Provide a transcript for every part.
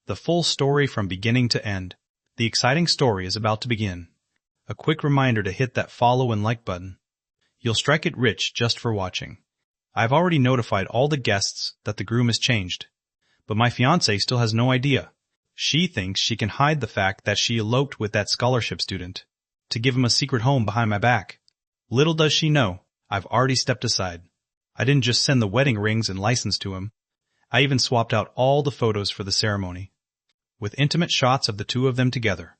The full story from beginning to end. The exciting story is about to begin. A quick reminder to hit that follow and like button. You'll strike it rich just for watching. I've already notified all the guests that the groom has changed. But my fiancée still has no idea. She thinks she can hide the fact that she eloped with that scholarship student to give him a secret home behind my back. Little does she know, I've already stepped aside. I didn't just send the wedding rings and license to him. I even swapped out all the photos for the ceremony, with intimate shots of the two of them together.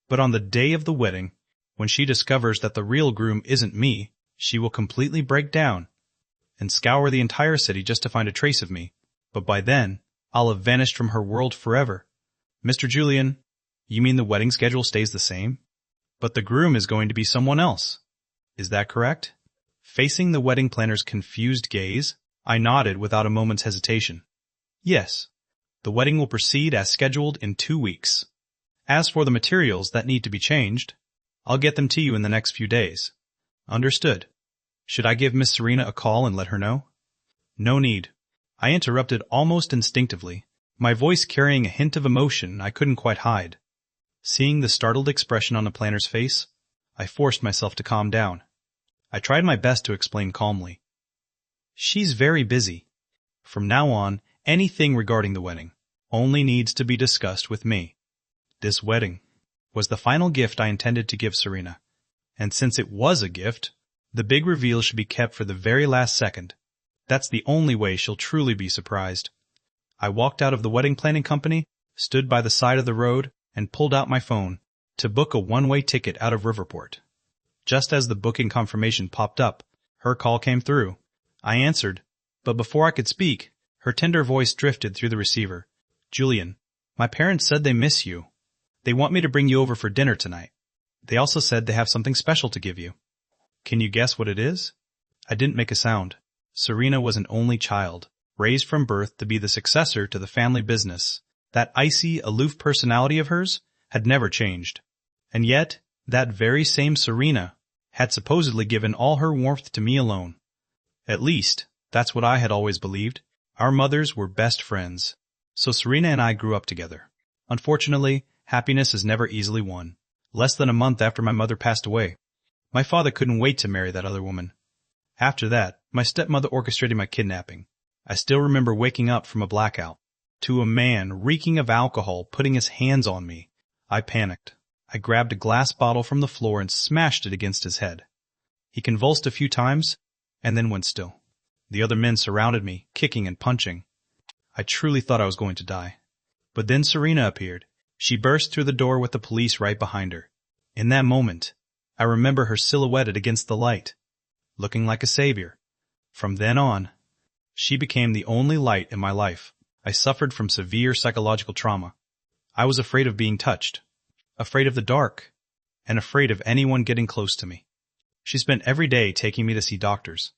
But on the day of the wedding, when she discovers that the real groom isn't me, she will completely break down and scour the entire city just to find a trace of me. But by then, I'll have vanished from her world forever. Mr. Julian, you mean the wedding schedule stays the same? But the groom is going to be someone else. Is that correct? Facing the wedding planner's confused gaze, I nodded without a moment's hesitation. Yes, the wedding will proceed as scheduled in 2 weeks. As for the materials that need to be changed, I'll get them to you in the next few days. Understood. Should I give Miss Serena a call and let her know? No need. I interrupted almost instinctively, my voice carrying a hint of emotion I couldn't quite hide. Seeing the startled expression on the planner's face, I forced myself to calm down. I tried my best to explain calmly. She's very busy. From now on, anything regarding the wedding only needs to be discussed with me. This wedding was the final gift I intended to give Serena, and since it was a gift, the big reveal should be kept for the very last second. That's the only way she'll truly be surprised. I walked out of the wedding planning company, stood by the side of the road, and pulled out my phone to book a one-way ticket out of Riverport. Just as the booking confirmation popped up, her call came through. I answered, but before I could speak, her tender voice drifted through the receiver. Julian, my parents said they miss you. They want me to bring you over for dinner tonight. They also said they have something special to give you. Can you guess what it is? I didn't make a sound. Serena was an only child, raised from birth to be the successor to the family business. That icy, aloof personality of hers had never changed. And yet, that very same Serena had supposedly given all her warmth to me alone. At least, that's what I had always believed. Our mothers were best friends. So Serena and I grew up together. Unfortunately, happiness is never easily won. Less than a month after my mother passed away, my father couldn't wait to marry that other woman. After that, my stepmother orchestrated my kidnapping. I still remember waking up from a blackout to a man reeking of alcohol putting his hands on me. I panicked. I grabbed a glass bottle from the floor and smashed it against his head. He convulsed a few times and then went still. The other men surrounded me, kicking and punching. I truly thought I was going to die. But then Serena appeared. She burst through the door with the police right behind her. In that moment, I remember her silhouetted against the light, looking like a savior. From then on, she became the only light in my life. I suffered from severe psychological trauma. I was afraid of being touched, afraid of the dark, and afraid of anyone getting close to me. She spent every day taking me to see doctors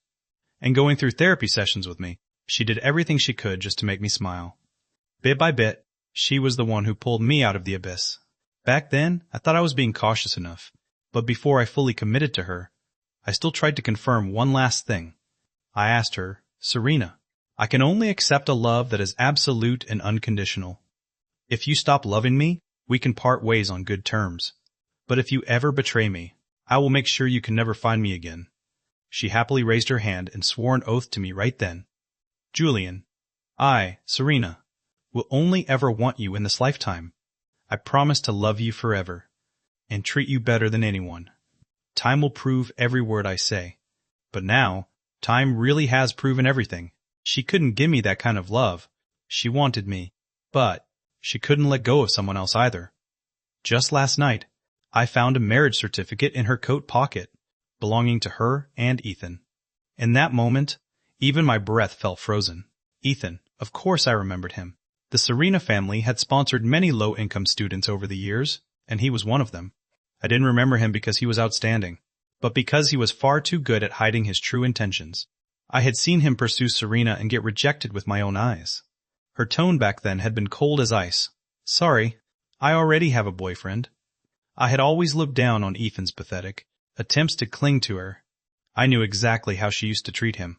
and going through therapy sessions with me. She did everything she could just to make me smile. Bit by bit, she was the one who pulled me out of the abyss. Back then, I thought I was being cautious enough, but before I fully committed to her, I still tried to confirm one last thing. I asked her, Serena, I can only accept a love that is absolute and unconditional. If you stop loving me, we can part ways on good terms. But if you ever betray me, I will make sure you can never find me again. She happily raised her hand and swore an oath to me right then. Julian, I, Serena, will only ever want you in this lifetime. I promise to love you forever and treat you better than anyone. Time will prove every word I say. But now, time really has proven everything. She couldn't give me that kind of love. She wanted me, but she couldn't let go of someone else either. Just last night, I found a marriage certificate in her coat pocket, belonging to her and Ethan. In that moment, even my breath felt frozen. Ethan, of course I remembered him. The Serena family had sponsored many low-income students over the years, and he was one of them. I didn't remember him because he was outstanding, but because he was far too good at hiding his true intentions. I had seen him pursue Serena and get rejected with my own eyes. Her tone back then had been cold as ice. Sorry, I already have a boyfriend. I had always looked down on Ethan's pathetic attempts to cling to her. I knew exactly how she used to treat him.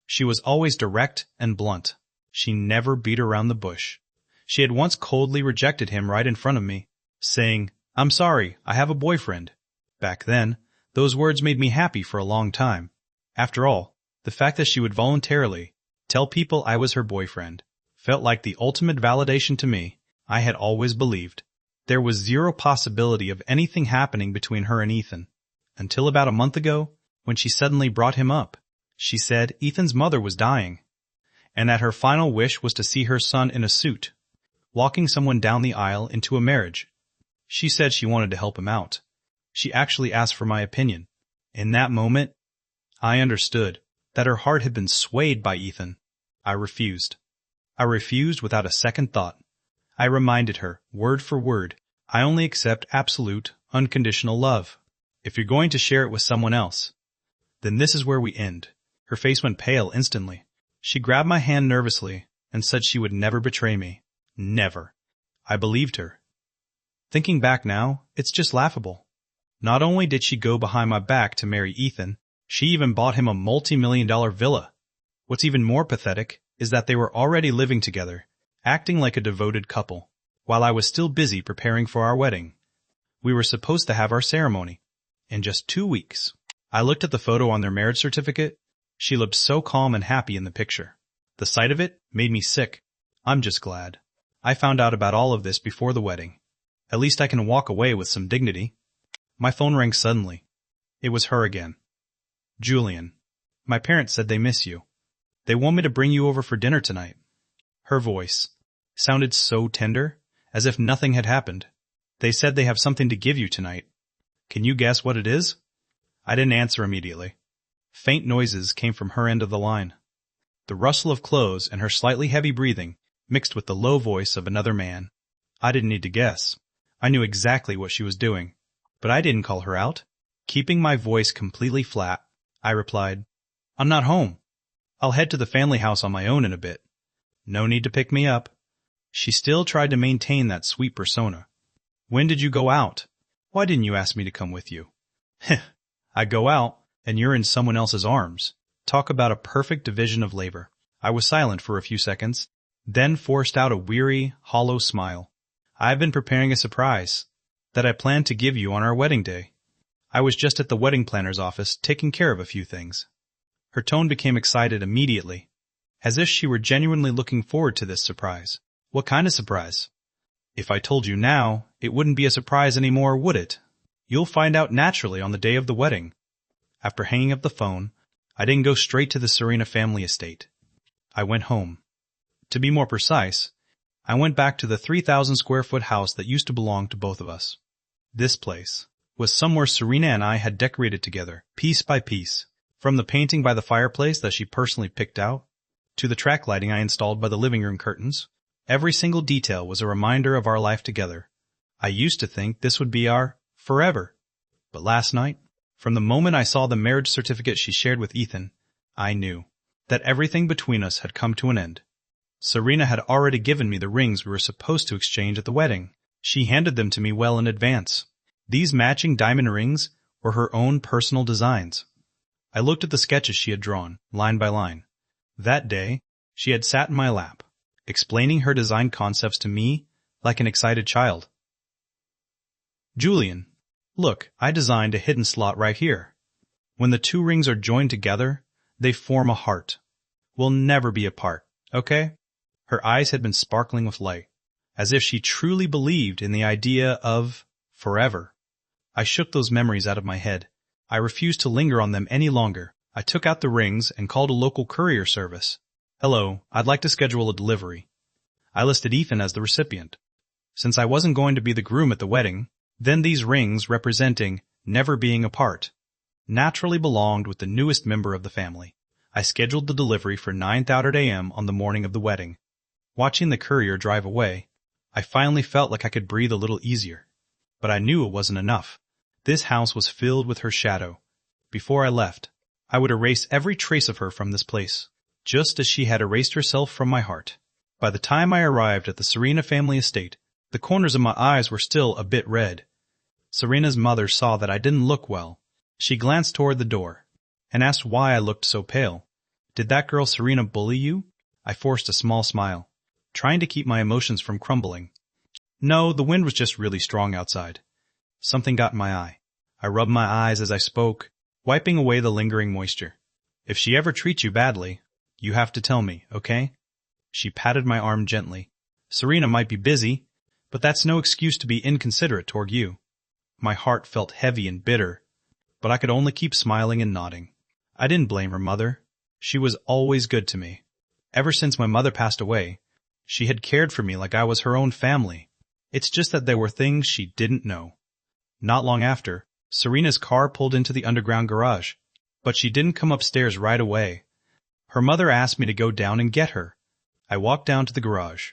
She was always direct and blunt. She never beat around the bush. She had once coldly rejected him right in front of me, saying, "I'm sorry, I have a boyfriend." Back then, those words made me happy for a long time. After all, the fact that she would voluntarily tell people I was her boyfriend felt like the ultimate validation to me. I had always believed there was zero possibility of anything happening between her and Ethan. Until about a month ago, when she suddenly brought him up. She said Ethan's mother was dying, and that her final wish was to see her son in a suit, walking someone down the aisle into a marriage. She said she wanted to help him out. She actually asked for my opinion. In that moment, I understood that her heart had been swayed by Ethan. I refused. I refused without a second thought. I reminded her, word for word, I only accept absolute, unconditional love. If you're going to share it with someone else, then this is where we end. Her face went pale instantly. She grabbed my hand nervously and said she would never betray me. Never. I believed her. Thinking back now, it's just laughable. Not only did she go behind my back to marry Ethan, she even bought him a multi-million-dollar villa. What's even more pathetic is that they were already living together, acting like a devoted couple, while I was still busy preparing for our wedding. We were supposed to have our ceremony in just 2 weeks. I looked at the photo on their marriage certificate. She looked so calm and happy in the picture. The sight of it made me sick. I'm just glad I found out about all of this before the wedding. At least I can walk away with some dignity. My phone rang suddenly. It was her again. "Julian, my parents said they miss you. They want me to bring you over for dinner tonight." Her voice sounded so tender, as if nothing had happened. "They said they have something to give you tonight. Can you guess what it is?" I didn't answer immediately. Faint noises came from her end of the line. The rustle of clothes and her slightly heavy breathing mixed with the low voice of another man. I didn't need to guess. I knew exactly what she was doing. But I didn't call her out. Keeping my voice completely flat, I replied, "I'm not home. I'll head to the family house on my own in a bit. No need to pick me up." She still tried to maintain that sweet persona. "When did you go out? Why didn't you ask me to come with you?" Heh, I go out, and you're in someone else's arms. Talk about a perfect division of labor. I was silent for a few seconds, then forced out a weary, hollow smile. "I've been preparing a surprise that I planned to give you on our wedding day. I was just at the wedding planner's office taking care of a few things." Her tone became excited immediately, as if she were genuinely looking forward to this surprise. "What kind of surprise?" "If I told you now, it wouldn't be a surprise anymore, would it? You'll find out naturally on the day of the wedding." After hanging up the phone, I didn't go straight to the Serena family estate. I went home. To be more precise, I went back to the 3,000 square foot house that used to belong to both of us. This place was somewhere Serena and I had decorated together, piece by piece, from the painting by the fireplace that she personally picked out, to the track lighting I installed by the living room curtains. Every single detail was a reminder of our life together. I used to think this would be our forever. But last night, from the moment I saw the marriage certificate she shared with Ethan, I knew that everything between us had come to an end. Serena had already given me the rings we were supposed to exchange at the wedding. She handed them to me well in advance. These matching diamond rings were her own personal designs. I looked at the sketches she had drawn, line by line. That day, she had sat in my lap, explaining her design concepts to me like an excited child. "Julian, look, I designed a hidden slot right here. When the two rings are joined together, they form a heart. We'll never be apart, okay?" Her eyes had been sparkling with light, as if she truly believed in the idea of forever. I shook those memories out of my head. I refused to linger on them any longer. I took out the rings and called a local courier service. "Hello, I'd like to schedule a delivery." I listed Ethan as the recipient. Since I wasn't going to be the groom at the wedding, then these rings, representing never being apart, naturally belonged with the newest member of the family. I scheduled the delivery for 9:30 a.m. on the morning of the wedding. Watching the courier drive away, I finally felt like I could breathe a little easier. But I knew it wasn't enough. This house was filled with her shadow. Before I left, I would erase every trace of her from this place, just as she had erased herself from my heart. By the time I arrived at the Serena family estate, the corners of my eyes were still a bit red. Serena's mother saw that I didn't look well. She glanced toward the door and asked why I looked so pale. "Did that girl Serena bully you?" I forced a small smile. trying to keep my emotions from crumbling. No, the wind was just really strong outside. Something got in my eye. I rubbed my eyes as I spoke, wiping away the lingering moisture. If she ever treats you badly, you have to tell me, okay? She patted my arm gently. Serena might be busy, but that's no excuse to be inconsiderate toward you. My heart felt heavy and bitter, but I could only keep smiling and nodding. I didn't blame her mother. She was always good to me. Ever since my mother passed away, she had cared for me like I was her own family. It's just that there were things she didn't know. Not long after, Serena's car pulled into the underground garage, but she didn't come upstairs right away. Her mother asked me to go down and get her. I walked down to the garage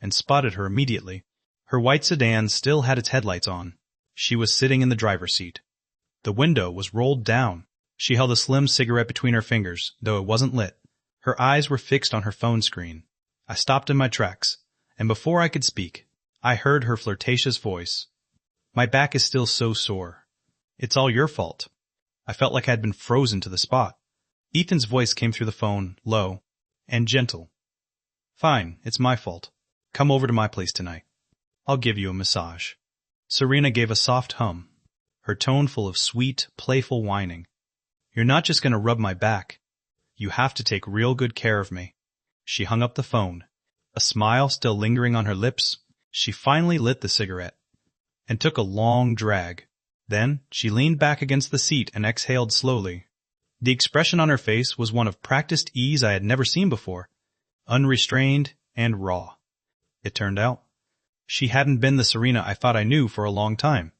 and spotted her immediately. Her white sedan still had its headlights on. She was sitting in the driver's seat. The window was rolled down. She held a slim cigarette between her fingers, though it wasn't lit. Her eyes were fixed on her phone screen. I stopped in my tracks, and before I could speak, I heard her flirtatious voice. My back is still so sore. It's all your fault. I felt like I'd been frozen to the spot. Ethan's voice came through the phone, low and gentle. Fine, it's my fault. Come over to my place tonight. I'll give you a massage. Serena gave a soft hum, her tone full of sweet, playful whining. You're not just going to rub my back. You have to take real good care of me. She hung up the phone. A smile still lingering on her lips, she finally lit the cigarette and took a long drag. Then she leaned back against the seat and exhaled slowly. The expression on her face was one of practiced ease I had never seen before, unrestrained and raw. It turned out, she hadn't been the Serena I thought I knew for a long time.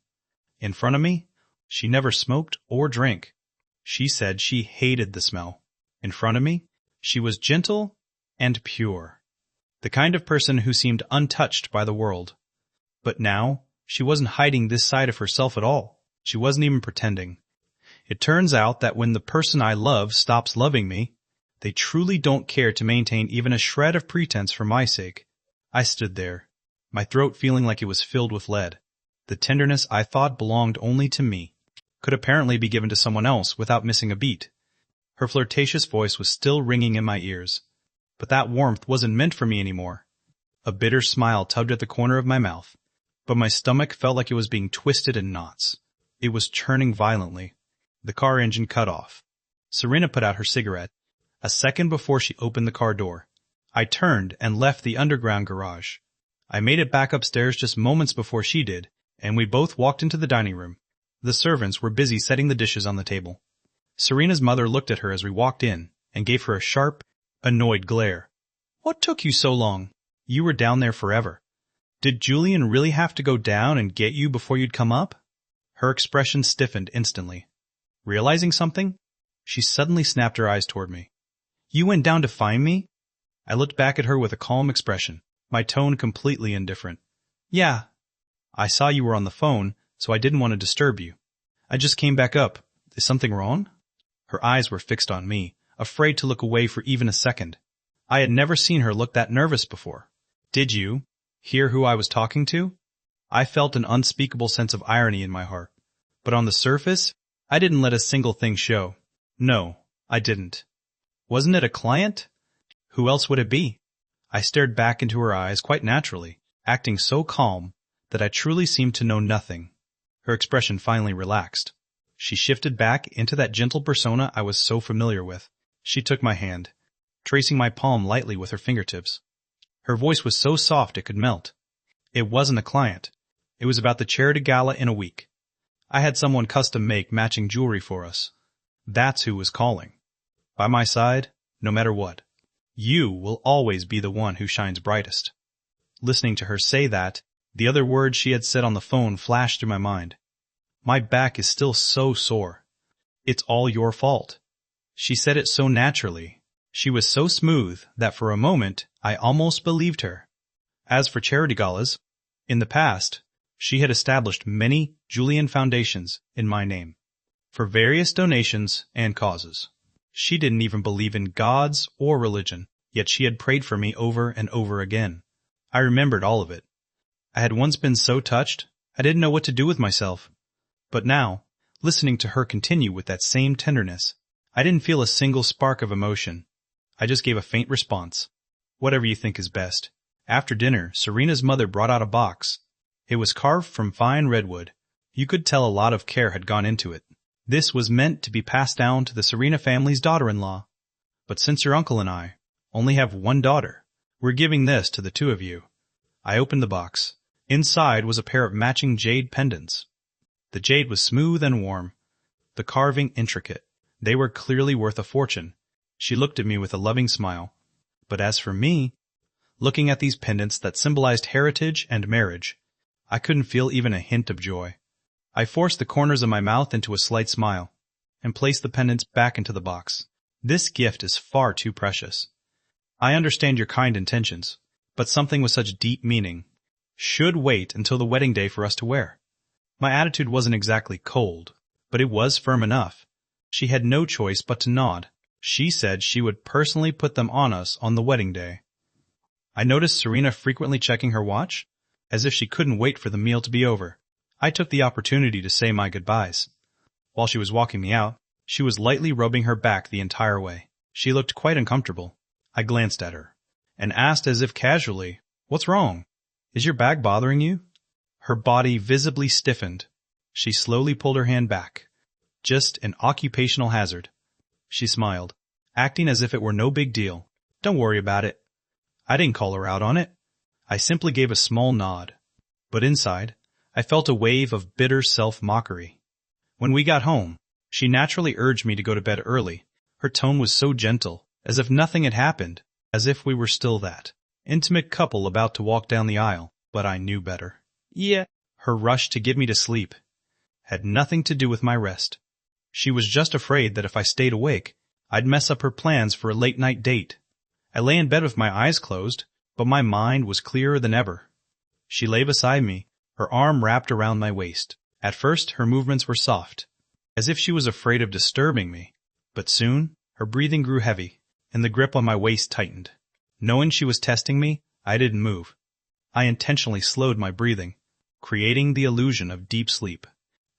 In front of me, she never smoked or drank. She said she hated the smell. In front of me, she was gentle and pure, the kind of person who seemed untouched by the world. But now, she wasn't hiding this side of herself at all. She wasn't even pretending. It turns out that when the person I love stops loving me, they truly don't care to maintain even a shred of pretense for my sake. I stood there, my throat feeling like it was filled with lead. The tenderness I thought belonged only to me could apparently be given to someone else without missing a beat. Her flirtatious voice was still ringing in my ears, but that warmth wasn't meant for me anymore. A bitter smile tugged at the corner of my mouth, but my stomach felt like it was being twisted in knots. It was churning violently. The car engine cut off. Serena put out her cigarette, a second before she opened the car door. I turned and left the underground garage. I made it back upstairs just moments before she did, and we both walked into the dining room. The servants were busy setting the dishes on the table. Serena's mother looked at her as we walked in and gave her a sharp, annoyed glare. What took you so long? You were down there forever. Did Julian really have to go down and get you before you'd come up? Her expression stiffened instantly. Realizing something, she suddenly snapped her eyes toward me. You went down to find me? I looked back at her with a calm expression, my tone completely indifferent. Yeah. I saw you were on the phone, so I didn't want to disturb you. I just came back up. Is something wrong? Her eyes were fixed on me, afraid to look away for even a second. I had never seen her look that nervous before. Did you hear who I was talking to? I felt an unspeakable sense of irony in my heart. But on the surface, I didn't let a single thing show. No, I didn't. Wasn't it a client? Who else would it be? I stared back into her eyes quite naturally, acting so calm that I truly seemed to know nothing. Her expression finally relaxed. She shifted back into that gentle persona I was so familiar with. She took my hand, tracing my palm lightly with her fingertips. Her voice was so soft it could melt. It wasn't a client. It was about the charity gala in a week. I had someone custom make matching jewelry for us. That's who was calling. By my side, no matter what. You will always be the one who shines brightest. Listening to her say that, the other words she had said on the phone flashed through my mind. My back is still so sore. It's all your fault. She said it so naturally. She was so smooth that for a moment I almost believed her. As for charity galas, in the past, she had established many Julian foundations in my name, for various donations and causes. She didn't even believe in gods or religion, yet she had prayed for me over and over again. I remembered all of it. I had once been so touched, I didn't know what to do with myself. But now, listening to her continue with that same tenderness, I didn't feel a single spark of emotion. I just gave a faint response. Whatever you think is best. After dinner, Serena's mother brought out a box. It was carved from fine redwood. You could tell a lot of care had gone into it. This was meant to be passed down to the Serena family's daughter-in-law. But since your uncle and I only have one daughter, we're giving this to the two of you. I opened the box. Inside was a pair of matching jade pendants. The jade was smooth and warm, the carving intricate. They were clearly worth a fortune. She looked at me with a loving smile. But as for me, looking at these pendants that symbolized heritage and marriage, I couldn't feel even a hint of joy. I forced the corners of my mouth into a slight smile and placed the pendants back into the box. This gift is far too precious. I understand your kind intentions, but something with such deep meaning should wait until the wedding day for us to wear. My attitude wasn't exactly cold, but it was firm enough. She had no choice but to nod. She said she would personally put them on us on the wedding day. I noticed Serena frequently checking her watch, as if she couldn't wait for the meal to be over. I took the opportunity to say my goodbyes. While she was walking me out, she was lightly rubbing her back the entire way. She looked quite uncomfortable. I glanced at her and asked as if casually, "What's wrong? Is your bag bothering you?" Her body visibly stiffened. She slowly pulled her hand back. "Just an occupational hazard." She smiled, acting as if it were no big deal. "Don't worry about it." I didn't call her out on it. I simply gave a small nod. But inside, I felt a wave of bitter self-mockery. When we got home, she naturally urged me to go to bed early. Her tone was so gentle, as if nothing had happened, as if we were still that intimate couple about to walk down the aisle. But I knew better. Her rush to get me to sleep had nothing to do with my rest. She was just afraid that if I stayed awake, I'd mess up her plans for a late-night date. I lay in bed with my eyes closed, but my mind was clearer than ever. She lay beside me, her arm wrapped around my waist. At first, her movements were soft, as if she was afraid of disturbing me. But soon, her breathing grew heavy, and the grip on my waist tightened. Knowing she was testing me, I didn't move. I intentionally slowed my breathing, creating the illusion of deep sleep,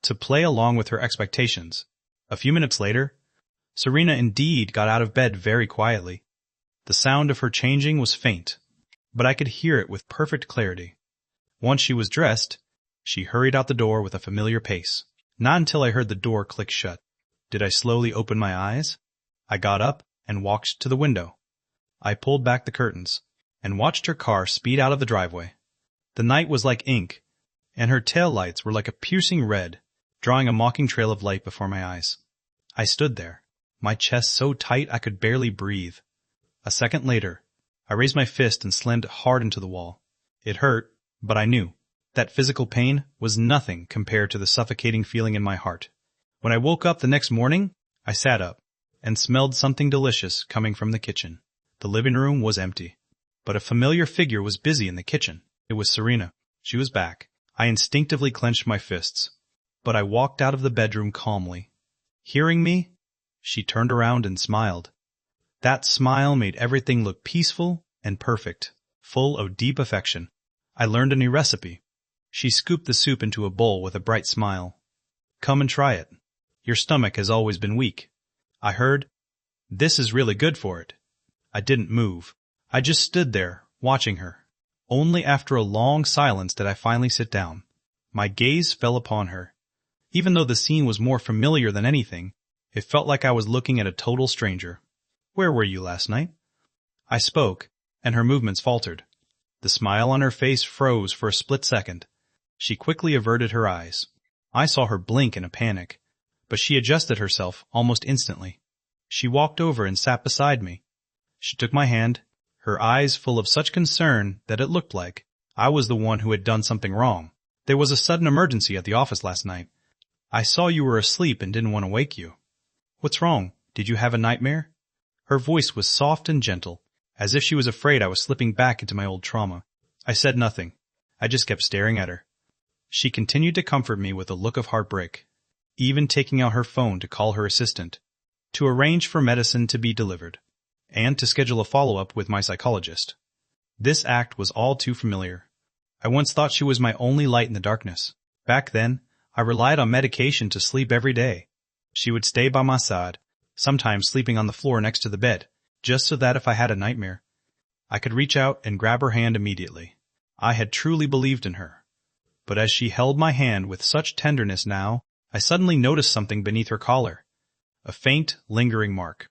to play along with her expectations. A few minutes later, Serena indeed got out of bed very quietly. The sound of her changing was faint, but I could hear it with perfect clarity. Once she was dressed, she hurried out the door with a familiar pace. Not until I heard the door click shut did I slowly open my eyes. I got up and walked to the window. I pulled back the curtains and watched her car speed out of the driveway. The night was like ink, and her tail lights were like a piercing red, drawing a mocking trail of light before my eyes. I stood there, my chest so tight I could barely breathe. A second later, I raised my fist and slammed it hard into the wall. It hurt, but I knew that physical pain was nothing compared to the suffocating feeling in my heart. When I woke up the next morning, I sat up and smelled something delicious coming from the kitchen. The living room was empty, but a familiar figure was busy in the kitchen. It was Serena. She was back. I instinctively clenched my fists, but I walked out of the bedroom calmly. Hearing me, she turned around and smiled. That smile made everything look peaceful and perfect, full of deep affection. I learned a new recipe. She scooped the soup into a bowl with a bright smile. "Come and try it. Your stomach has always been weak. I heard. This is really good for it." I didn't move. I just stood there, watching her. Only after a long silence did I finally sit down. My gaze fell upon her. Even though the scene was more familiar than anything, it felt like I was looking at a total stranger. "Where were you last night?" I spoke, and her movements faltered. The smile on her face froze for a split second. She quickly averted her eyes. I saw her blink in a panic, but she adjusted herself almost instantly. She walked over and sat beside me. She took my hand, her eyes full of such concern that it looked like I was the one who had done something wrong. "There was a sudden emergency at the office last night. I saw you were asleep and didn't want to wake you." "What's wrong? Did you have a nightmare?" Her voice was soft and gentle, as if she was afraid I was slipping back into my old trauma. I said nothing. I just kept staring at her. She continued to comfort me with a look of heartbreak, even taking out her phone to call her assistant, to arrange for medicine to be delivered, and to schedule a follow-up with my psychologist. This act was all too familiar. I once thought she was my only light in the darkness. Back then, I relied on medication to sleep every day. She would stay by my side, sometimes sleeping on the floor next to the bed, just so that if I had a nightmare, I could reach out and grab her hand immediately. I had truly believed in her. But as she held my hand with such tenderness now, I suddenly noticed something beneath her collar. A faint, lingering mark.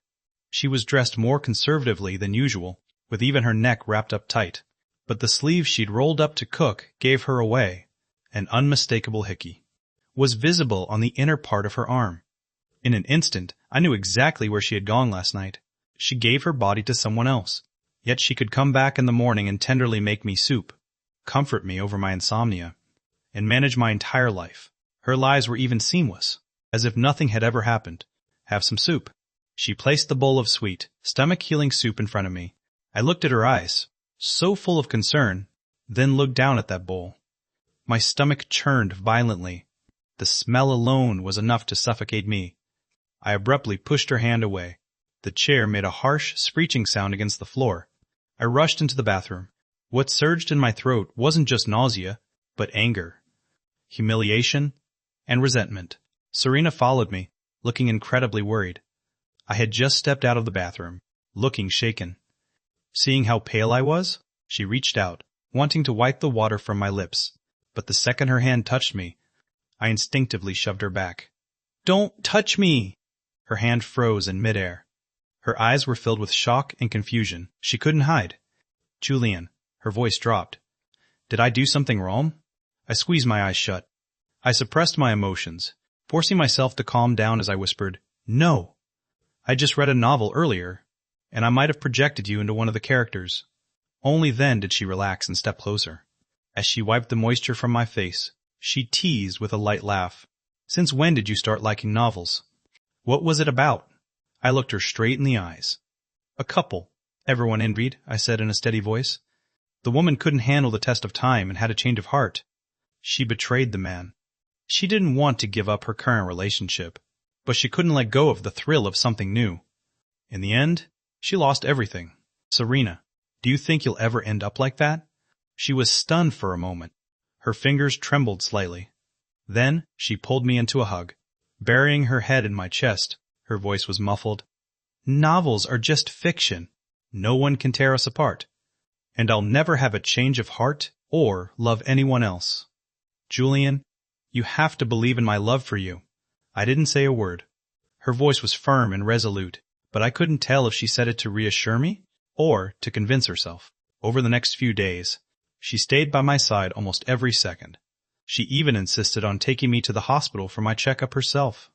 She was dressed more conservatively than usual, with even her neck wrapped up tight. But the sleeve she'd rolled up to cook gave her away. An unmistakable hickey was visible on the inner part of her arm. In an instant, I knew exactly where she had gone last night. She gave her body to someone else. Yet she could come back in the morning and tenderly make me soup, comfort me over my insomnia, and manage my entire life. Her lies were even seamless, as if nothing had ever happened. Have some soup. She placed the bowl of sweet, stomach-healing soup in front of me. I looked at her eyes, so full of concern, then looked down at that bowl. My stomach churned violently. The smell alone was enough to suffocate me. I abruptly pushed her hand away. The chair made a harsh, screeching sound against the floor. I rushed into the bathroom. What surged in my throat wasn't just nausea, but anger, humiliation, and resentment. Serena followed me, looking incredibly worried. I had just stepped out of the bathroom, looking shaken. Seeing how pale I was, she reached out, wanting to wipe the water from my lips. But the second her hand touched me, I instinctively shoved her back. "Don't touch me!" Her hand froze in midair. Her eyes were filled with shock and confusion. She couldn't hide. "Julian," her voice dropped. "Did I do something wrong?" I squeezed my eyes shut. I suppressed my emotions, forcing myself to calm down as I whispered, "No. I just read a novel earlier, and I might have projected you into one of the characters." Only then did she relax and step closer. As she wiped the moisture from my face, she teased with a light laugh. "Since when did you start liking novels? What was it about?" I looked her straight in the eyes. "A couple everyone envied," I said in a steady voice. "The woman couldn't handle the test of time and had a change of heart. She betrayed the man. She didn't want to give up her current relationship, but she couldn't let go of the thrill of something new. In the end, she lost everything. Serena, do you think you'll ever end up like that?" She was stunned for a moment. Her fingers trembled slightly. Then she pulled me into a hug. Burying her head in my chest, her voice was muffled. "Novels are just fiction. No one can tear us apart. And I'll never have a change of heart or love anyone else. Julian, you have to believe in my love for you." I didn't say a word. Her voice was firm and resolute, but I couldn't tell if she said it to reassure me or to convince herself. Over the next few days, she stayed by my side almost every second. She even insisted on taking me to the hospital for my checkup herself.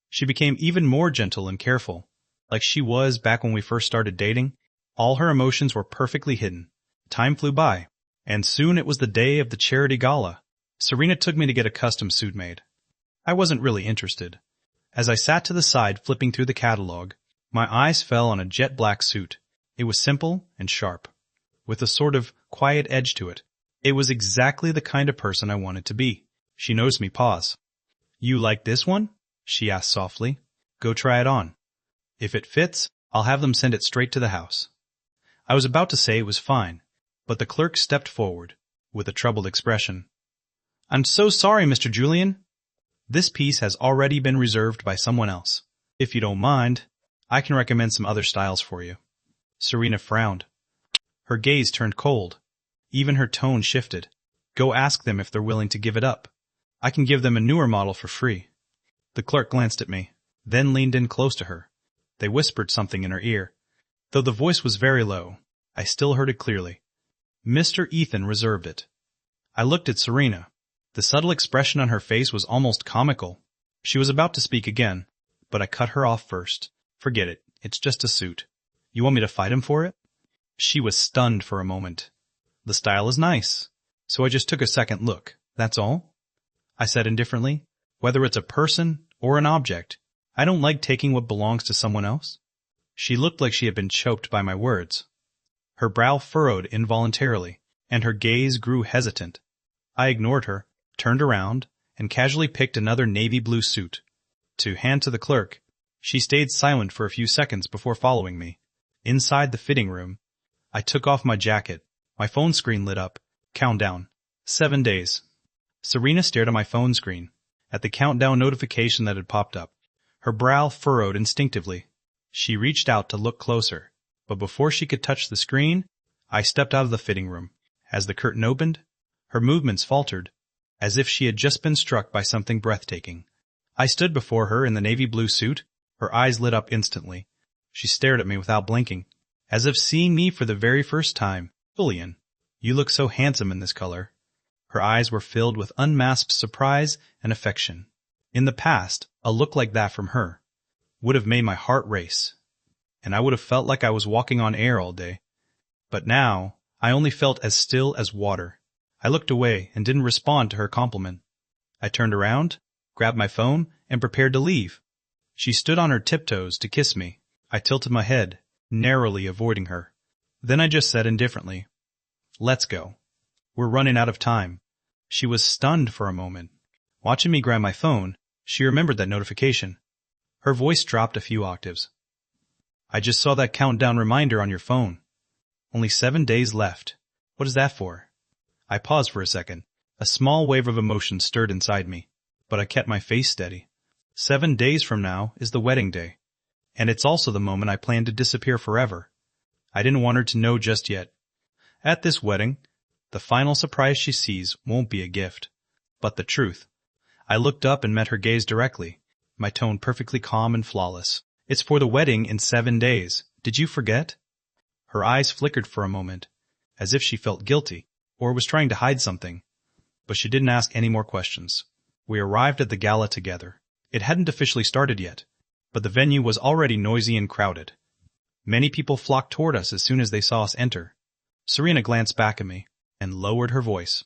She became even more gentle and careful, like she was back when we first started dating. All her emotions were perfectly hidden. Time flew by, and soon it was the day of the charity gala. Serena took me to get a custom suit made. I wasn't really interested. As I sat to the side flipping through the catalog, my eyes fell on a jet black suit. It was simple and sharp, with a sort of quiet edge to it. It was exactly the kind of person I wanted to be. She noticed me pause. "You like this one?" she asked softly. "Go try it on. If it fits, I'll have them send it straight to the house." I was about to say it was fine, but the clerk stepped forward, with a troubled expression. "I'm so sorry, Mr. Julian. This piece has already been reserved by someone else. If you don't mind, I can recommend some other styles for you." Serena frowned. Her gaze turned cold. Even her tone shifted. "Go ask them if they're willing to give it up. I can give them a newer model for free." The clerk glanced at me, then leaned in close to her. They whispered something in her ear. Though the voice was very low, I still heard it clearly. "Mr. Ethan reserved it." I looked at Serena. The subtle expression on her face was almost comical. She was about to speak again, but I cut her off first. "Forget it. It's just a suit. You want me to fight him for it?" She was stunned for a moment. "The style is nice, so I just took a second look, that's all," I said indifferently. "Whether it's a person or an object, I don't like taking what belongs to someone else." She looked like she had been choked by my words. Her brow furrowed involuntarily, and her gaze grew hesitant. I ignored her, turned around, and casually picked another navy blue suit. To hand to the clerk, she stayed silent for a few seconds before following me. Inside the fitting room, I took off my jacket. My phone screen lit up. Countdown. 7 days. Serena stared at my phone screen, at the countdown notification that had popped up. Her brow furrowed instinctively. She reached out to look closer, but before she could touch the screen, I stepped out of the fitting room. As the curtain opened, her movements faltered, as if she had just been struck by something breathtaking. I stood before her in the navy blue suit. Her eyes lit up instantly. She stared at me without blinking, as if seeing me for the very first time. Julian, you look so handsome in this color. Her eyes were filled with unmasked surprise and affection. In the past, a look like that from her would have made my heart race, and I would have felt like I was walking on air all day. But now, I only felt as still as water. I looked away and didn't respond to her compliment. I turned around, grabbed my phone, and prepared to leave. She stood on her tiptoes to kiss me. I tilted my head, narrowly avoiding her. Then I just said indifferently, "Let's go. We're running out of time." She was stunned for a moment. Watching me grab my phone, she remembered that notification. Her voice dropped a few octaves. "I just saw that countdown reminder on your phone. Only 7 days left. What is that for?" I paused for a second. A small wave of emotion stirred inside me, but I kept my face steady. 7 days from now is the wedding day, and it's also the moment I plan to disappear forever. I didn't want her to know just yet. At this wedding, the final surprise she sees won't be a gift, but the truth. I looked up and met her gaze directly, my tone perfectly calm and flawless. "It's for the wedding in 7 days. Did you forget?" Her eyes flickered for a moment, as if she felt guilty, or was trying to hide something. But she didn't ask any more questions. We arrived at the gala together. It hadn't officially started yet, but the venue was already noisy and crowded. Many people flocked toward us as soon as they saw us enter. Serena glanced back at me and lowered her voice.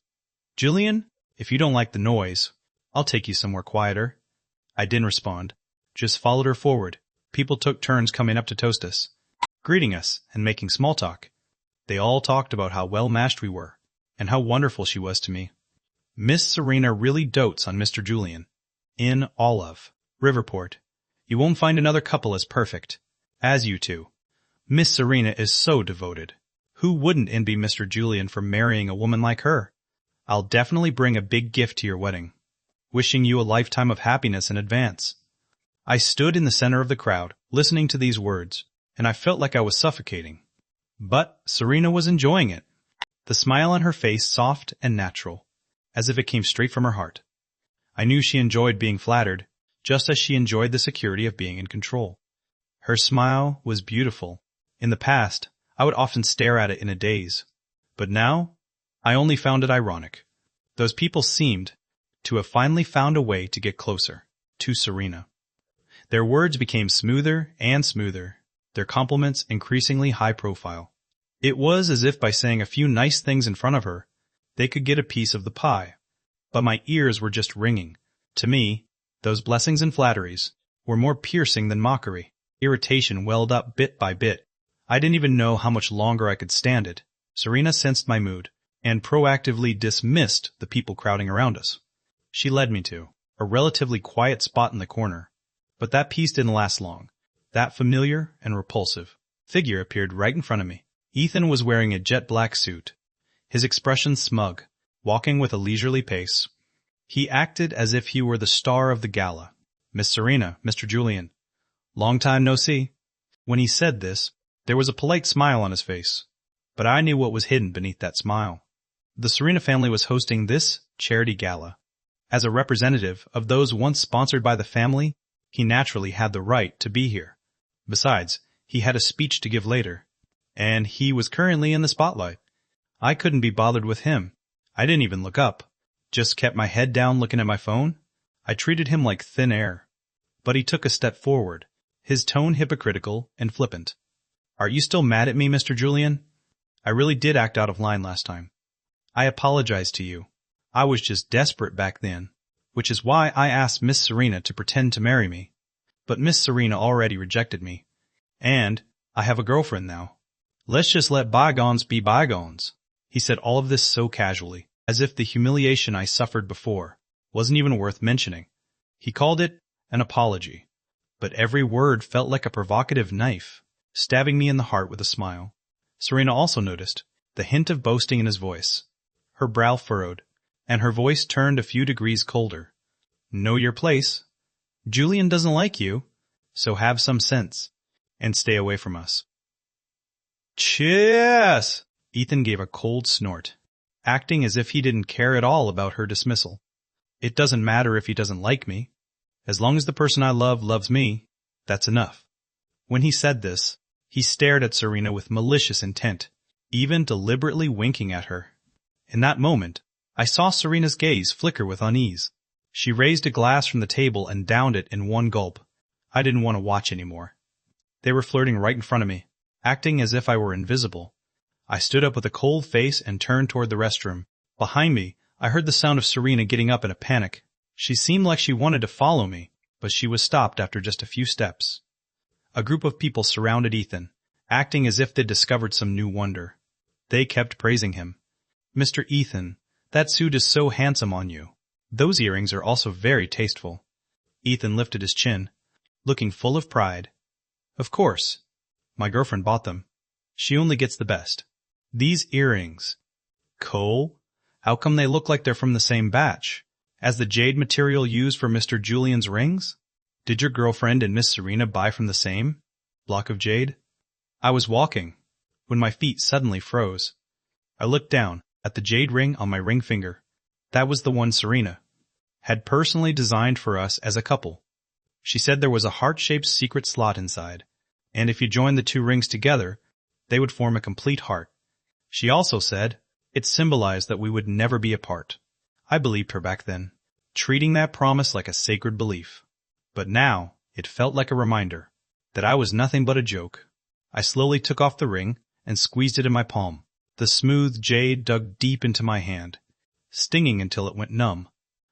"Julian, if you don't like the noise, I'll take you somewhere quieter." I didn't respond, just followed her forward. People took turns coming up to toast us, greeting us and making small talk. They all talked about how well-matched we were, and how wonderful she was to me. Miss Serena really dotes on Mr. Julian. In all of Riverport, you won't find another couple as perfect as you two. Miss Serena is so devoted. Who wouldn't envy Mr. Julian for marrying a woman like her? I'll definitely bring a big gift to your wedding. Wishing you a lifetime of happiness in advance." I stood in the center of the crowd, listening to these words, and I felt like I was suffocating. But Serena was enjoying it, the smile on her face soft and natural, as if it came straight from her heart. I knew she enjoyed being flattered, just as she enjoyed the security of being in control. Her smile was beautiful. In the past, I would often stare at it in a daze, but now, I only found it ironic. Those people seemed to have finally found a way to get closer to Serena. Their words became smoother and smoother, their compliments increasingly high profile. It was as if by saying a few nice things in front of her, they could get a piece of the pie. But my ears were just ringing. To me, those blessings and flatteries were more piercing than mockery. Irritation welled up bit by bit. I didn't even know how much longer I could stand it. Serena sensed my mood and proactively dismissed the people crowding around us. She led me to a relatively quiet spot in the corner. But that peace didn't last long. That familiar and repulsive figure appeared right in front of me. Ethan was wearing a jet black suit, his expression smug, walking with a leisurely pace. He acted as if he were the star of the gala. "Miss Serena, Mr. Julian, long time no see." When he said this, there was a polite smile on his face, but I knew what was hidden beneath that smile. The Serena family was hosting this charity gala. As a representative of those once sponsored by the family, he naturally had the right to be here. Besides, he had a speech to give later, and he was currently in the spotlight. I couldn't be bothered with him. I didn't even look up, just kept my head down looking at my phone. I treated him like thin air. But he took a step forward, his tone hypocritical and flippant. "Are you still mad at me, Mr. Julian? I really did act out of line last time. I apologize to you. I was just desperate back then, which is why I asked Miss Serena to pretend to marry me. But Miss Serena already rejected me, and I have a girlfriend now. Let's just let bygones be bygones." He said all of this so casually, as if the humiliation I suffered before wasn't even worth mentioning. He called it an apology, but every word felt like a provocative knife, stabbing me in the heart with a smile. Serena also noticed the hint of boasting in his voice. Her brow furrowed, and her voice turned a few degrees colder. "Know your place. Julian doesn't like you, so have some sense, and stay away from us." "Cheers!" Ethan gave a cold snort, acting as if he didn't care at all about her dismissal. It doesn't matter if he doesn't like me. As long as the person I love loves me, that's enough. When he said this, he stared at Serena with malicious intent, even deliberately winking at her. In that moment, I saw Serena's gaze flicker with unease. She raised a glass from the table and downed it in one gulp. I didn't want to watch anymore. They were flirting right in front of me, acting as if I were invisible. I stood up with a cold face and turned toward the restroom. Behind me, I heard the sound of Serena getting up in a panic. She seemed like she wanted to follow me, but she was stopped after just a few steps. A group of people surrounded Ethan, acting as if they'd discovered some new wonder. They kept praising him. "Mr. Ethan, that suit is so handsome on you. Those earrings are also very tasteful." Ethan lifted his chin, looking full of pride. "Of course. My girlfriend bought them. She only gets the best. These earrings. Cole? How come they look like they're from the same batch as the jade material used for Mr. Julian's rings? Did your girlfriend and Miss Serena buy from the same block of jade?" I was walking, when my feet suddenly froze. I looked down at the jade ring on my ring finger. That was the one Serena had personally designed for us as a couple. She said there was a heart-shaped secret slot inside, and if you joined the two rings together, they would form a complete heart. She also said it symbolized that we would never be apart. I believed her back then, treating that promise like a sacred belief. But now, it felt like a reminder that I was nothing but a joke. I slowly took off the ring and squeezed it in my palm. The smooth jade dug deep into my hand, stinging until it went numb.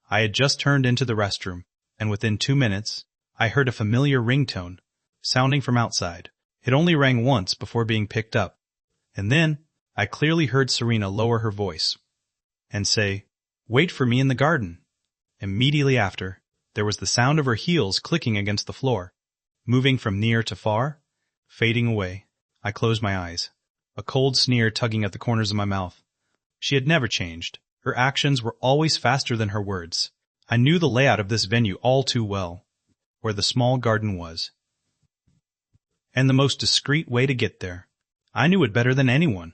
I had just turned into the restroom, and within 2 minutes, I heard a familiar ringtone, sounding from outside. It only rang once before being picked up, and then I clearly heard Serena lower her voice and say, "Wait for me in the garden." Immediately after, there was the sound of her heels clicking against the floor, moving from near to far, fading away. I closed my eyes, a cold sneer tugging at the corners of my mouth. She had never changed. Her actions were always faster than her words. I knew the layout of this venue all too well, where the small garden was, and the most discreet way to get there. I knew it better than anyone.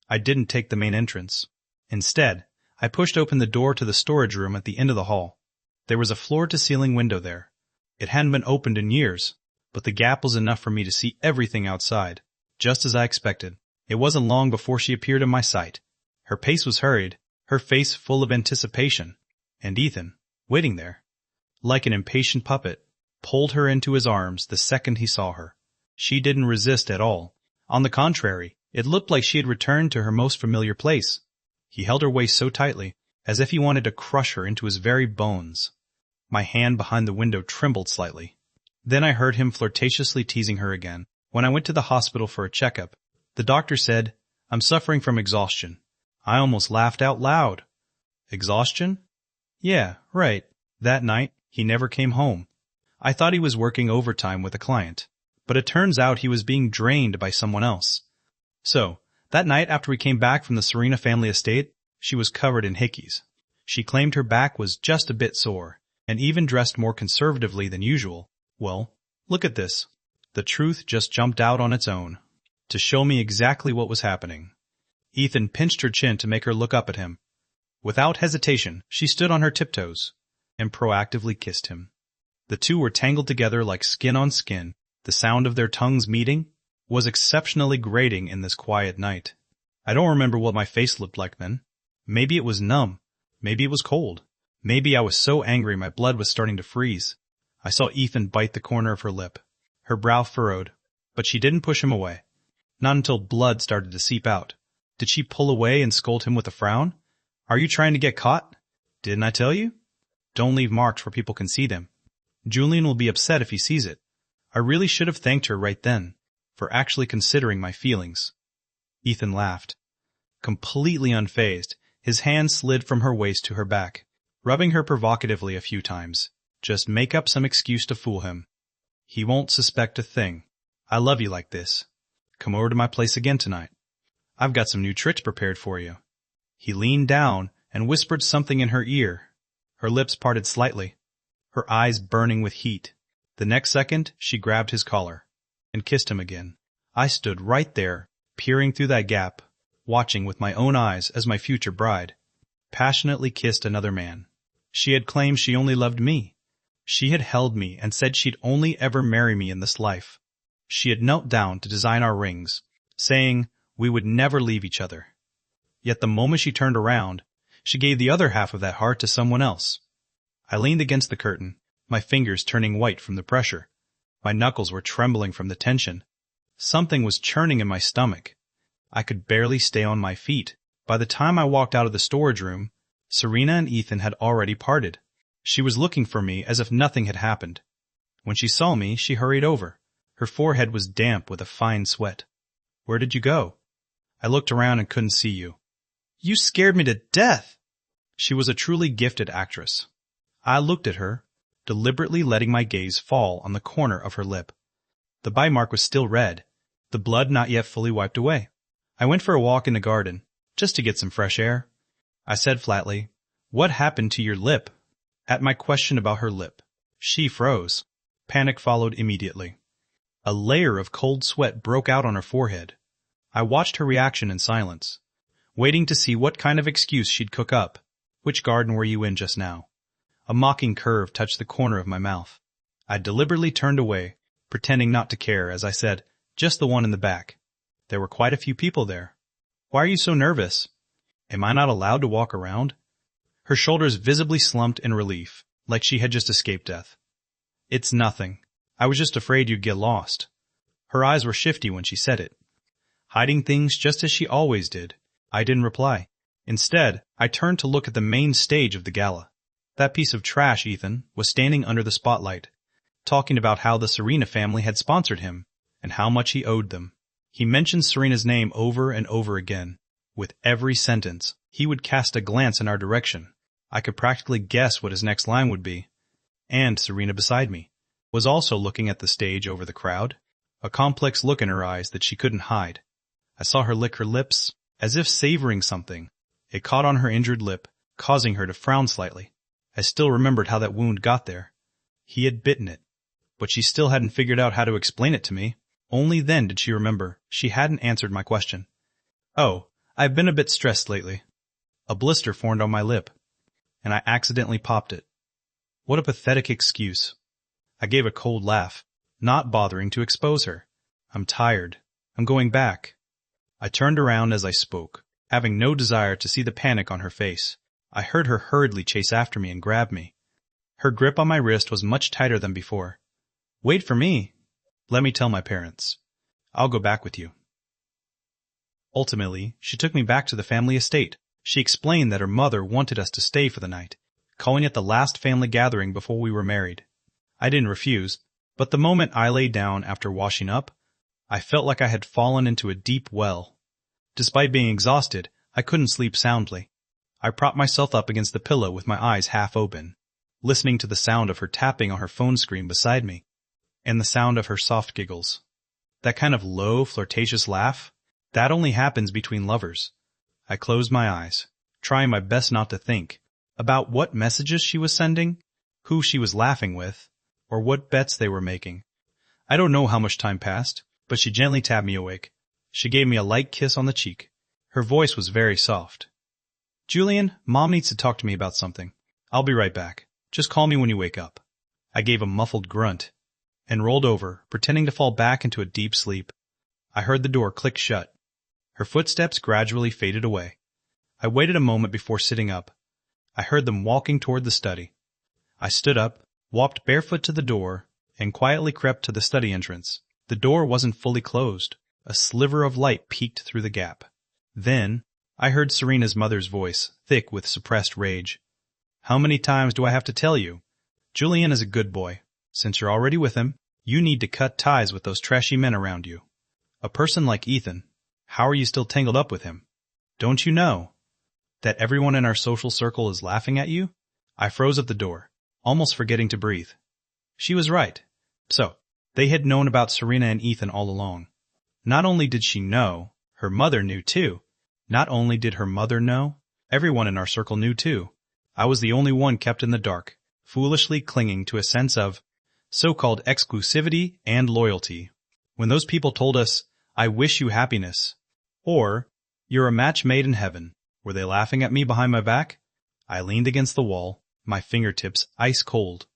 I didn't take the main entrance. Instead, I pushed open the door to the storage room at the end of the hall. There was a floor-to-ceiling window there. It hadn't been opened in years, but the gap was enough for me to see everything outside, just as I expected. It wasn't long before she appeared in my sight. Her pace was hurried, her face full of anticipation, and Ethan, waiting there, like an impatient puppet, pulled her into his arms the second he saw her. She didn't resist at all. On the contrary, it looked like she had returned to her most familiar place. He held her waist so tightly, as if he wanted to crush her into his very bones. My hand behind the window trembled slightly. Then I heard him flirtatiously teasing her again. When I went to the hospital for a checkup, the doctor said, "I'm suffering from exhaustion." I almost laughed out loud. Exhaustion? Yeah, right. That night, he never came home. I thought he was working overtime with a client, but it turns out he was being drained by someone else. So, that night after we came back from the Serena family estate, she was covered in hickeys. She claimed her back was just a bit sore, and even dressed more conservatively than usual. Well, look at this. The truth just jumped out on its own, to show me exactly what was happening. Ethan pinched her chin to make her look up at him. Without hesitation, she stood on her tiptoes and proactively kissed him. The two were tangled together like skin on skin. The sound of their tongues meeting was exceptionally grating in this quiet night. I don't remember what my face looked like then. Maybe it was numb. Maybe it was cold. Maybe I was so angry my blood was starting to freeze. I saw Ethan bite the corner of her lip. Her brow furrowed, but she didn't push him away. Not until blood started to seep out. Did she pull away and scold him with a frown? "Are you trying to get caught? Didn't I tell you? Don't leave marks where people can see them. Julian will be upset if he sees it." I really should have thanked her right then for actually considering my feelings. Ethan laughed. Completely unfazed, his hand slid from her waist to her back, rubbing her provocatively a few times. Just make up some excuse to fool him. He won't suspect a thing. I love you like this. Come over to my place again tonight. I've got some new tricks prepared for you. He leaned down and whispered something in her ear. Her lips parted slightly, her eyes burning with heat. The next second, she grabbed his collar and kissed him again. I stood right there, peering through that gap, watching with my own eyes as my future bride passionately kissed another man. She had claimed she only loved me. She had held me and said she'd only ever marry me in this life. She had knelt down to design our rings, saying we would never leave each other. Yet the moment she turned around, she gave the other half of that heart to someone else. I leaned against the curtain, my fingers turning white from the pressure. My knuckles were trembling from the tension. Something was churning in my stomach. I could barely stay on my feet. By the time I walked out of the storage room, Serena and Ethan had already parted. She was looking for me as if nothing had happened. When she saw me, she hurried over. Her forehead was damp with a fine sweat. "Where did you go?" "I looked around and couldn't see you." "You scared me to death." She was a truly gifted actress. I looked at her, deliberately letting my gaze fall on the corner of her lip. The bite mark was still red, the blood not yet fully wiped away. "I went for a walk in the garden, just to get some fresh air," I said flatly. "What happened to your lip?" At my question about her lip, she froze. Panic followed immediately. A layer of cold sweat broke out on her forehead. I watched her reaction in silence, waiting to see what kind of excuse she'd cook up. "Which garden were you in just now?" A mocking curve touched the corner of my mouth. I deliberately turned away, pretending not to care, as I said, "Just the one in the back." There were quite a few people there. "Why are you so nervous?" "Am I not allowed to walk around?" Her shoulders visibly slumped in relief, like she had just escaped death. "It's nothing. I was just afraid you'd get lost." Her eyes were shifty when she said it. Hiding things just as she always did, I didn't reply. Instead, I turned to look at the main stage of the gala. That piece of trash, Ethan, was standing under the spotlight, talking about how the Serena family had sponsored him, and how much he owed them. He mentioned Serena's name over and over again. With every sentence, he would cast a glance in our direction. I could practically guess what his next line would be. And Serena beside me was also looking at the stage over the crowd, a complex look in her eyes that she couldn't hide. I saw her lick her lips, as if savoring something. It caught on her injured lip, causing her to frown slightly. I still remembered how that wound got there. He had bitten it. But she still hadn't figured out how to explain it to me. Only then did she remember she hadn't answered my question. "Oh, I've been a bit stressed lately." A blister formed on my lip, and I accidentally popped it. What a pathetic excuse. I gave a cold laugh, not bothering to expose her. "I'm tired. I'm going back." I turned around as I spoke, having no desire to see the panic on her face. I heard her hurriedly chase after me and grab me. Her grip on my wrist was much tighter than before. "Wait for me." "Let me tell my parents. I'll go back with you." Ultimately, she took me back to the family estate. She explained that her mother wanted us to stay for the night, calling it the last family gathering before we were married. I didn't refuse, but the moment I lay down after washing up, I felt like I had fallen into a deep well. Despite being exhausted, I couldn't sleep soundly. I propped myself up against the pillow with my eyes half open, listening to the sound of her tapping on her phone screen beside me, and the sound of her soft giggles. That kind of low, flirtatious laugh, that only happens between lovers. I closed my eyes, trying my best not to think about what messages she was sending, who she was laughing with, or what bets they were making. I don't know how much time passed, but she gently tapped me awake. She gave me a light kiss on the cheek. Her voice was very soft. "Julian, Mom needs to talk to me about something. I'll be right back. Just call me when you wake up." I gave a muffled grunt and rolled over, pretending to fall back into a deep sleep. I heard the door click shut. Her footsteps gradually faded away. I waited a moment before sitting up. I heard them walking toward the study. I stood up, walked barefoot to the door, and quietly crept to the study entrance. The door wasn't fully closed. A sliver of light peeked through the gap. Then I heard Serena's mother's voice, thick with suppressed rage. "How many times do I have to tell you? Julian is a good boy. Since you're already with him, you need to cut ties with those trashy men around you. A person like Ethan, how are you still tangled up with him? Don't you know that everyone in our social circle is laughing at you?" I froze at the door, almost forgetting to breathe. She was right. So, they had known about Serena and Ethan all along. Not only did she know, her mother knew too. Not only did her mother know, everyone in our circle knew too. I was the only one kept in the dark, foolishly clinging to a sense of so-called exclusivity and loyalty. When those people told us, "I wish you happiness," or You're a match made in heaven. Were they laughing at me behind my back? I leaned against the wall, my fingertips ice cold.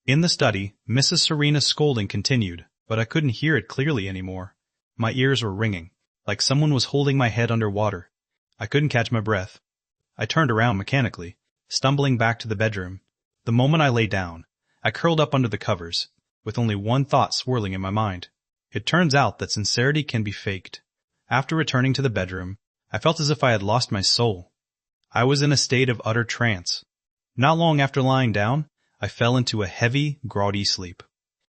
In the study, Mrs. Serena's scolding continued, but I couldn't hear it clearly anymore. My ears were ringing, like someone was holding my head under water. I couldn't catch my breath. I turned around mechanically, stumbling back to the bedroom. The moment I lay down, I curled up under the covers, with only one thought swirling in my mind. It turns out that sincerity can be faked. After returning to the bedroom, I felt as if I had lost my soul. I was in a state of utter trance. Not long after lying down, I fell into a heavy, groggy sleep.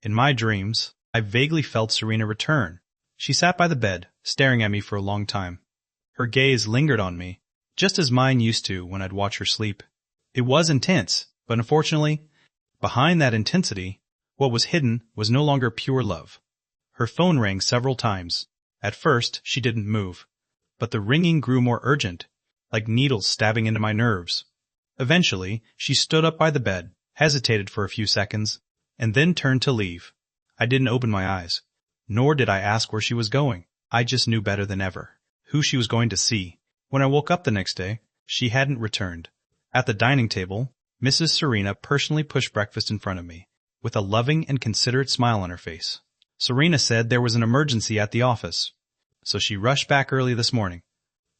In my dreams, I vaguely felt Serena return. She sat by the bed, staring at me for a long time. Her gaze lingered on me, just as mine used to when I'd watch her sleep. It was intense, but unfortunately, behind that intensity, what was hidden was no longer pure love. Her phone rang several times. At first, she didn't move, but the ringing grew more urgent, like needles stabbing into my nerves. Eventually, she stood up by the bed, hesitated for a few seconds, and then turned to leave. I didn't open my eyes, nor did I ask where she was going. I just knew better than ever who she was going to see. When I woke up the next day, she hadn't returned. At the dining table, Mrs. Serena personally pushed breakfast in front of me, with a loving and considerate smile on her face. Serena said there was an emergency at the office, so she rushed back early this morning.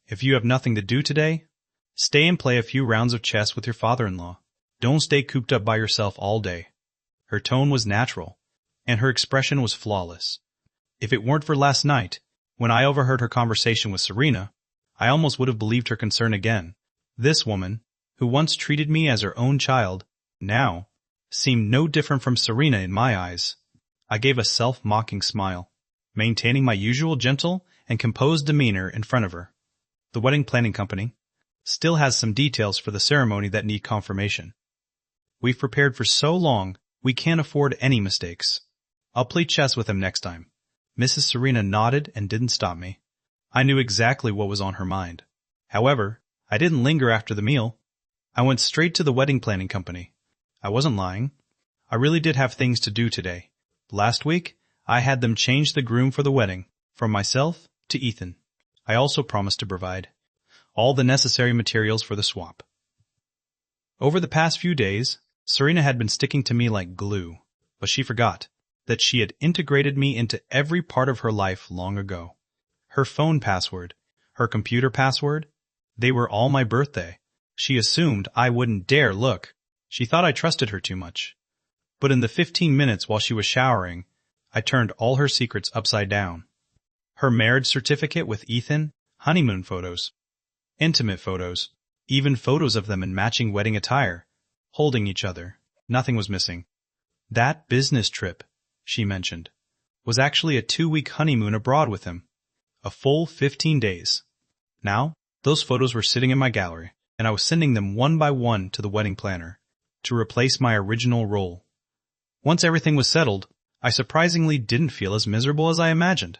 If you have nothing to do today, stay and play a few rounds of chess with your father-in-law. Don't stay cooped up by yourself all day. Her tone was natural, and her expression was flawless. If it weren't for last night, when I overheard her conversation with Serena, I almost would have believed her concern again. This woman, who once treated me as her own child, now seemed no different from Serena in my eyes. I gave a self-mocking smile, maintaining my usual gentle and composed demeanor in front of her. The wedding planning company still has some details for the ceremony that need confirmation. We've prepared for so long, we can't afford any mistakes. I'll play chess with him next time. Mrs. Serena nodded and didn't stop me. I knew exactly what was on her mind. However, I didn't linger after the meal. I went straight to the wedding planning company. I wasn't lying. I really did have things to do today. Last week, I had them change the groom for the wedding, from myself to Ethan. I also promised to provide all the necessary materials for the swap. Over the past few days, Serena had been sticking to me like glue, but she forgot that she had integrated me into every part of her life long ago. Her phone password, her computer password, they were all my birthday. She assumed I wouldn't dare look. She thought I trusted her too much. But in the 15 minutes while she was showering, I turned all her secrets upside down. Her marriage certificate with Ethan, honeymoon photos, intimate photos, even photos of them in matching wedding attire, holding each other. Nothing was missing. That business trip, she mentioned, was actually a 2-week honeymoon abroad with him. A full 15 days. Now, those photos were sitting in my gallery, and I was sending them one by one to the wedding planner, to replace my original role. Once everything was settled, I surprisingly didn't feel as miserable as I imagined.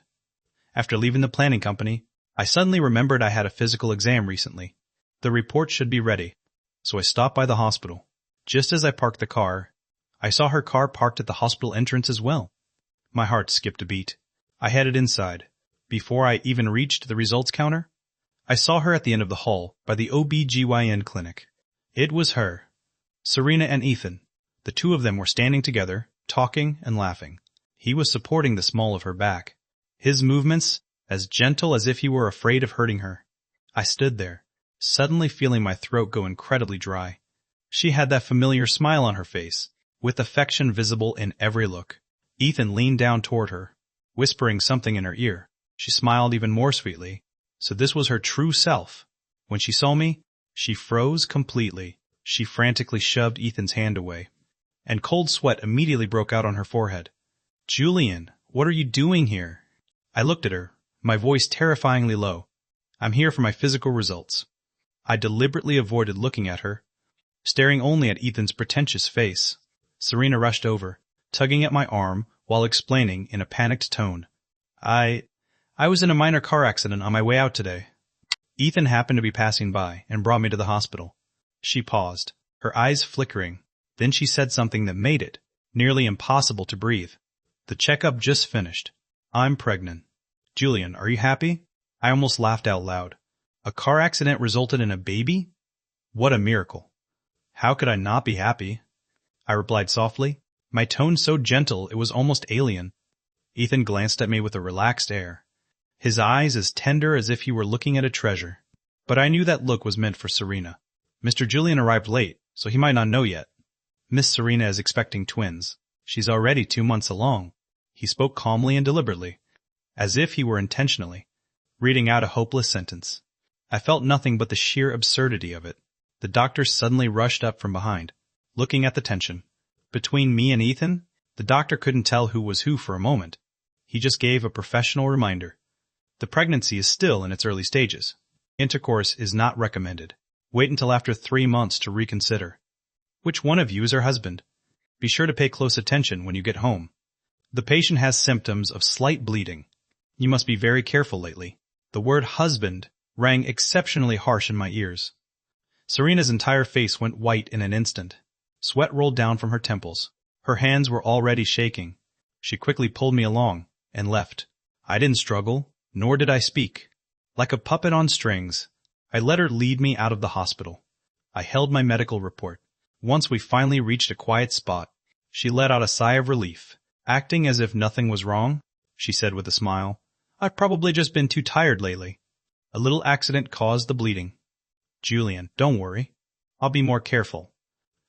After leaving the planning company, I suddenly remembered I had a physical exam recently. The report should be ready, so I stopped by the hospital. Just as I parked the car, I saw her car parked at the hospital entrance as well. My heart skipped a beat. I headed inside. Before I even reached the results counter, I saw her at the end of the hall by the OB/GYN clinic. It was her. Serena and Ethan. The two of them were standing together, talking and laughing. He was supporting the small of her back, his movements as gentle as if he were afraid of hurting her. I stood there, suddenly feeling my throat go incredibly dry. She had that familiar smile on her face, with affection visible in every look. Ethan leaned down toward her, whispering something in her ear. She smiled even more sweetly. So this was her true self. When she saw me, she froze completely. She frantically shoved Ethan's hand away, and cold sweat immediately broke out on her forehead. "Julian, what are you doing here?" I looked at her, my voice terrifyingly low. "I'm here for my physical results." I deliberately avoided looking at her, staring only at Ethan's pretentious face. Serena rushed over, tugging at my arm while explaining in a panicked tone. I was in a minor car accident on my way out today. Ethan happened to be passing by and brought me to the hospital. She paused, her eyes flickering. Then she said something that made it nearly impossible to breathe. "The checkup just finished. I'm pregnant." "Julian, are you happy?" I almost laughed out loud. A car accident resulted in a baby? What a miracle. How could I not be happy? I replied softly, my tone so gentle it was almost alien. Ethan glanced at me with a relaxed air, his eyes as tender as if he were looking at a treasure. But I knew that look was meant for Serena. Mr. Julian arrived late, so he might not know yet. Miss Serena is expecting twins. She's already 2 months along. He spoke calmly and deliberately, as if he were intentionally reading out a hopeless sentence. I felt nothing but the sheer absurdity of it. The doctor suddenly rushed up from behind, looking at the tension. Between me and Ethan, the doctor couldn't tell who was who for a moment. He just gave a professional reminder. The pregnancy is still in its early stages. Intercourse is not recommended. Wait until after 3 months to reconsider. Which one of you is her husband? Be sure to pay close attention when you get home. The patient has symptoms of slight bleeding. You must be very careful lately. The word husband rang exceptionally harsh in my ears. Serena's entire face went white in an instant. Sweat rolled down from her temples. Her hands were already shaking. She quickly pulled me along and left. I didn't struggle, nor did I speak. Like a puppet on strings, I let her lead me out of the hospital. I held my medical report. Once we finally reached a quiet spot, she let out a sigh of relief. Acting as if nothing was wrong, she said with a smile, I've probably just been too tired lately. A little accident caused the bleeding. Julian, don't worry. I'll be more careful.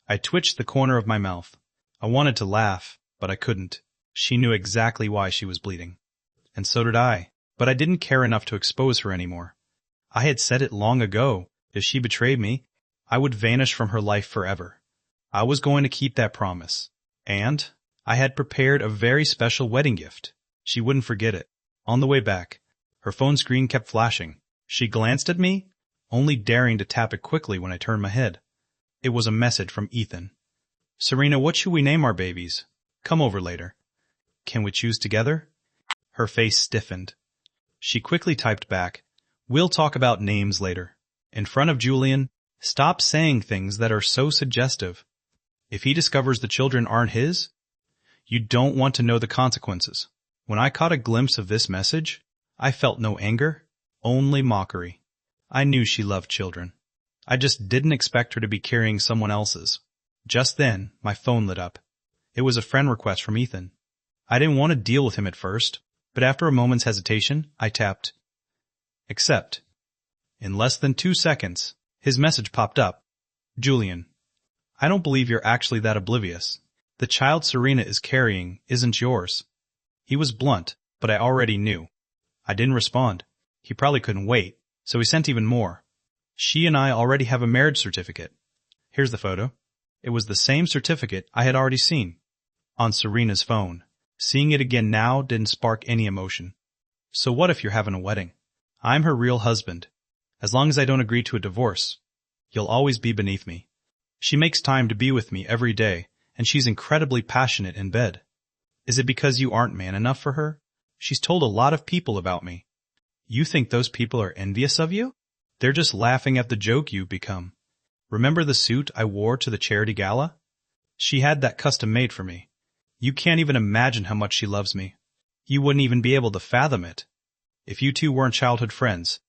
I twitched the corner of my mouth. I wanted to laugh, but I couldn't. She knew exactly why she was bleeding. And so did I, but I didn't care enough to expose her anymore. I had said it long ago. If she betrayed me, I would vanish from her life forever. I was going to keep that promise. And I had prepared a very special wedding gift. She wouldn't forget it. On the way back, her phone screen kept flashing. She glanced at me, only daring to tap it quickly when I turned my head. It was a message from Ethan. Serena, what should we name our babies? Come over later. Can we choose together? Her face stiffened. She quickly typed back, we'll talk about names later. In front of Julian, stop saying things that are so suggestive. If he discovers the children aren't his, you don't want to know the consequences. When I caught a glimpse of this message, I felt no anger, only mockery. I knew she loved children. I just didn't expect her to be carrying someone else's. Just then, my phone lit up. It was a friend request from Ethan. I didn't want to deal with him at first, but after a moment's hesitation, I tapped accept. In less than 2 seconds, his message popped up. Julian, I don't believe you're actually that oblivious. The child Serena is carrying isn't yours. He was blunt, but I already knew. I didn't respond. He probably couldn't wait, so he sent even more. She and I already have a marriage certificate. Here's the photo. It was the same certificate I had already seen on Serena's phone. Seeing it again now didn't spark any emotion. So what if you're having a wedding? I'm her real husband. As long as I don't agree to a divorce, you'll always be beneath me. She makes time to be with me every day, and she's incredibly passionate in bed. Is it because you aren't man enough for her? She's told a lot of people about me. You think those people are envious of you? They're just laughing at the joke you've become. Remember the suit I wore to the charity gala? She had that custom made for me. You can't even imagine how much she loves me. You wouldn't even be able to fathom it. If you two weren't childhood friends,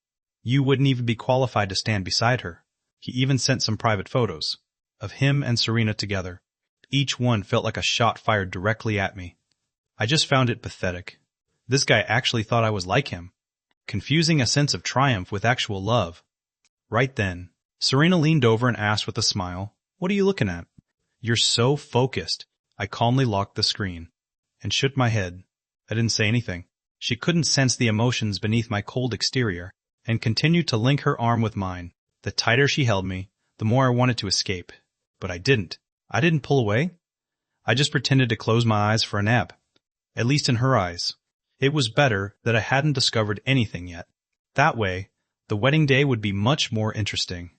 you wouldn't even be qualified to stand beside her. He even sent some private photos of him and Serena together. Each one felt like a shot fired directly at me. I just found it pathetic. This guy actually thought I was like him, confusing a sense of triumph with actual love. Right then, Serena leaned over and asked with a smile, "What are you looking at?" "You're so focused." I calmly locked the screen and shook my head. I didn't say anything. She couldn't sense the emotions beneath my cold exterior and continued to link her arm with mine. The tighter she held me, the more I wanted to escape. But I didn't. I didn't pull away. I just pretended to close my eyes for a nap. At least in her eyes. It was better that I hadn't discovered anything yet. That way, the wedding day would be much more interesting.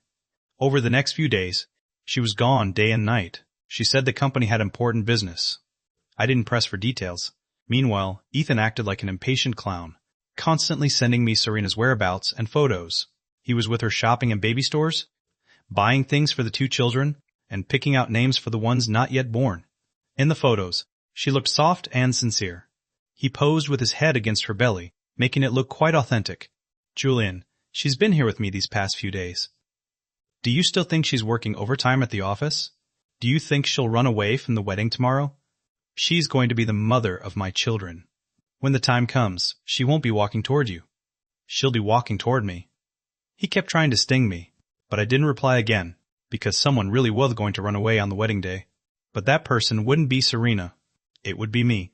Over the next few days, she was gone day and night. She said the company had important business. I didn't press for details. Meanwhile, Ethan acted like an impatient clown, constantly sending me Serena's whereabouts and photos. He was with her shopping in baby stores, buying things for the 2 children, and picking out names for the ones not yet born. In the photos, she looked soft and sincere. He posed with his head against her belly, making it look quite authentic. Julian, She's been here with me these past few days. Do you still think she's working overtime at the office? Do you think she'll run away from the wedding tomorrow? She's going to be the mother of my children. When the time comes, she won't be walking toward you. She'll be walking toward me. He kept trying to sting me, but I didn't reply again, because someone really was going to run away on the wedding day. But that person wouldn't be Serena. It would be me.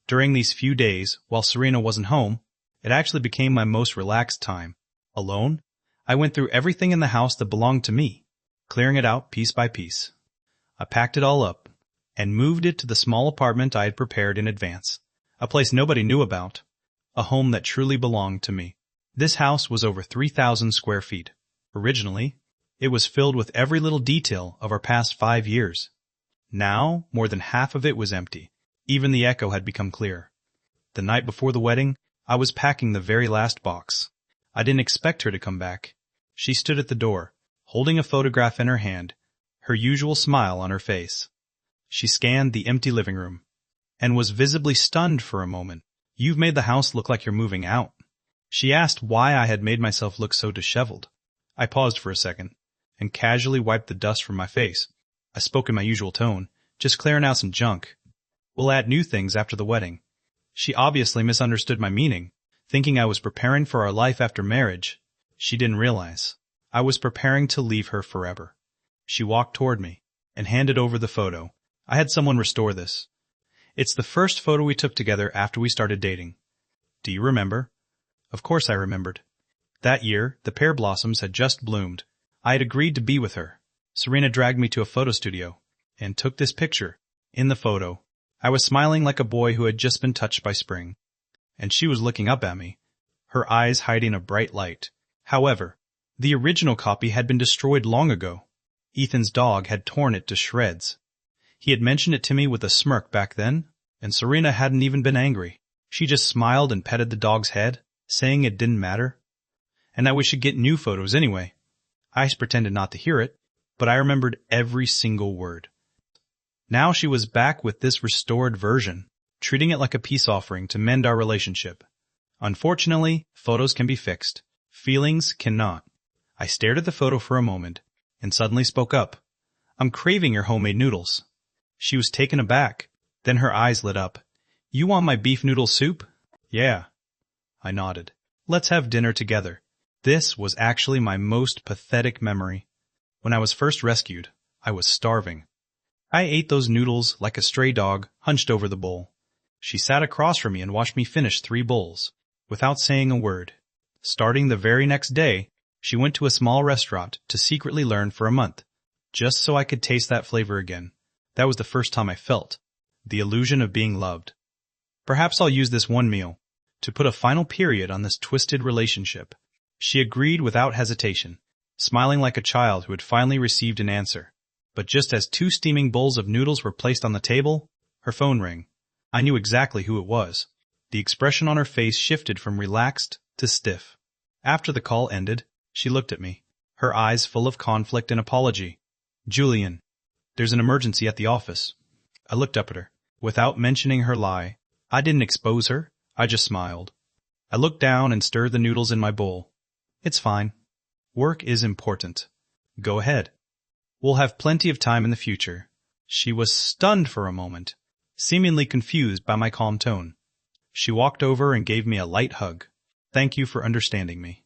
During these few days, while Serena wasn't home, it actually became my most relaxed time. Alone, I went through everything in the house that belonged to me, clearing it out piece by piece. I packed it all up and moved it to the small apartment I had prepared in advance, a place nobody knew about, a home that truly belonged to me. This house was over 3,000 square feet. Originally, it was filled with every little detail of our past 5 years. Now, more than half of it was empty. Even the echo had become clear. The night before the wedding, I was packing the very last box. I didn't expect her to come back. She stood at the door, holding a photograph in her hand, her usual smile on her face. She scanned the empty living room, and was visibly stunned for a moment. "You've made the house look like you're moving out." She asked why I had made myself look so disheveled. I paused for a second, and casually wiped the dust from my face. I spoke in my usual tone, just clearing out some junk. "We'll add new things after the wedding." She obviously misunderstood my meaning, thinking I was preparing for our life after marriage. She didn't realize I was preparing to leave her forever. She walked toward me and handed over the photo. I had someone restore this. "It's the first photo we took together after we started dating. Do you remember?" Of course I remembered. That year, the pear blossoms had just bloomed. I had agreed to be with her. Serena dragged me to a photo studio and took this picture. In the photo, I was smiling like a boy who had just been touched by spring, and she was looking up at me, her eyes hiding a bright light. However, the original copy had been destroyed long ago. Ethan's dog had torn it to shreds. He had mentioned it to me with a smirk back then, and Serena hadn't even been angry. She just smiled and petted the dog's head, saying it didn't matter, and that we should get new photos anyway. I pretended not to hear it, but I remembered every single word. Now she was back with this restored version, treating it like a peace offering to mend our relationship. Unfortunately, photos can be fixed. Feelings cannot. I stared at the photo for a moment, and suddenly spoke up. "I'm craving your homemade noodles." She was taken aback. Then her eyes lit up. "You want my beef noodle soup?" "Yeah." I nodded. "Let's have dinner together." This was actually my most pathetic memory. When I was first rescued, I was starving. I ate those noodles like a stray dog, hunched over the bowl. She sat across from me and watched me finish 3 bowls, without saying a word. Starting the very next day, she went to a small restaurant to secretly learn for a month, just so I could taste that flavor again. That was the first time I felt the illusion of being loved. Perhaps I'll use this one meal to put a final period on this twisted relationship. She agreed without hesitation, smiling like a child who had finally received an answer. But just as 2 steaming bowls of noodles were placed on the table, her phone rang. I knew exactly who it was. The expression on her face shifted from relaxed to stiff. After the call ended, she looked at me, her eyes full of conflict and apology. "Julian, there's an emergency at the office." I looked up at her. Without mentioning her lie, I didn't expose her, I just smiled. I looked down and stirred the noodles in my bowl. "It's fine. Work is important. Go ahead. We'll have plenty of time in the future." She was stunned for a moment, seemingly confused by my calm tone. She walked over and gave me a light hug. "Thank you for understanding me."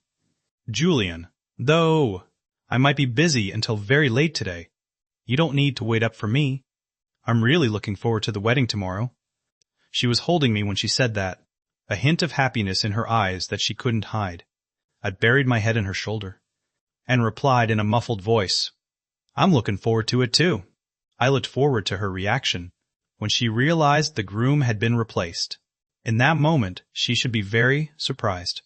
"Julian, though I might be busy until very late today, you don't need to wait up for me. I'm really looking forward to the wedding tomorrow." She was holding me when she said that, a hint of happiness in her eyes that she couldn't hide. I buried my head in her shoulder and replied in a muffled voice, "I'm looking forward to it too." I looked forward to her reaction when she realized the groom had been replaced. In that moment, she should be very surprised.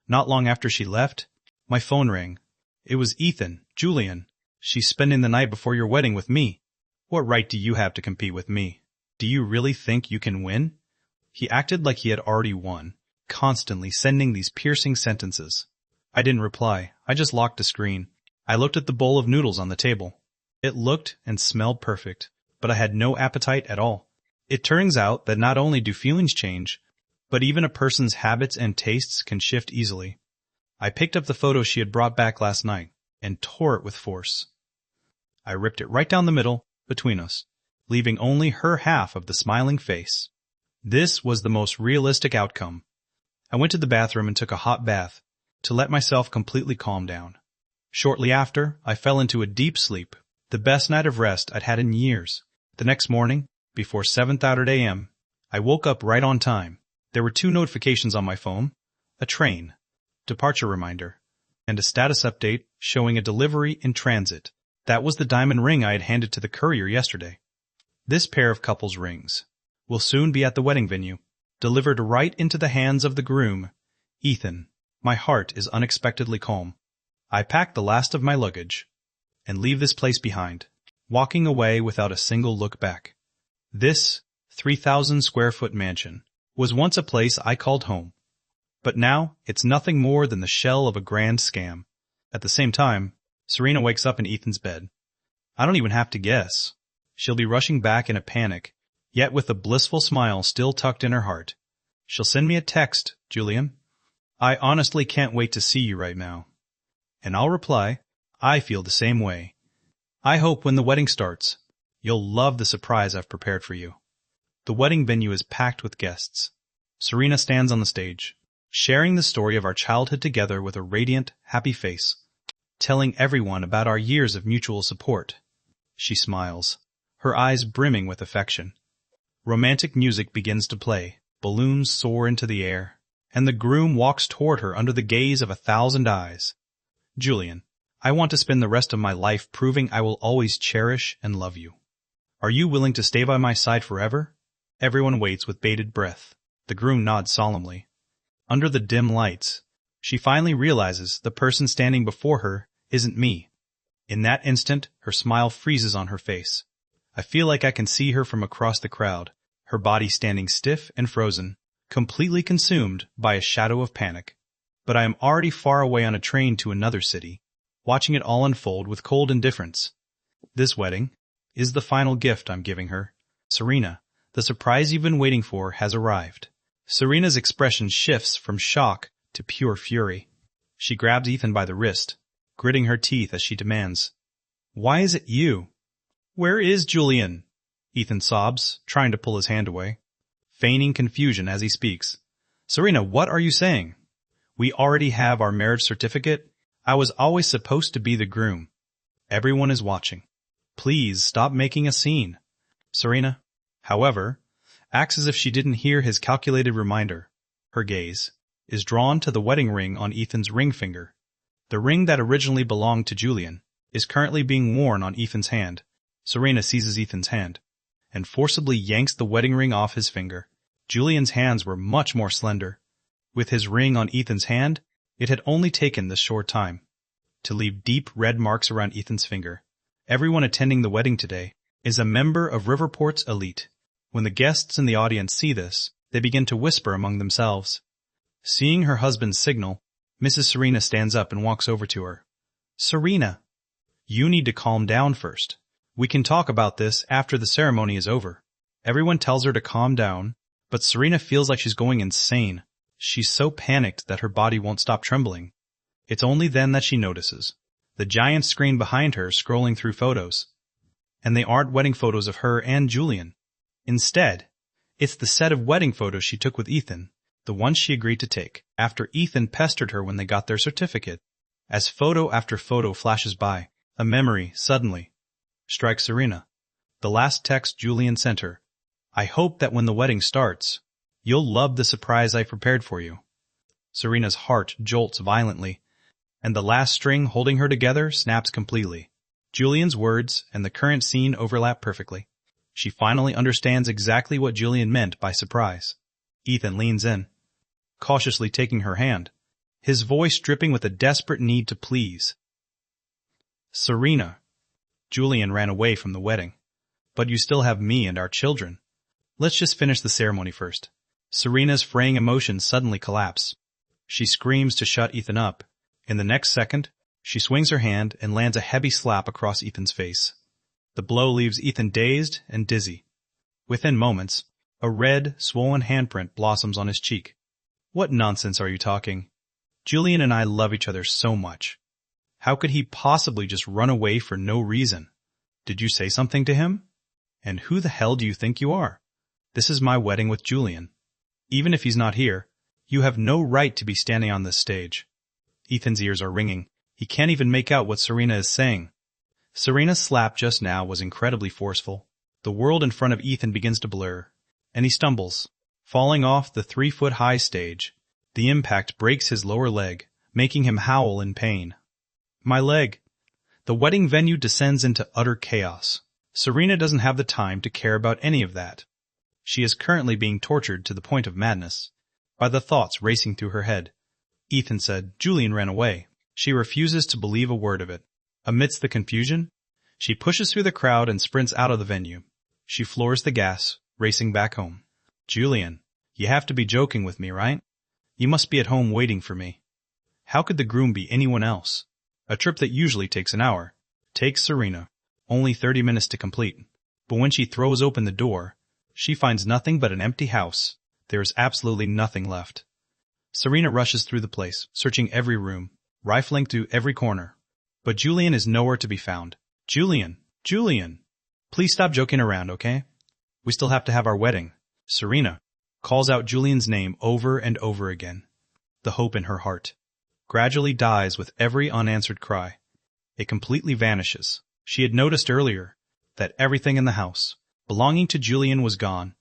Not long after she left, my phone rang. It was Ethan. "Julian, she's spending the night before your wedding with me. What right do you have to compete with me? Do you really think you can win?" He acted like he had already won, constantly sending these piercing sentences. I didn't reply. I just locked the screen. I looked at the bowl of noodles on the table. It looked and smelled perfect, but I had no appetite at all. It turns out that not only do feelings change, but even a person's habits and tastes can shift easily. I picked up the photo she had brought back last night and tore it with force. I ripped it right down the middle, between us, leaving only her half of the smiling face. This was the most realistic outcome. I went to the bathroom and took a hot bath to let myself completely calm down. Shortly after, I fell into a deep sleep, the best night of rest I'd had in years. The next morning, before 7:30 a.m., I woke up right on time. There were 2 notifications on my phone, a train, departure reminder, and a status update showing a delivery in transit. That was the diamond ring I had handed to the courier yesterday. This pair of couples' rings will soon be at the wedding venue, delivered right into the hands of the groom, Ethan. My heart is unexpectedly calm. I pack the last of my luggage and leave this place behind, walking away without a single look back. This 3,000-square-foot mansion was once a place I called home, but now it's nothing more than the shell of a grand scam. At the same time, Serena wakes up in Ethan's bed. I don't even have to guess. She'll be rushing back in a panic, yet with a blissful smile still tucked in her heart. She'll send me a text, Julian. I honestly can't wait to see you right now. And I'll reply, I feel the same way. I hope when the wedding starts, you'll love the surprise I've prepared for you. The wedding venue is packed with guests. Serena stands on the stage, sharing the story of our childhood together with a radiant, happy face, telling everyone about our years of mutual support. She smiles, her eyes brimming with affection. Romantic music begins to play, balloons soar into the air, and the groom walks toward her under the gaze of 1,000 eyes. Julian, I want to spend the rest of my life proving I will always cherish and love you. Are you willing to stay by my side forever? Everyone waits with bated breath. The groom nods solemnly. Under the dim lights, she finally realizes the person standing before her isn't me. In that instant, her smile freezes on her face. I feel like I can see her from across the crowd, her body standing stiff and frozen, completely consumed by a shadow of panic. But I am already far away on a train to another city, watching it all unfold with cold indifference. This wedding is the final gift I'm giving her. Serena, the surprise you've been waiting for has arrived. Serena's expression shifts from shock to pure fury. She grabs Ethan by the wrist, gritting her teeth as she demands, Why is it you? Where is Julian? Ethan sobs, trying to pull his hand away, feigning confusion as he speaks. Serena, what are you saying? We already have our marriage certificate. I was always supposed to be the groom. Everyone is watching. Please stop making a scene. Serena, however, acts as if she didn't hear his calculated reminder. Her gaze is drawn to the wedding ring on Ethan's ring finger. The ring that originally belonged to Julian is currently being worn on Ethan's hand. Serena seizes Ethan's hand and forcibly yanks the wedding ring off his finger. Julian's hands were much more slender. With his ring on Ethan's hand, it had only taken this short time to leave deep red marks around Ethan's finger. Everyone attending the wedding today is a member of Riverport's elite. When the guests in the audience see this, they begin to whisper among themselves. Seeing her husband's signal, Mrs. Serena stands up and walks over to her. Serena, you need to calm down first. We can talk about this after the ceremony is over. Everyone tells her to calm down, but Serena feels like she's going insane. She's so panicked that her body won't stop trembling. It's only then that she notices the giant screen behind her scrolling through photos. And they aren't wedding photos of her and Julian. Instead, it's the set of wedding photos she took with Ethan, the ones she agreed to take after Ethan pestered her when they got their certificate. As photo after photo flashes by, a memory suddenly strikes Serena. The last text Julian sent her. I hope that when the wedding starts, you'll love the surprise I prepared for you. Serena's heart jolts violently, and the last string holding her together snaps completely. Julian's words and the current scene overlap perfectly. She finally understands exactly what Julian meant by surprise. Ethan leans in, cautiously taking her hand, his voice dripping with a desperate need to please. Serena, Julian ran away from the wedding, but you still have me and our children. Let's just finish the ceremony first. Serena's fraying emotions suddenly collapse. She screams to shut Ethan up. In the next second, she swings her hand and lands a heavy slap across Ethan's face. The blow leaves Ethan dazed and dizzy. Within moments, a red, swollen handprint blossoms on his cheek. What nonsense are you talking? Julian and I love each other so much. How could he possibly just run away for no reason? Did you say something to him? And who the hell do you think you are? This is my wedding with Julian. Even if he's not here, you have no right to be standing on this stage. Ethan's ears are ringing. He can't even make out what Serena is saying. Serena's slap just now was incredibly forceful. The world in front of Ethan begins to blur, and he stumbles, falling off the 3-foot-high stage. The impact breaks his lower leg, making him howl in pain. My leg. The wedding venue descends into utter chaos. Serena doesn't have the time to care about any of that. She is currently being tortured to the point of madness by the thoughts racing through her head. Ethan said Julian ran away. She refuses to believe a word of it. Amidst the confusion, she pushes through the crowd and sprints out of the venue. She floors the gas, racing back home. Julian, you have to be joking with me, right? You must be at home waiting for me. How could the groom be anyone else? A trip that usually takes an hour takes Serena only 30 minutes to complete. But when she throws open the door, she finds nothing but an empty house. There is absolutely nothing left. Serena rushes through the place, searching every room, rifling through every corner. But Julian is nowhere to be found. Julian! Julian! Please stop joking around, okay? We still have to have our wedding. Serena calls out Julian's name over and over again. The hope in her heart gradually dies with every unanswered cry. It completely vanishes. She had noticed earlier that everything in the house belonging to Julian was gone.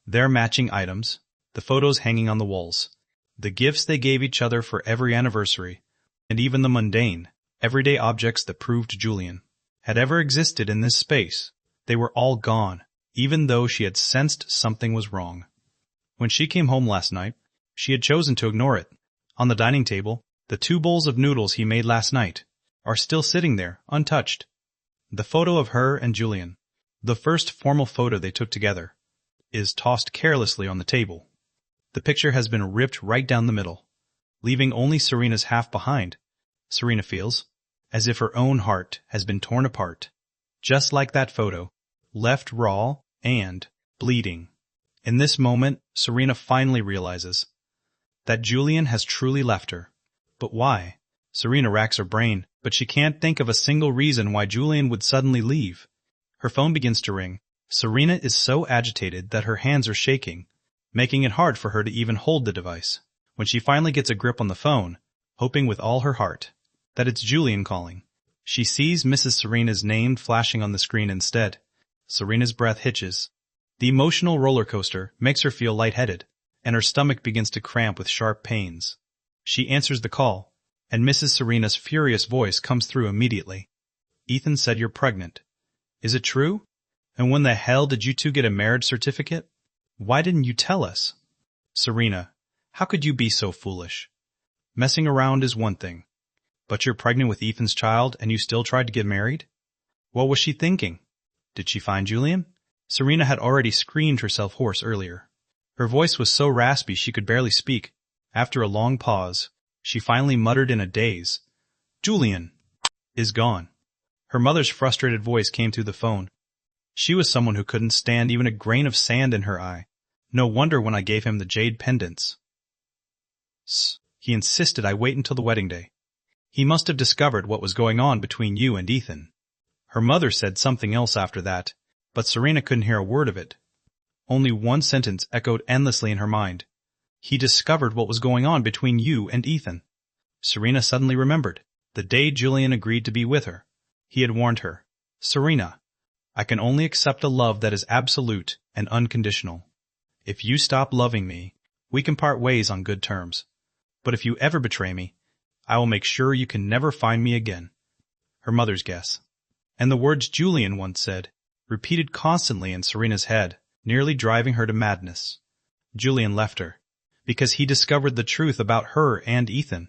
Their matching items, the photos hanging on the walls, the gifts they gave each other for every anniversary, and even the mundane, everyday objects that proved Julian had ever existed in this space. They were all gone, even though she had sensed something was wrong. When she came home last night, she had chosen to ignore it. On the dining table, the 2 bowls of noodles he made last night are still sitting there, untouched. The photo of her and Julian, the first formal photo they took together, is tossed carelessly on the table. The picture has been ripped right down the middle, leaving only Serena's half behind. Serena feels as if her own heart has been torn apart, just like that photo, left raw and bleeding. In this moment, Serena finally realizes that Julian has truly left her. But why? Serena racks her brain, but she can't think of a single reason why Julian would suddenly leave. Her phone begins to ring. Serena is so agitated that her hands are shaking, making it hard for her to even hold the device. When she finally gets a grip on the phone, hoping with all her heart that it's Julian calling, she sees Mrs. Serena's name flashing on the screen instead. Serena's breath hitches. The emotional roller coaster makes her feel lightheaded, and her stomach begins to cramp with sharp pains. She answers the call, and Mrs. Serena's furious voice comes through immediately. Ethan said you're pregnant. Is it true? And when the hell did you two get a marriage certificate? Why didn't you tell us? Serena, how could you be so foolish? Messing around is one thing, but you're pregnant with Ethan's child and you still tried to get married? What was she thinking? Did she find Julian? Serena had already screamed herself hoarse earlier. Her voice was so raspy she could barely speak. After a long pause, she finally muttered in a daze, Julian is gone. Her mother's frustrated voice came through the phone. She was someone who couldn't stand even a grain of sand in her eye. No wonder when I gave him the jade pendants. He insisted I wait until the wedding day. He must have discovered what was going on between you and Ethan. Her mother said something else after that, but Serena couldn't hear a word of it. Only one sentence echoed endlessly in her mind. He discovered what was going on between you and Ethan. Serena suddenly remembered. The day Julian agreed to be with her, he had warned her, Serena, I can only accept a love that is absolute and unconditional. If you stop loving me, we can part ways on good terms. But if you ever betray me, I will make sure you can never find me again. Her mother's guess. And the words Julian once said, repeated constantly in Serena's head, nearly driving her to madness. Julian left her, because he discovered the truth about her and Ethan.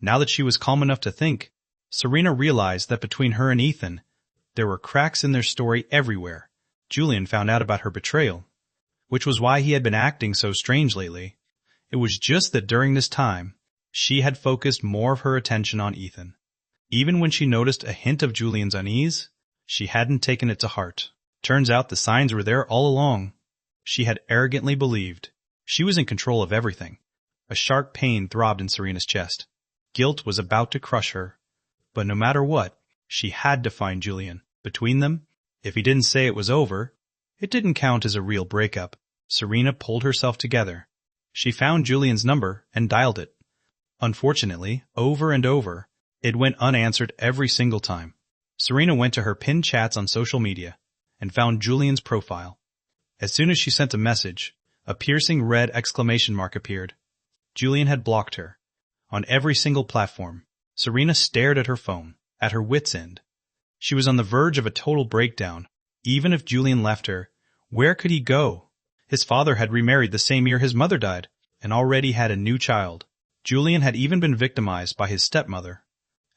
Now that she was calm enough to think, Serena realized that between her and Ethan, there were cracks in their story everywhere. Julian found out about her betrayal, which was why he had been acting so strange lately. It was just that during this time, she had focused more of her attention on Ethan. Even when she noticed a hint of Julian's unease, she hadn't taken it to heart. Turns out the signs were there all along. She had arrogantly believed she was in control of everything. A sharp pain throbbed in Serena's chest. Guilt was about to crush her. But no matter what, she had to find Julian. Between them, if he didn't say it was over, it didn't count as a real breakup. Serena pulled herself together. She found Julian's number and dialed it. Unfortunately, over and over, it went unanswered every single time. Serena went to her pinned chats on social media and found Julian's profile. As soon as she sent a message, a piercing red exclamation mark appeared. Julian had blocked her. On every single platform, Serena stared at her phone, at her wit's end. She was on the verge of a total breakdown. Even if Julian left her, where could he go? His father had remarried the same year his mother died, and already had a new child. Julian had even been victimized by his stepmother.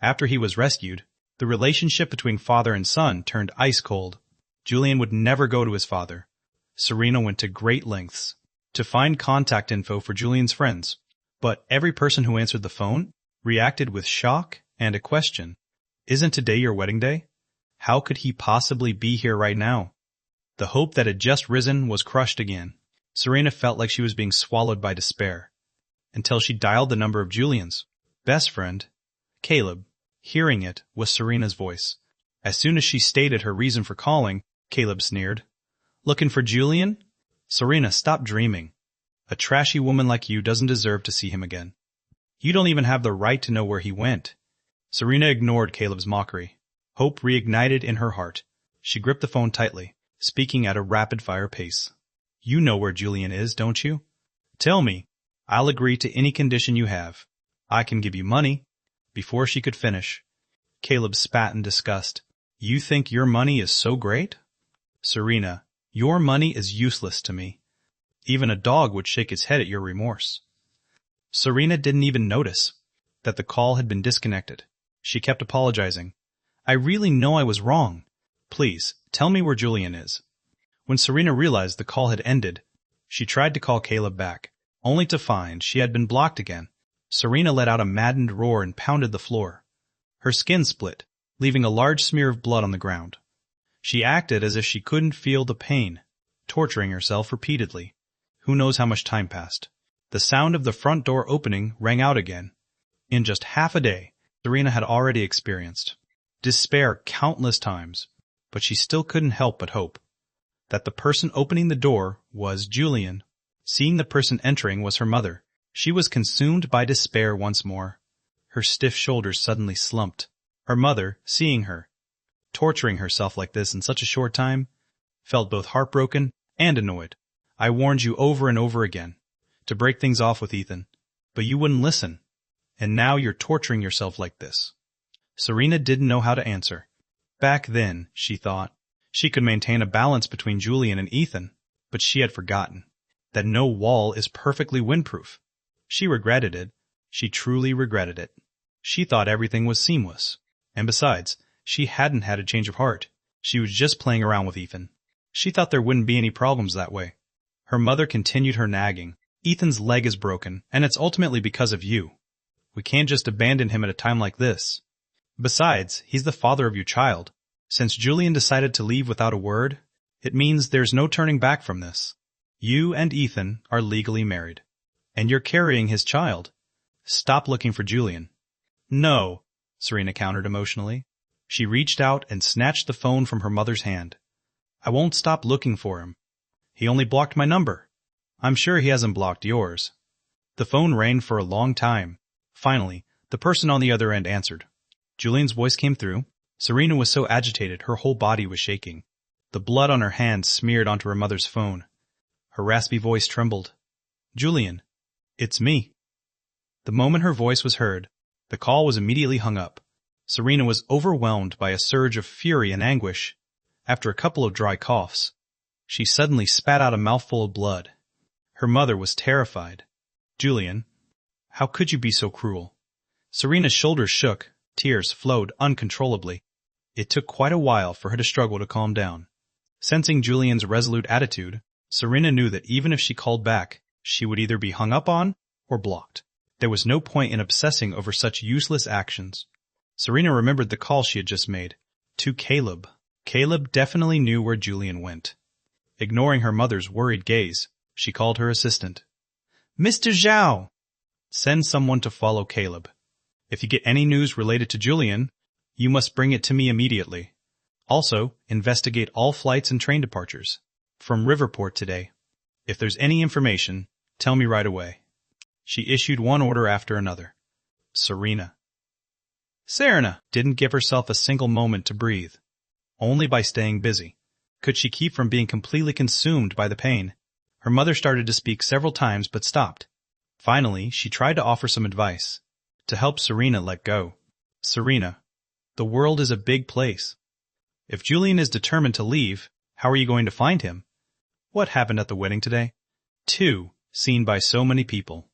After he was rescued, the relationship between father and son turned ice cold. Julian would never go to his father. Serena went to great lengths to find contact info for Julian's friends, but every person who answered the phone reacted with shock and a question. Isn't today your wedding day? How could he possibly be here right now? The hope that had just risen was crushed again. Serena felt like she was being swallowed by despair, until she dialed the number of Julian's best friend, Caleb. Hearing it was Serena's voice. As soon as she stated her reason for calling, Caleb sneered. Looking for Julian? Serena, stop dreaming. A trashy woman like you doesn't deserve to see him again. You don't even have the right to know where he went. Serena ignored Caleb's mockery. Hope reignited in her heart. She gripped the phone tightly, speaking at a rapid-fire pace. You know where Julian is, don't you? Tell me. I'll agree to any condition you have. I can give you money. Before she could finish, Caleb spat in disgust. You think your money is so great? Serena, your money is useless to me. Even a dog would shake its head at your remorse. Serena didn't even notice that the call had been disconnected. She kept apologizing. I really know I was wrong. Please, tell me where Julian is. When Serena realized the call had ended, she tried to call Caleb back, only to find she had been blocked again. Serena let out a maddened roar and pounded the floor. Her skin split, leaving a large smear of blood on the ground. She acted as if she couldn't feel the pain, torturing herself repeatedly. Who knows how much time passed. The sound of the front door opening rang out again. In just half a day, Serena had already experienced despair countless times, but she still couldn't help but hope that the person opening the door was Julian. Seeing the person entering was her mother. She was consumed by despair once more. Her stiff shoulders suddenly slumped. Her mother, seeing her torturing herself like this in such a short time, felt both heartbroken and annoyed. I warned you over and over again to break things off with Ethan, but you wouldn't listen. And now you're torturing yourself like this. Serena didn't know how to answer. Back then, she thought, she could maintain a balance between Julian and Ethan, but she had forgotten that no wall is perfectly windproof. She regretted it. She truly regretted it. She thought everything was seamless. And besides, she hadn't had a change of heart. She was just playing around with Ethan. She thought there wouldn't be any problems that way. Her mother continued her nagging. Ethan's leg is broken, and it's ultimately because of you. We can't just abandon him at a time like this. Besides, he's the father of your child. Since Julian decided to leave without a word, it means there's no turning back from this. You and Ethan are legally married, and you're carrying his child. Stop looking for Julian. No, Serena countered emotionally. She reached out and snatched the phone from her mother's hand. I won't stop looking for him. He only blocked my number. I'm sure he hasn't blocked yours. The phone rang for a long time. Finally, the person on the other end answered. Julian's voice came through. Serena was so agitated her whole body was shaking. The blood on her hands smeared onto her mother's phone. Her raspy voice trembled. Julian, it's me. The moment her voice was heard, the call was immediately hung up. Serena was overwhelmed by a surge of fury and anguish. After a couple of dry coughs, she suddenly spat out a mouthful of blood. Her mother was terrified. Julian, how could you be so cruel? Serena's shoulders shook. Tears flowed uncontrollably. It took quite a while for her to struggle to calm down. Sensing Julian's resolute attitude, Serena knew that even if she called back, she would either be hung up on or blocked. There was no point in obsessing over such useless actions. Serena remembered the call she had just made. To Caleb. Caleb definitely knew where Julian went. Ignoring her mother's worried gaze, she called her assistant. Mr. Zhao! Send someone to follow Caleb. If you get any news related to Julian, you must bring it to me immediately. Also, investigate all flights and train departures from Riverport today. If there's any information, tell me right away. She issued one order after another. Serena didn't give herself a single moment to breathe. Only by staying busy could she keep from being completely consumed by the pain. Her mother started to speak several times but stopped. Finally, she tried to offer some advice to help Serena let go. Serena, the world is a big place. If Julian is determined to leave, how are you going to find him? What happened at the wedding today? 2. Seen by so many people.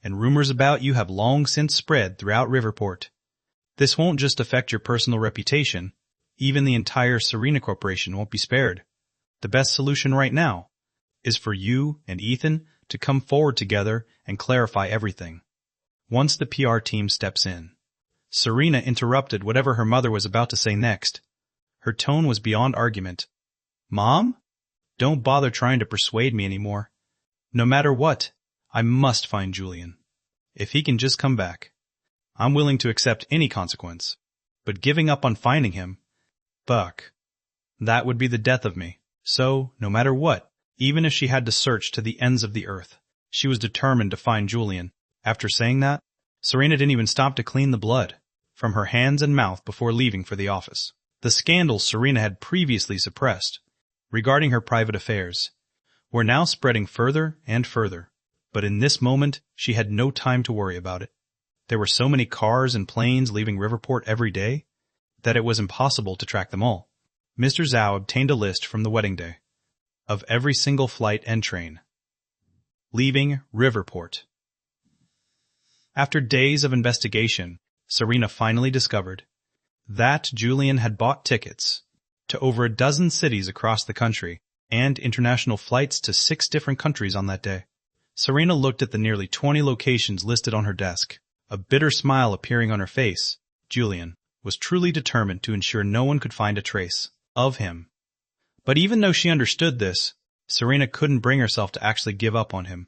And rumors about you have long since spread throughout Riverport. This won't just affect your personal reputation. Even the entire Serena Corporation won't be spared. The best solution right now is for you and Ethan to come forward together and clarify everything. Once the PR team steps in. Serena interrupted whatever her mother was about to say next. Her tone was beyond argument. Mom? Don't bother trying to persuade me anymore. No matter what, I must find Julian. If he can just come back. I'm willing to accept any consequence. But giving up on finding him, Buck, that would be the death of me. So, no matter what, even if she had to search to the ends of the earth, she was determined to find Julian. After saying that, Serena didn't even stop to clean the blood from her hands and mouth before leaving for the office. The scandals Serena had previously suppressed regarding her private affairs were now spreading further and further. But in this moment, she had no time to worry about it. There were so many cars and planes leaving Riverport every day that it was impossible to track them all. Mr. Zhao obtained a list from the wedding day of every single flight and train leaving Riverport. After days of investigation, Serena finally discovered that Julian had bought tickets to over a dozen cities across the country and international flights to 6 different countries on that day. Serena looked at the nearly 20 locations listed on her desk, a bitter smile appearing on her face. Julian was truly determined to ensure no one could find a trace of him. But even though she understood this, Serena couldn't bring herself to actually give up on him.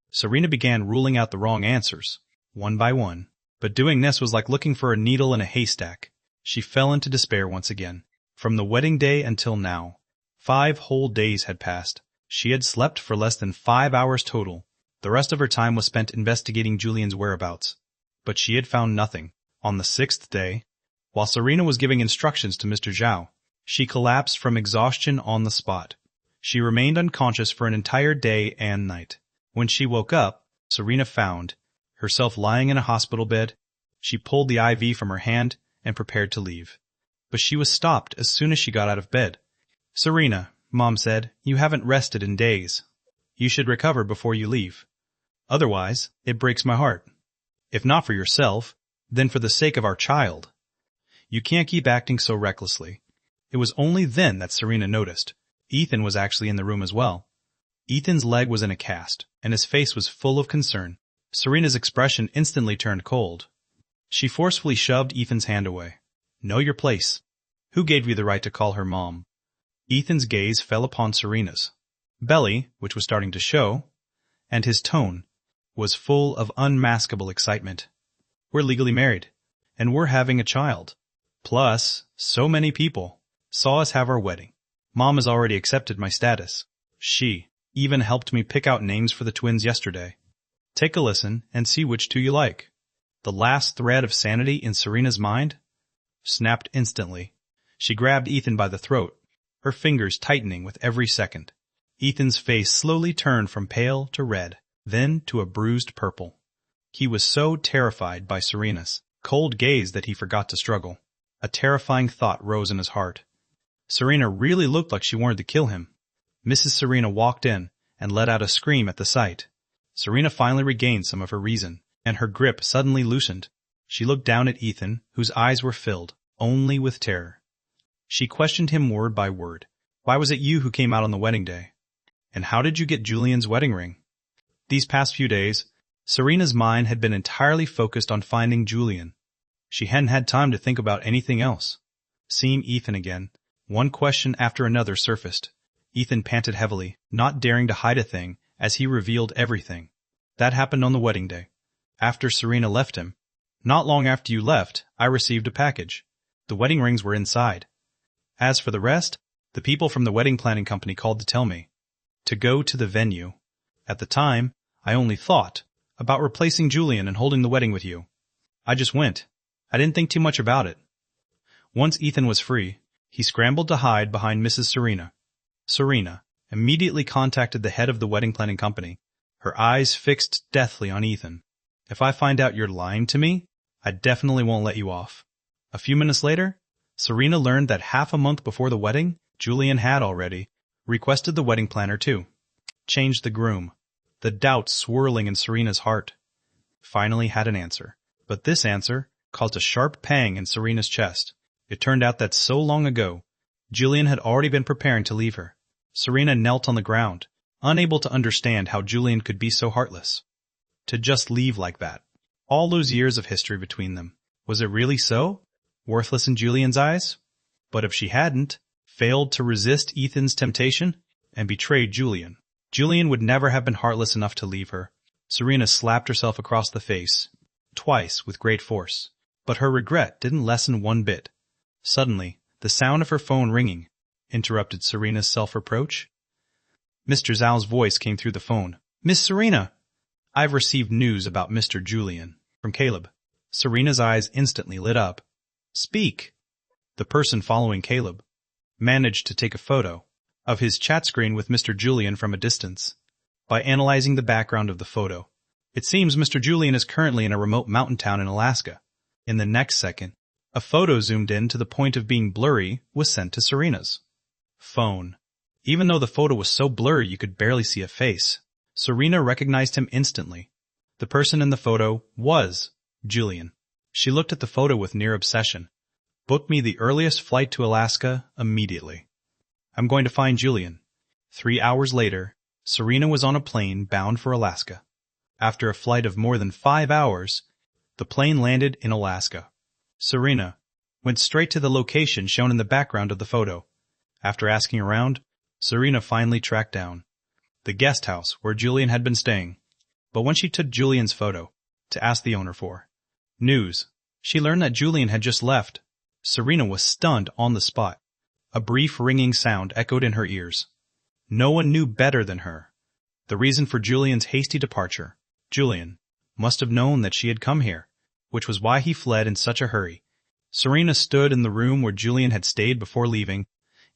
Serena began ruling out the wrong answers, one by one. But doing this was like looking for a needle in a haystack. She fell into despair once again. From the wedding day until now, 5 whole days had passed. She had slept for less than 5 hours total. The rest of her time was spent investigating Julian's whereabouts. But she had found nothing. On the 6th day, while Serena was giving instructions to Mr. Zhao, she collapsed from exhaustion on the spot. She remained unconscious for an entire day and night. When she woke up, Serena found herself lying in a hospital bed. She pulled the IV from her hand and prepared to leave. But she was stopped as soon as she got out of bed. Serena, Mom said, you haven't rested in days. You should recover before you leave. Otherwise, it breaks my heart. If not for yourself, then for the sake of our child. You can't keep acting so recklessly. It was only then that Serena noticed Ethan was actually in the room as well. Ethan's leg was in a cast, and his face was full of concern. Serena's expression instantly turned cold. She forcefully shoved Ethan's hand away. Know your place. Who gave you the right to call her mom? Ethan's gaze fell upon Serena's belly, which was starting to show, and his tone was full of unmaskable excitement. We're legally married, and we're having a child. Plus, so many people saw us have our wedding. Mom has already accepted my status. She even helped me pick out names for the twins yesterday. Take a listen and see which 2 you like. The last thread of sanity in Serena's mind snapped instantly. She grabbed Ethan by the throat, her fingers tightening with every second. Ethan's face slowly turned from pale to red, then to a bruised purple. He was so terrified by Serena's cold gaze that he forgot to struggle. A terrifying thought rose in his heart. Serena really looked like she wanted to kill him. Mrs. Serena walked in and let out a scream at the sight. Serena finally regained some of her reason, and her grip suddenly loosened. She looked down at Ethan, whose eyes were filled only with terror. She questioned him word by word. Why was it you who came out on the wedding day? And how did you get Julian's wedding ring? These past few days, Serena's mind had been entirely focused on finding Julian. She hadn't had time to think about anything else. Seeing Ethan again, one question after another surfaced. Ethan panted heavily, not daring to hide a thing, as he revealed everything that happened on the wedding day. After Serena left him. Not long after you left, I received a package. The wedding rings were inside. As for the rest, the people from the wedding planning company called to tell me to go to the venue. At the time, I only thought about replacing Julian and holding the wedding with you. I just went. I didn't think too much about it. Once Ethan was free, he scrambled to hide behind Mrs. Serena. Serena immediately contacted the head of the wedding planning company, her eyes fixed deathly on Ethan. If I find out you're lying to me, I definitely won't let you off. A few minutes later, Serena learned that half a month before the wedding, Julian had already requested the wedding planner to change the groom. The doubts swirling in Serena's heart finally had an answer. But this answer caused a sharp pang in Serena's chest. It turned out that so long ago, Julian had already been preparing to leave her. Serena knelt on the ground, unable to understand how Julian could be so heartless. To just leave like that. All those years of history between them. Was it really so? Worthless in Julian's eyes? But if she hadn't failed to resist Ethan's temptation and betrayed Julian, Julian would never have been heartless enough to leave her. Serena slapped herself across the face, twice with great force. But her regret didn't lessen one bit. Suddenly, the sound of her phone ringing interrupted Serena's self-reproach. Mr. Zhao's voice came through the phone. "Miss Serena, I've received news about Mr. Julian from Caleb." Serena's eyes instantly lit up. "Speak." The person following Caleb managed to take a photo of his chat screen with Mr. Julian from a distance. By analyzing the background of the photo, it seems Mr. Julian is currently in a remote mountain town in Alaska. In the next second, a photo zoomed in to the point of being blurry was sent to Serena's phone. Even though the photo was so blurry you could barely see a face, Serena recognized him instantly. The person in the photo was Julian. She looked at the photo with near obsession. "Book me the earliest flight to Alaska immediately. I'm going to find Julian." 3 hours later, Serena was on a plane bound for Alaska. After a flight of more than 5 hours, the plane landed in Alaska. Serena went straight to the location shown in the background of the photo. After asking around, Serena finally tracked down the guest house where Julian had been staying. But when she took Julian's photo to ask the owner for news, she learned that Julian had just left. Serena was stunned on the spot. A brief ringing sound echoed in her ears. No one knew better than her the reason for Julian's hasty departure. Julian must have known that she had come here, which was why he fled in such a hurry. Serena stood in the room where Julian had stayed before leaving.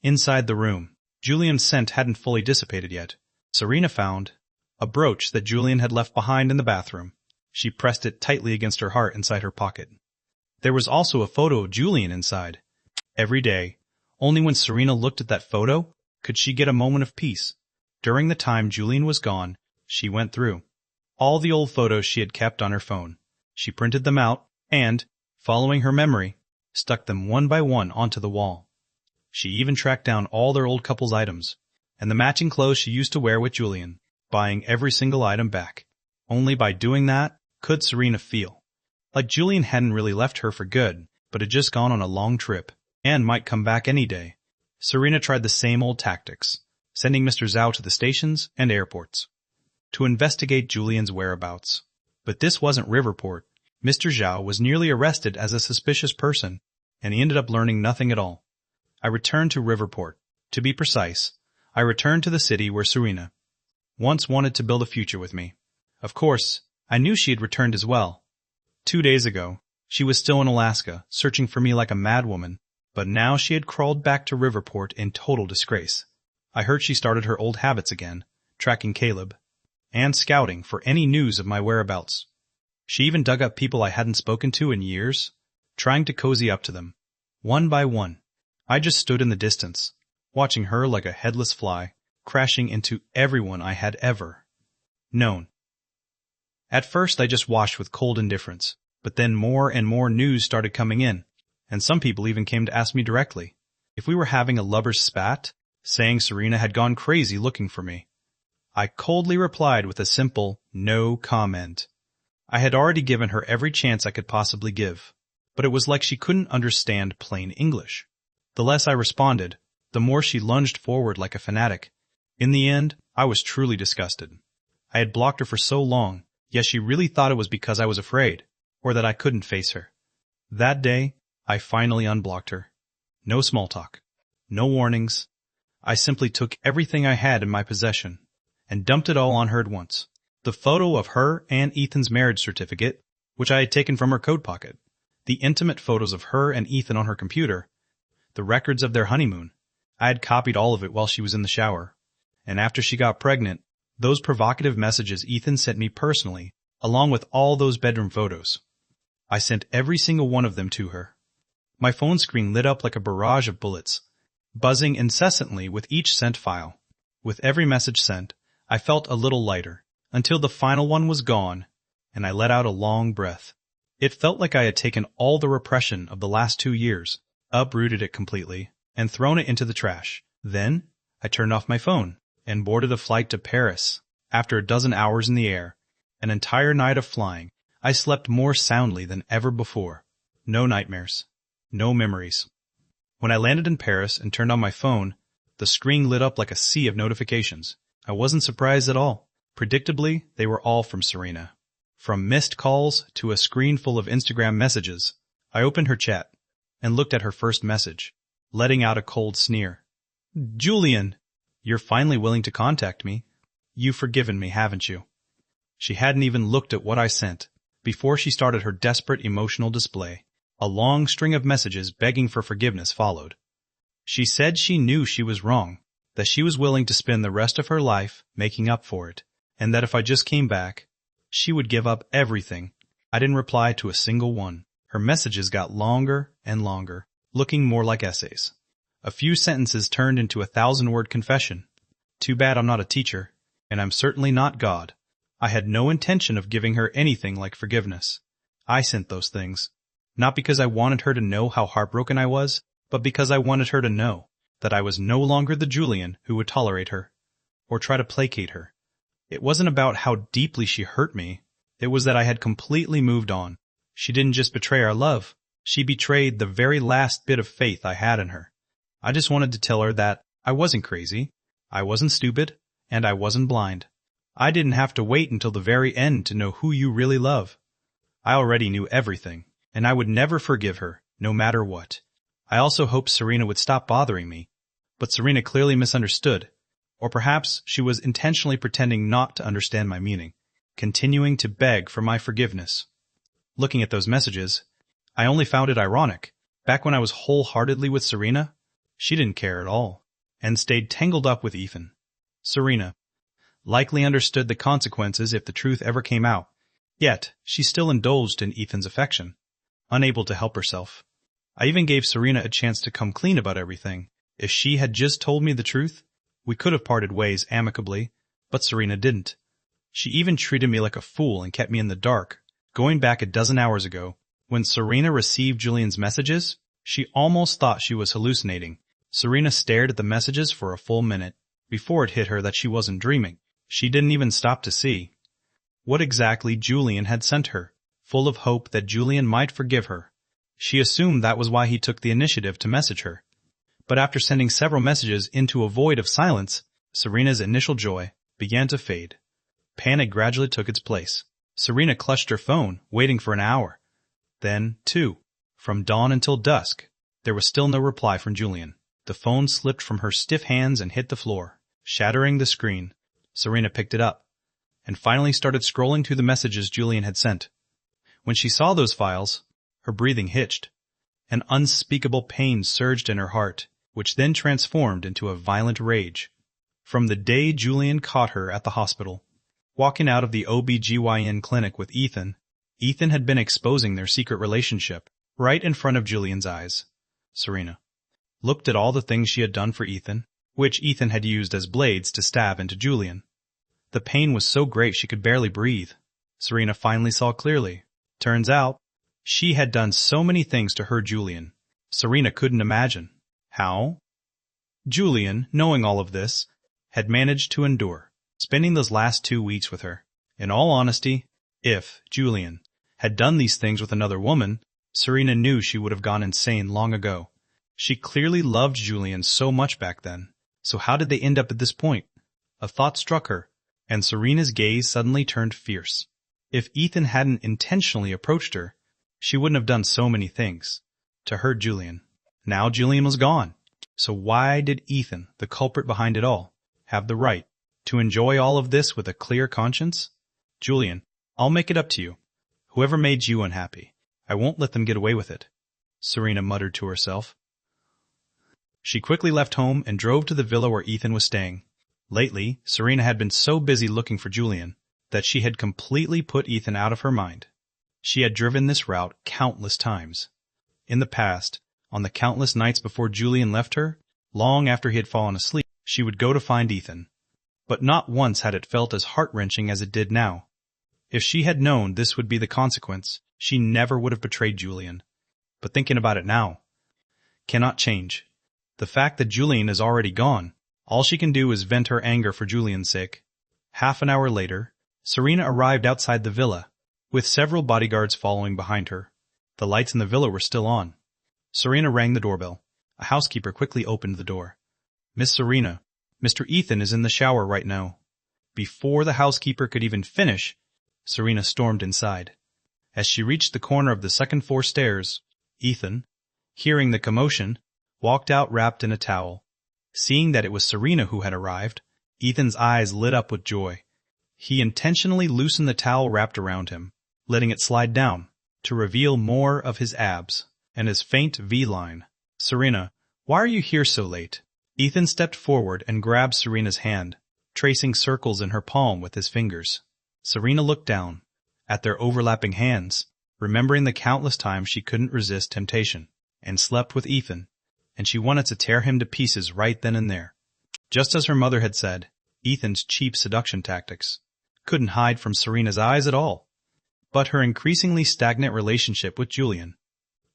Inside the room, Julian's scent hadn't fully dissipated yet. Serena found a brooch that Julian had left behind in the bathroom. She pressed it tightly against her heart inside her pocket. There was also a photo of Julian inside. Every day, only when Serena looked at that photo could she get a moment of peace. During the time Julian was gone, she went through all the old photos she had kept on her phone. She printed them out and, following her memory, stuck them one by one onto the wall. She even tracked down all their old couple's items and the matching clothes she used to wear with Julian, buying every single item back. Only by doing that could Serena feel like Julian hadn't really left her for good, but had just gone on a long trip and might come back any day. Serena tried the same old tactics, sending Mr. Zhao to the stations and airports to investigate Julian's whereabouts. But this wasn't Riverport. Mr. Zhao was nearly arrested as a suspicious person, and he ended up learning nothing at all. I returned to Riverport. To be precise, I returned to the city where Serena once wanted to build a future with me. Of course, I knew she had returned as well. 2 days ago, she was still in Alaska, searching for me like a madwoman, but now she had crawled back to Riverport in total disgrace. I heard she started her old habits again, tracking Caleb, and scouting for any news of my whereabouts. She even dug up people I hadn't spoken to in years, trying to cozy up to them. One by one, I just stood in the distance, watching her like a headless fly, crashing into everyone I had ever known. At first I just watched with cold indifference, but then more and more news started coming in, and some people even came to ask me directly if we were having a lover's spat, saying Serena had gone crazy looking for me. I coldly replied with a simple no comment. I had already given her every chance I could possibly give, but it was like she couldn't understand plain English. The less I responded, the more she lunged forward like a fanatic. In the end, I was truly disgusted. I had blocked her for so long, Yet she really thought it was because I was afraid, or that I couldn't face her. That day, I finally unblocked her. No small talk. No warnings. I simply took everything I had in my possession and dumped it all on her at once. The photo of her and Ethan's marriage certificate, which I had taken from her coat pocket. The intimate photos of her and Ethan on her computer. The records of their honeymoon. I had copied all of it while she was in the shower. And after she got pregnant, those provocative messages Ethan sent me personally, along with all those bedroom photos. I sent every single one of them to her. My phone screen lit up like a barrage of bullets, buzzing incessantly with each sent file. With every message sent, I felt a little lighter, until the final one was gone, and I let out a long breath. It felt like I had taken all the repression of the last 2 years, uprooted it completely, and thrown it into the trash. Then, I turned off my phone, and boarded a flight to Paris. After a dozen hours in the air, an entire night of flying, I slept more soundly than ever before. No nightmares. No memories. When I landed in Paris and turned on my phone, the screen lit up like a sea of notifications. I wasn't surprised at all. Predictably, they were all from Serena. From missed calls to a screen full of Instagram messages, I opened her chat and looked at her first message, letting out a cold sneer. "Julian, you're finally willing to contact me. You've forgiven me, haven't you?" She hadn't even looked at what I sent before she started her desperate emotional display. A long string of messages begging for forgiveness followed. She said she knew she was wrong, that she was willing to spend the rest of her life making up for it, and that if I just came back, she would give up everything. I didn't reply to a single one. Her messages got longer and longer, looking more like essays. A few sentences turned into a 1,000-word confession. Too bad I'm not a teacher, and I'm certainly not God. I had no intention of giving her anything like forgiveness. I sent those things, not because I wanted her to know how heartbroken I was, but because I wanted her to know that I was no longer the Julian who would tolerate her, or try to placate her. It wasn't about how deeply she hurt me. It was that I had completely moved on. She didn't just betray our love. She betrayed the very last bit of faith I had in her. I just wanted to tell her that I wasn't crazy, I wasn't stupid, and I wasn't blind. I didn't have to wait until the very end to know who you really love. I already knew everything, and I would never forgive her, no matter what. I also hoped Serena would stop bothering me, but Serena clearly misunderstood, or perhaps she was intentionally pretending not to understand my meaning, continuing to beg for my forgiveness. Looking at those messages, I only found it ironic. Back when I was wholeheartedly with Serena, she didn't care at all, and stayed tangled up with Ethan. Serena likely understood the consequences if the truth ever came out, yet she still indulged in Ethan's affection, unable to help herself. I even gave Serena a chance to come clean about everything. If she had just told me the truth, we could have parted ways amicably, but Serena didn't. She even treated me like a fool and kept me in the dark. Going back a dozen hours ago, when Serena received Julian's messages, she almost thought she was hallucinating. Serena stared at the messages for a full minute before it hit her that she wasn't dreaming. She didn't even stop to see what exactly Julian had sent her, full of hope that Julian might forgive her. She assumed that was why he took the initiative to message her. But after sending several messages into a void of silence, Serena's initial joy began to fade. Panic gradually took its place. Serena clutched her phone, waiting for an hour. Then, 2. From dawn until dusk, there was still no reply from Julian. The phone slipped from her stiff hands and hit the floor, shattering the screen. Serena picked it up, and finally started scrolling through the messages Julian had sent. When she saw those files, her breathing hitched. An unspeakable pain surged in her heart, which then transformed into a violent rage. From the day Julian caught her at the hospital, walking out of the OB/GYN clinic with Ethan had been exposing their secret relationship right in front of Julian's eyes. Serena looked at all the things she had done for Ethan, which Ethan had used as blades to stab into Julian. The pain was so great she could barely breathe. Serena finally saw clearly. Turns out, she had done so many things to hurt Julian. Serena couldn't imagine how. Julian, knowing all of this, had managed to endure spending those last 2 weeks with her. In all honesty, if Julian had done these things with another woman, Serena knew she would have gone insane long ago. She clearly loved Julian so much back then. So how did they end up at this point? A thought struck her, and Serena's gaze suddenly turned fierce. If Ethan hadn't intentionally approached her, she wouldn't have done so many things to hurt Julian. Now Julian was gone. So why did Ethan, the culprit behind it all, have the right to enjoy all of this with a clear conscience? Julian, I'll make it up to you. Whoever made you unhappy, I won't let them get away with it, Serena muttered to herself. She quickly left home and drove to the villa where Ethan was staying. Lately, Serena had been so busy looking for Julian that she had completely put Ethan out of her mind. She had driven this route countless times. In the past, on the countless nights before Julian left her, long after he had fallen asleep, she would go to find Ethan. But not once had it felt as heart-wrenching as it did now. If she had known this would be the consequence, she never would have betrayed Julian. But thinking about it now, cannot change. The fact that Julian is already gone, all she can do is vent her anger for Julian's sake. Half an hour later, Serena arrived outside the villa, with several bodyguards following behind her. The lights in the villa were still on. Serena rang the doorbell. A housekeeper quickly opened the door. Miss Serena, Mr. Ethan is in the shower right now. Before the housekeeper could even finish, Serena stormed inside. As she reached the corner of the second-floor stairs, Ethan, hearing the commotion, walked out wrapped in a towel. Seeing that it was Serena who had arrived, Ethan's eyes lit up with joy. He intentionally loosened the towel wrapped around him, letting it slide down, to reveal more of his abs and his faint V-line. Serena, why are you here so late? Ethan stepped forward and grabbed Serena's hand, tracing circles in her palm with his fingers. Serena looked down at their overlapping hands, remembering the countless times she couldn't resist temptation, and slept with Ethan, and she wanted to tear him to pieces right then and there. Just as her mother had said, Ethan's cheap seduction tactics couldn't hide from Serena's eyes at all. But her increasingly stagnant relationship with Julian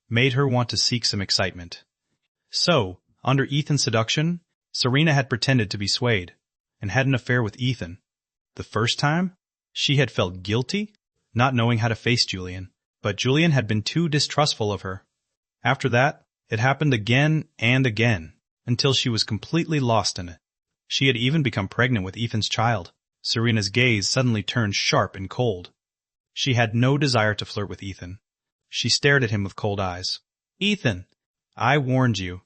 made her want to seek some excitement. So, under Ethan's seduction, Serena had pretended to be swayed, and had an affair with Ethan. The first time, she had felt guilty, not knowing how to face Julian, but Julian had been too distrustful of her. After that, it happened again and again, until she was completely lost in it. She had even become pregnant with Ethan's child. Serena's gaze suddenly turned sharp and cold. She had no desire to flirt with Ethan. She stared at him with cold eyes. Ethan, I warned you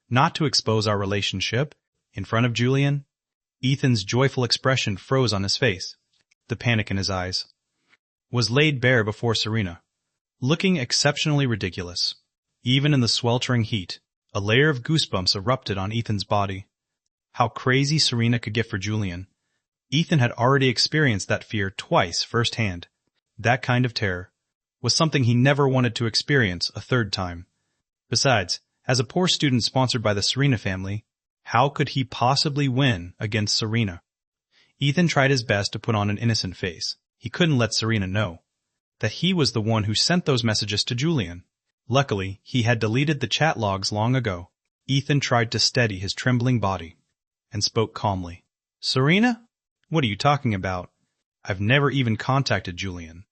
not to expose our relationship in front of Julian. Ethan's joyful expression froze on his face. The panic in his eyes was laid bare before Serena, looking exceptionally ridiculous. Even in the sweltering heat, a layer of goosebumps erupted on Ethan's body. How crazy Serena could get for Julian. Ethan had already experienced that fear twice firsthand. That kind of terror was something he never wanted to experience a third time. Besides, as a poor student sponsored by the Serena family, how could he possibly win against Serena? Ethan tried his best to put on an innocent face. He couldn't let Serena know that he was the one who sent those messages to Julian. Luckily, he had deleted the chat logs long ago. Ethan tried to steady his trembling body and spoke calmly. Serena? What are you talking about? I've never even contacted Julian.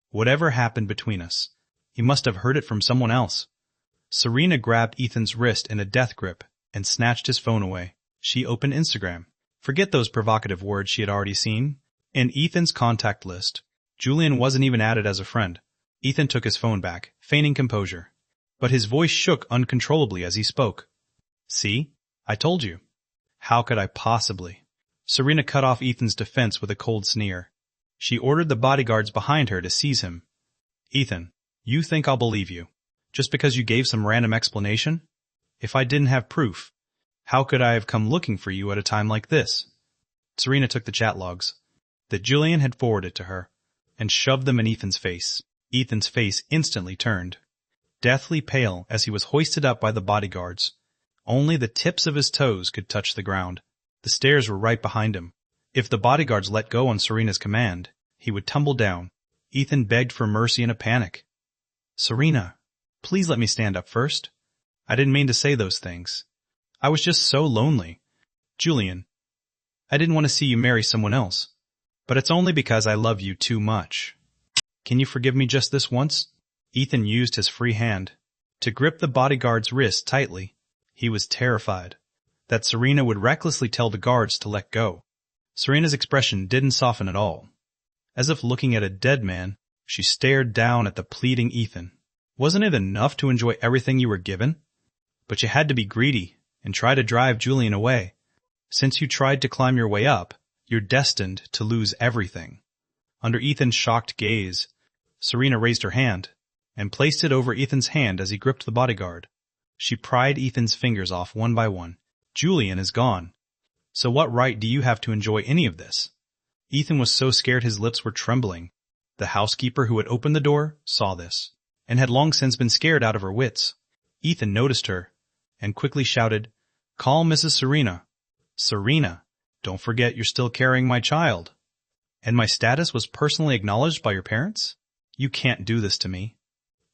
Whatever happened between us, he must have heard it from someone else. Serena grabbed Ethan's wrist in a death grip and snatched his phone away. She opened Instagram. Forget those provocative words she had already seen. In Ethan's contact list, Julian wasn't even added as a friend. Ethan took his phone back, feigning composure. But his voice shook uncontrollably as he spoke. See? I told you. How could I possibly? Serena cut off Ethan's defense with a cold sneer. She ordered the bodyguards behind her to seize him. Ethan, you think I'll believe you, just because you gave some random explanation? If I didn't have proof, how could I have come looking for you at a time like this? Serena took the chat logs that Julian had forwarded to her and shoved them in Ethan's face. Ethan's face instantly turned, deathly pale as he was hoisted up by the bodyguards. Only the tips of his toes could touch the ground. The stairs were right behind him. If the bodyguards let go on Serena's command, he would tumble down. Ethan begged for mercy in a panic. Serena, please let me stand up first. I didn't mean to say those things. I was just so lonely. Julian, I didn't want to see you marry someone else, but it's only because I love you too much. Can you forgive me just this once? Ethan used his free hand to grip the bodyguard's wrist tightly. He was terrified that Serena would recklessly tell the guards to let go. Serena's expression didn't soften at all. As if looking at a dead man, she stared down at the pleading Ethan. Wasn't it enough to enjoy everything you were given? But you had to be greedy and try to drive Julian away. Since you tried to climb your way up, you're destined to lose everything. Under Ethan's shocked gaze, Serena raised her hand and placed it over Ethan's hand as he gripped the bodyguard. She pried Ethan's fingers off one by one. Julian is gone. So what right do you have to enjoy any of this? Ethan was so scared his lips were trembling. The housekeeper who had opened the door saw this, and had long since been scared out of her wits. Ethan noticed her, and quickly shouted, "Call Mrs. Serena. Serena, don't forget you're still carrying my child. And my status was personally acknowledged by your parents? You can't do this to me."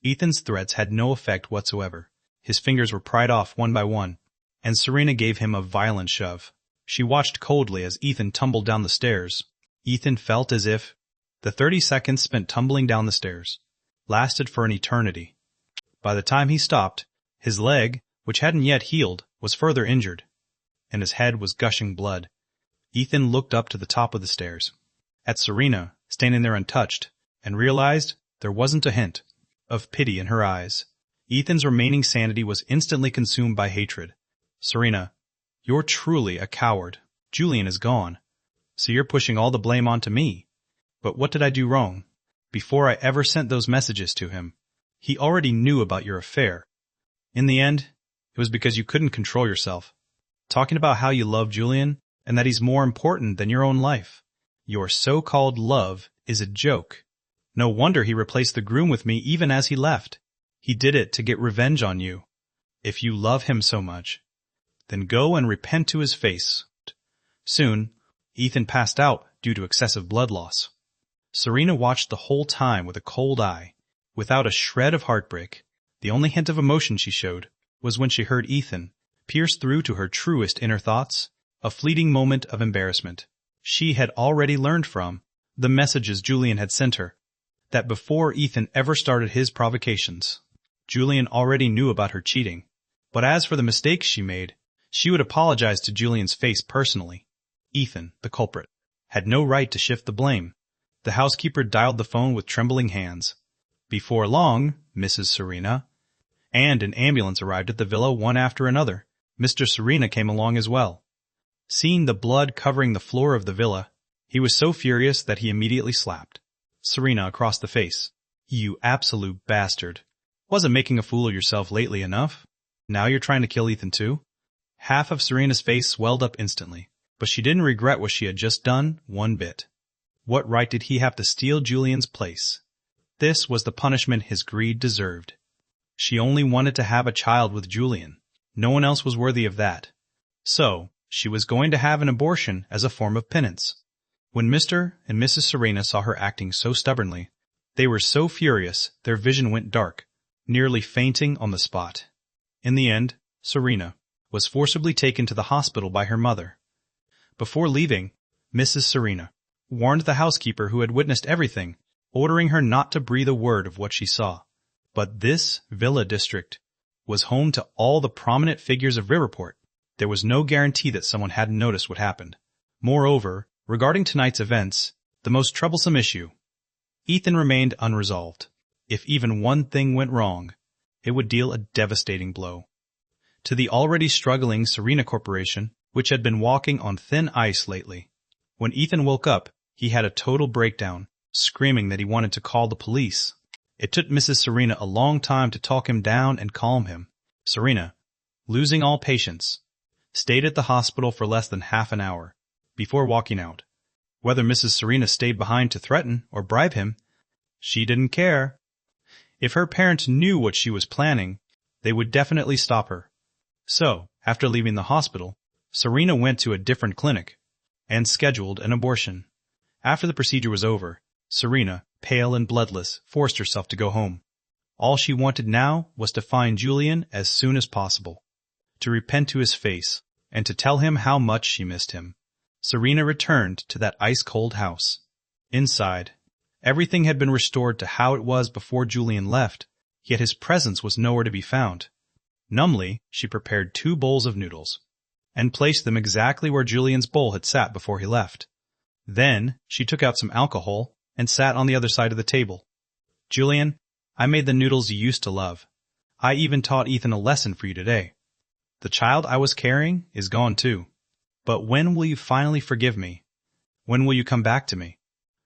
Ethan's threats had no effect whatsoever. His fingers were pried off one by one, and Serena gave him a violent shove. She watched coldly as Ethan tumbled down the stairs. Ethan felt as if the 30 seconds spent tumbling down the stairs lasted for an eternity. By the time he stopped, his leg, which hadn't yet healed, was further injured, and his head was gushing blood. Ethan looked up to the top of the stairs, at Serena, standing there untouched, and realized there wasn't a hint of pity in her eyes. Ethan's remaining sanity was instantly consumed by hatred. "Serena, you're truly a coward. Julian is gone, so you're pushing all the blame onto me. But what did I do wrong? Before I ever sent those messages to him, he already knew about your affair. In the end, it was because you couldn't control yourself. Talking about how you love Julian and that he's more important than your own life. Your so-called love is a joke. No wonder he replaced the groom with me even as he left. He did it to get revenge on you. If you love him so much, then go and repent to his face." Soon, Ethan passed out due to excessive blood loss. Serena watched the whole time with a cold eye, without a shred of heartbreak. The only hint of emotion she showed was when she heard Ethan pierce through to her truest inner thoughts, a fleeting moment of embarrassment. She had already learned from the messages Julian had sent her that before Ethan ever started his provocations, Julian already knew about her cheating. But as for the mistakes she made, she would apologize to Julian's face personally. Ethan, the culprit, had no right to shift the blame. The housekeeper dialed the phone with trembling hands. Before long, Mrs. Serena, and an ambulance arrived at the villa one after another. Mr. Serena came along as well. Seeing the blood covering the floor of the villa, he was so furious that he immediately slapped Serena across the face. "You absolute bastard. Wasn't making a fool of yourself lately enough? Now you're trying to kill Ethan too?" Half of Serena's face swelled up instantly, but she didn't regret what she had just done one bit. What right did he have to steal Julian's place? This was the punishment his greed deserved. She only wanted to have a child with Julian. No one else was worthy of that. So, she was going to have an abortion as a form of penance. When Mr. and Mrs. Serena saw her acting so stubbornly, they were so furious their vision went dark, nearly fainting on the spot. In the end, Serena was forcibly taken to the hospital by her mother. Before leaving, Mrs. Serena warned the housekeeper who had witnessed everything, ordering her not to breathe a word of what she saw. But this villa district was home to all the prominent figures of Riverport. There was no guarantee that someone hadn't noticed what happened. Moreover, regarding tonight's events, the most troublesome issue, Ethan remained unresolved. If even one thing went wrong, it would deal a devastating blow to the already struggling Serena Corporation, which had been walking on thin ice lately. When Ethan woke up, he had a total breakdown, screaming that he wanted to call the police. It took Mrs. Serena a long time to talk him down and calm him. Serena, losing all patience, stayed at the hospital for less than half an hour before walking out. Whether Mrs. Serena stayed behind to threaten or bribe him, she didn't care. If her parents knew what she was planning, they would definitely stop her. So, after leaving the hospital, Serena went to a different clinic and scheduled an abortion. After the procedure was over, Serena, pale and bloodless, forced herself to go home. All she wanted now was to find Julian as soon as possible, to repent to his face, and to tell him how much she missed him. Serena returned to that ice-cold house. Inside, everything had been restored to how it was before Julian left, yet his presence was nowhere to be found. Numbly, she prepared 2 bowls of noodles, and placed them exactly where Julian's bowl had sat before he left. Then, she took out some alcohol and sat on the other side of the table. Julian, I made the noodles you used to love. I even taught Ethan a lesson for you today. The child I was carrying is gone too. But when will you finally forgive me? When will you come back to me?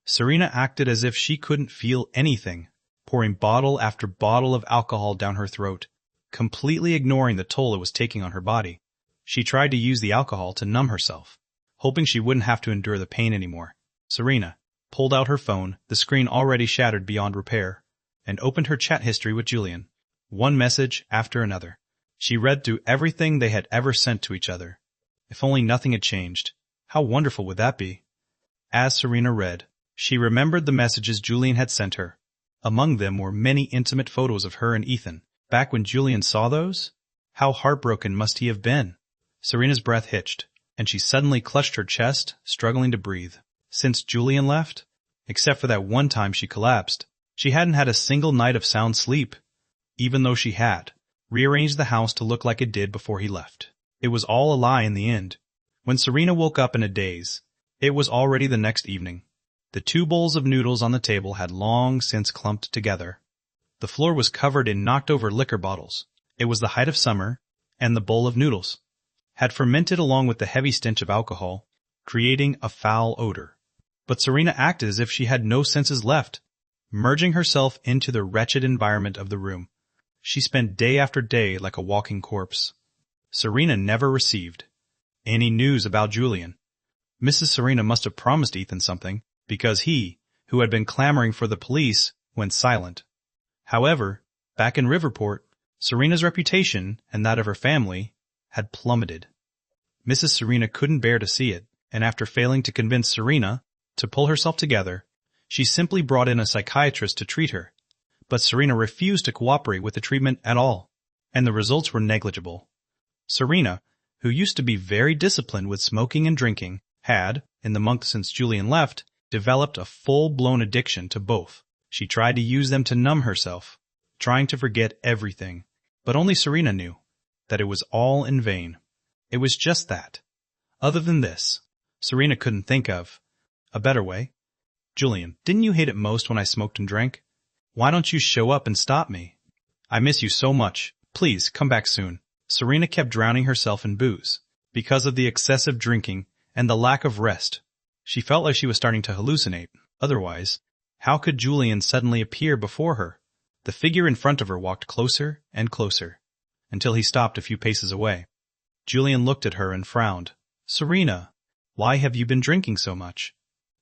Serena acted as if she couldn't feel anything, pouring bottle after bottle of alcohol down her throat, completely ignoring the toll it was taking on her body. She tried to use the alcohol to numb herself, hoping she wouldn't have to endure the pain anymore. Serena pulled out her phone, the screen already shattered beyond repair, and opened her chat history with Julian. One message after another. She read through everything they had ever sent to each other. If only nothing had changed. How wonderful would that be? As Serena read, she remembered the messages Julian had sent her. Among them were many intimate photos of her and Ethan. Back when Julian saw those, how heartbroken must he have been? Serena's breath hitched, and she suddenly clutched her chest, struggling to breathe. Since Julian left, except for that one time she collapsed, she hadn't had a single night of sound sleep, even though she had rearranged the house to look like it did before he left. It was all a lie in the end. When Serena woke up in a daze, it was already the next evening. The 2 bowls of noodles on the table had long since clumped together. The floor was covered in knocked-over liquor bottles. It was the height of summer, and the bowl of noodles had fermented along with the heavy stench of alcohol, creating a foul odor. But Serena acted as if she had no senses left, merging herself into the wretched environment of the room. She spent day after day like a walking corpse. Serena never received any news about Julian. Mrs. Serena must have promised Ethan something, because he, who had been clamoring for the police, went silent. However, back in Riverport, Serena's reputation and that of her family had plummeted. Mrs. Serena couldn't bear to see it, and after failing to convince Serena to pull herself together, she simply brought in a psychiatrist to treat her. But Serena refused to cooperate with the treatment at all, and the results were negligible. Serena, who used to be very disciplined with smoking and drinking, had, in the month since Julian left, developed a full-blown addiction to both. She tried to use them to numb herself, trying to forget everything. But only Serena knew that it was all in vain. It was just that. Other than this, Serena couldn't think of a better way. Julian, didn't you hate it most when I smoked and drank? Why don't you show up and stop me? I miss you so much. Please, come back soon. Serena kept drowning herself in booze. Because of the excessive drinking and the lack of rest, she felt like she was starting to hallucinate. Otherwise, how could Julian suddenly appear before her? The figure in front of her walked closer and closer, until he stopped a few paces away. Julian looked at her and frowned. Serena, why have you been drinking so much?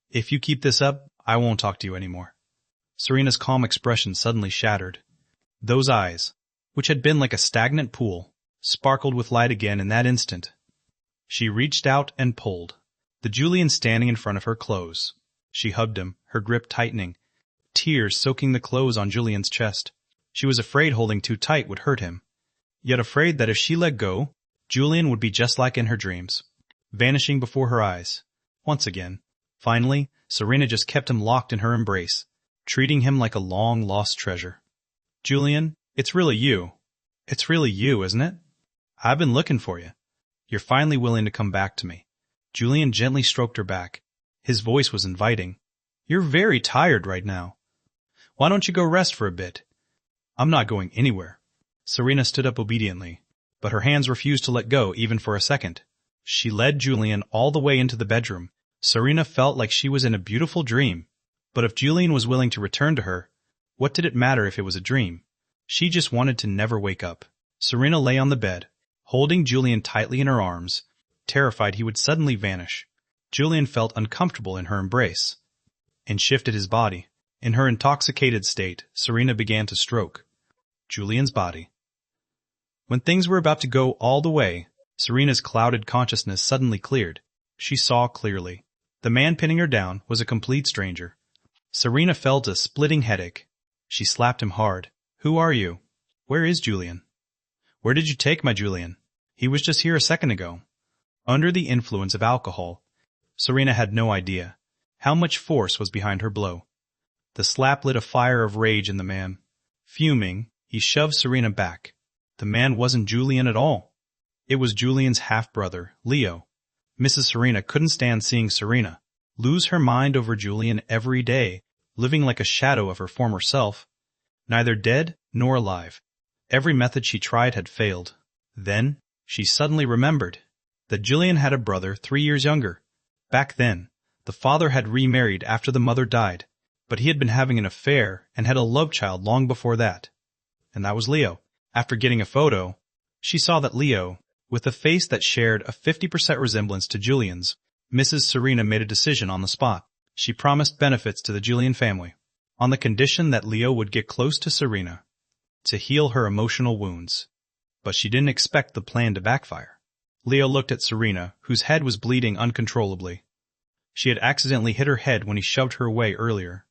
If you keep this up, I won't talk to you anymore. Serena's calm expression suddenly shattered. Those eyes, which had been like a stagnant pool, sparkled with light again in that instant. She reached out and pulled. The Julian standing in front of her clothes. She hugged him, her grip tightening, tears soaking the clothes on Julian's chest. She was afraid holding too tight would hurt him, yet afraid that if she let go, Julian would be just like in her dreams, vanishing before her eyes. Once again. Finally, Serena just kept him locked in her embrace, treating him like a long-lost treasure. Julian, it's really you. It's really you, isn't it? I've been looking for you. You're finally willing to come back to me. Julian gently stroked her back. His voice was inviting. You're very tired right now. Why don't you go rest for a bit? I'm not going anywhere. Serena stood up obediently, but her hands refused to let go even for a second. She led Julian all the way into the bedroom. Serena felt like she was in a beautiful dream. But if Julian was willing to return to her, what did it matter if it was a dream? She just wanted to never wake up. Serena lay on the bed, holding Julian tightly in her arms, terrified he would suddenly vanish. Julian felt uncomfortable in her embrace, and shifted his body. In her intoxicated state, Serena began to stroke Julian's body. When things were about to go all the way, Serena's clouded consciousness suddenly cleared. She saw clearly. The man pinning her down was a complete stranger. Serena felt a splitting headache. She slapped him hard. Who are you? Where is Julian? Where did you take my Julian? He was just here a second ago. Under the influence of alcohol, Serena had no idea how much force was behind her blow. The slap lit a fire of rage in the man. Fuming, he shoved Serena back. The man wasn't Julian at all. It was Julian's half-brother, Leo. Mrs. Serena couldn't stand seeing Serena lose her mind over Julian every day. living like a shadow of her former self, neither dead nor alive. Every method she tried had failed. Then, she suddenly remembered that Julian had a brother 3 years younger. Back then, the father had remarried after the mother died, but he had been having an affair and had a love child long before that. And that was Leo. After getting a photo, she saw that Leo, with a face that shared a 50% resemblance to Julian's, Mrs. Serena made a decision on the spot. She promised benefits to the Julian family, on the condition that Leo would get close to Serena to heal her emotional wounds. But she didn't expect the plan to backfire. Leo looked at Serena, whose head was bleeding uncontrollably. She had accidentally hit her head when he shoved her away earlier.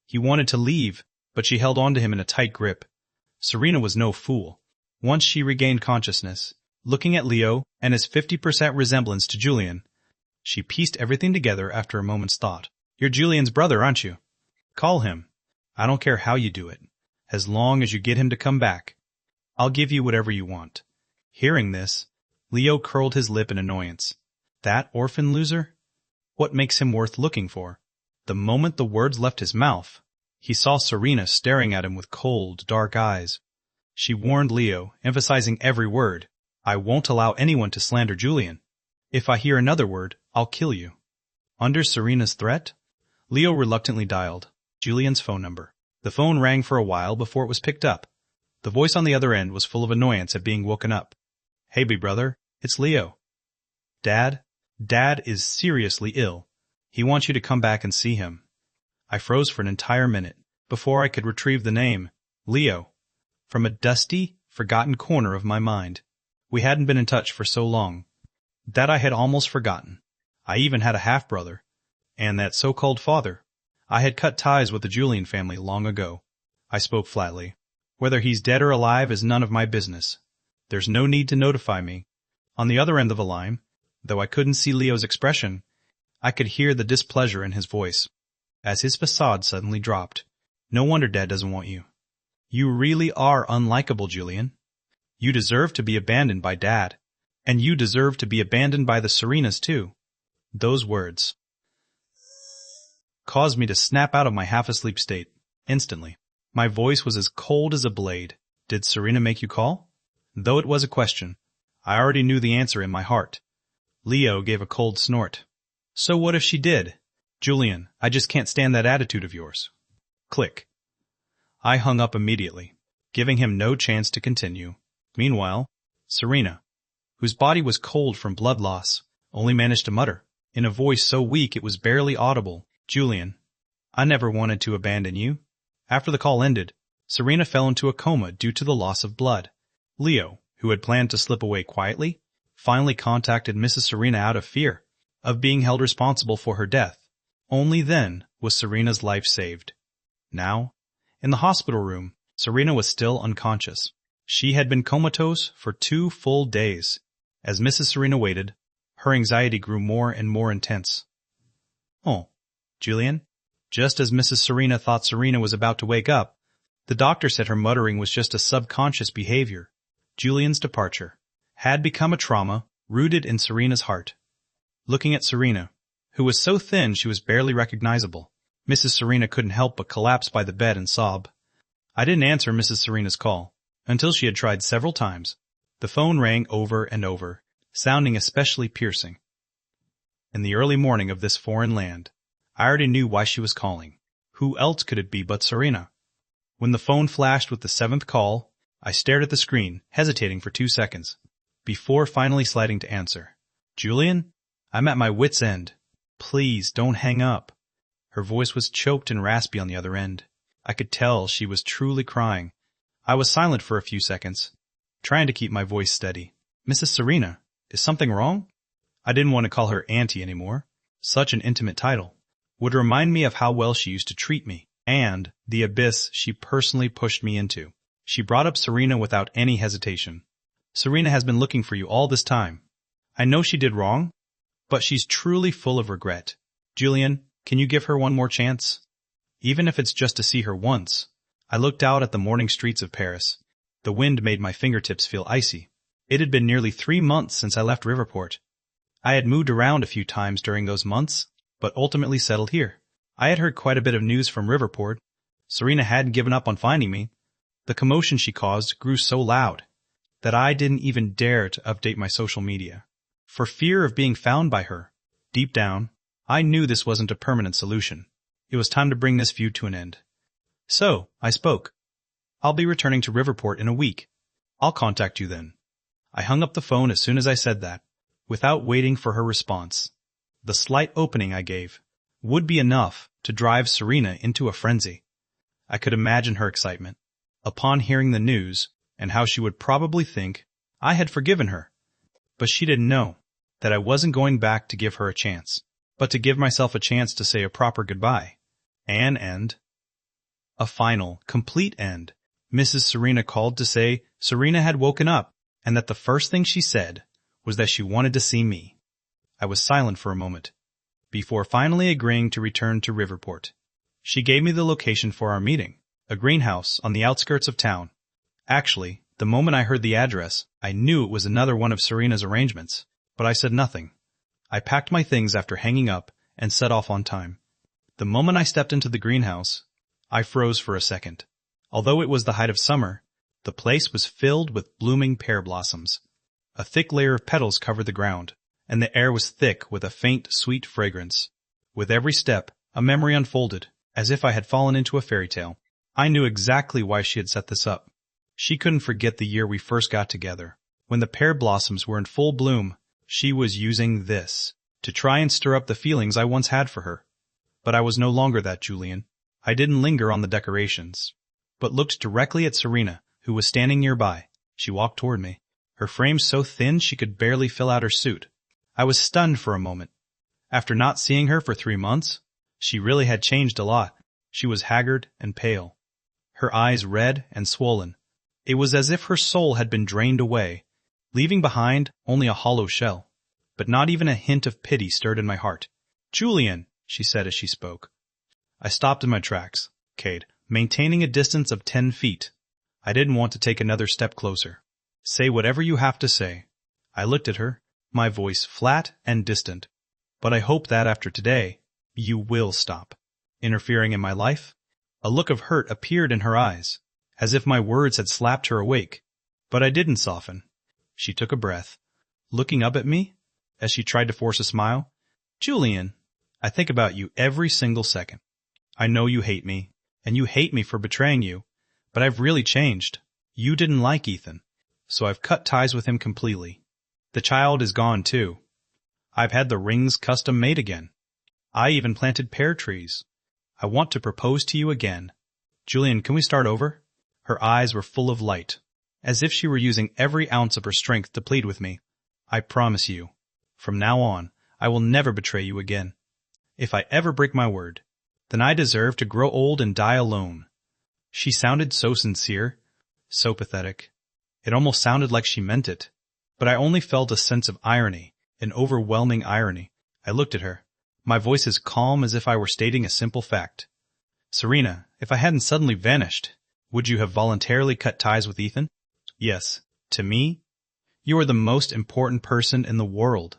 He wanted to leave, but she held on to him in a tight grip. Serena was no fool. Once she regained consciousness, looking at Leo and his 50% resemblance to Julian, she pieced everything together after a moment's thought. "You're Julian's brother, aren't you? Call him. I don't care how you do it, as long as you get him to come back. I'll give you whatever you want." Hearing this, Leo curled his lip in annoyance. That orphan loser? What makes him worth looking for? The moment the words left his mouth, he saw Serena staring at him with cold, dark eyes. She warned Leo, emphasizing every word, "I won't allow anyone to slander Julian. If I hear another word, I'll kill you." Under Serena's threat, Leo reluctantly dialed Julian's phone number. The phone rang for a while before it was picked up. The voice on the other end was full of annoyance at being woken up. "Hey, big brother, it's Leo. Dad is seriously ill. He wants you to come back and see him." I froze for an entire minute before I could retrieve the name, Leo, from a dusty, forgotten corner of my mind. We hadn't been in touch for so long that I had almost forgotten. I even had a half-brother, and that so-called father. I had cut ties with the Julian family long ago. I spoke flatly. "Whether he's dead or alive is none of my business. There's no need to notify me." On the other end of the line, though I couldn't see Leo's expression, I could hear the displeasure in his voice, as his facade suddenly dropped. "No wonder Dad doesn't want you. You really are unlikable, Julian. You deserve to be abandoned by Dad, and you deserve to be abandoned by the Serenas too." Those words caused me to snap out of my half-asleep state, instantly. My voice was as cold as a blade. "Did Serena make you call?" Though it was a question, I already knew the answer in my heart. Leo gave a cold snort. "So what if she did? Julian, I just can't stand that attitude of yours." Click. I hung up immediately, giving him no chance to continue. Meanwhile, Serena, whose body was cold from blood loss, only managed to mutter, in a voice so weak it was barely audible, "Julian, I never wanted to abandon you." After the call ended, Serena fell into a coma due to the loss of blood. Leo, who had planned to slip away quietly, finally contacted Mrs. Serena out of fear of being held responsible for her death. Only then was Serena's life saved. Now, in the hospital room, Serena was still unconscious. She had been comatose for 2 full days. As Mrs. Serena waited, her anxiety grew more and more intense. "Oh, Julian?" Just as Mrs. Serena thought Serena was about to wake up, the doctor said her muttering was just a subconscious behavior. Julian's departure had become a trauma rooted in Serena's heart. Looking at Serena, who was so thin she was barely recognizable, Mrs. Serena couldn't help but collapse by the bed and sob. I didn't answer Mrs. Serena's call, until she had tried several times. The phone rang over and over, sounding especially piercing. In the early morning of this foreign land, I already knew why she was calling. Who else could it be but Serena? When the phone flashed with the 7th call, I stared at the screen, hesitating for 2 seconds, before finally sliding to answer. "Julian? I'm at my wit's end. Please don't hang up." Her voice was choked and raspy on the other end. I could tell she was truly crying. I was silent for a few seconds, trying to keep my voice steady. "Mrs. Serena, is something wrong?" I didn't want to call her Auntie anymore. Such an intimate title would remind me of how well she used to treat me, and the abyss she personally pushed me into. She brought up Serena without any hesitation. "Serena has been looking for you all this time. I know she did wrong, but she's truly full of regret. Julian, can you give her one more chance? Even if it's just to see her once." I looked out at the morning streets of Paris. The wind made my fingertips feel icy. It had been nearly 3 months since I left Riverport. I had moved around a few times during those months, but ultimately settled here. I had heard quite a bit of news from Riverport. Serena hadn't given up on finding me. The commotion she caused grew so loud that I didn't even dare to update my social media, for fear of being found by her. Deep down, I knew this wasn't a permanent solution. It was time to bring this feud to an end. So, I spoke. I'll be returning to Riverport in a week. I'll contact you then. I hung up the phone as soon as I said that, without waiting for her response. The slight opening I gave would be enough to drive Serena into a frenzy. I could imagine her excitement upon hearing the news and how she would probably think I had forgiven her. But she didn't know that I wasn't going back to give her a chance, but to give myself a chance to say a proper goodbye. An end. A final, complete end. Mrs. Serena called to say Serena had woken up, and that the first thing she said was that she wanted to see me. I was silent for a moment, before finally agreeing to return to Riverport. She gave me the location for our meeting, a greenhouse on the outskirts of town. Actually, the moment I heard the address, I knew it was another one of Serena's arrangements, but I said nothing. I packed my things after hanging up and set off on time. The moment I stepped into the greenhouse, I froze for a second. Although it was the height of summer, the place was filled with blooming pear blossoms. A thick layer of petals covered the ground, and the air was thick with a faint, sweet fragrance. With every step, a memory unfolded, as if I had fallen into a fairy tale. I knew exactly why she had set this up. She couldn't forget the year we first got together. When the pear blossoms were in full bloom, she was using this to try and stir up the feelings I once had for her. But I was no longer that Julian. I didn't linger on the decorations, but looked directly at Serena, who was standing nearby. She walked toward me, her frame so thin she could barely fill out her suit. I was stunned for a moment. After not seeing her for 3 months, she really had changed a lot. She was haggard and pale, her eyes red and swollen. It was as if her soul had been drained away, leaving behind only a hollow shell. But not even a hint of pity stirred in my heart. "Julian," she said as she spoke. I stopped in my tracks, Cade, maintaining a distance of 10 feet. I didn't want to take another step closer. "Say whatever you have to say." I looked at her, my voice flat and distant. "But I hope that after today, you will stop interfering in my life." A look of hurt appeared in her eyes, as if my words had slapped her awake. But I didn't soften. She took a breath, looking up at me as she tried to force a smile. "Julian, I think about you every single second. I know you hate me, and you hate me for betraying you, but I've really changed. You didn't like Ethan, so I've cut ties with him completely. The child is gone too. I've had the rings custom made again. I even planted pear trees. I want to propose to you again. Julian, can we start over?" Her eyes were full of light, as if she were using every ounce of her strength to plead with me. "I promise you, from now on, I will never betray you again. If I ever break my word, then I deserve to grow old and die alone." She sounded so sincere, so pathetic. It almost sounded like she meant it, but I only felt a sense of irony, an overwhelming irony. I looked at her, my voice as calm as if I were stating a simple fact. "Serena, if I hadn't suddenly vanished, would you have voluntarily cut ties with Ethan?" "Yes, to me, you are the most important person in the world."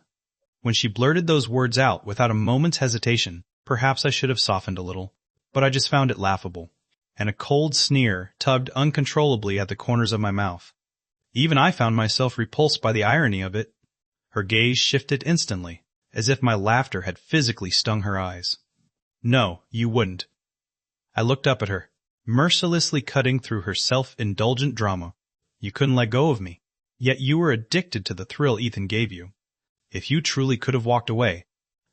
When she blurted those words out without a moment's hesitation, perhaps I should have softened a little, but I just found it laughable, and a cold sneer tugged uncontrollably at the corners of my mouth. Even I found myself repulsed by the irony of it. Her gaze shifted instantly, as if my laughter had physically stung her eyes. "No, you wouldn't." I looked up at her, mercilessly cutting through her self-indulgent drama. "You couldn't let go of me, yet you were addicted to the thrill Ethan gave you. If you truly could have walked away,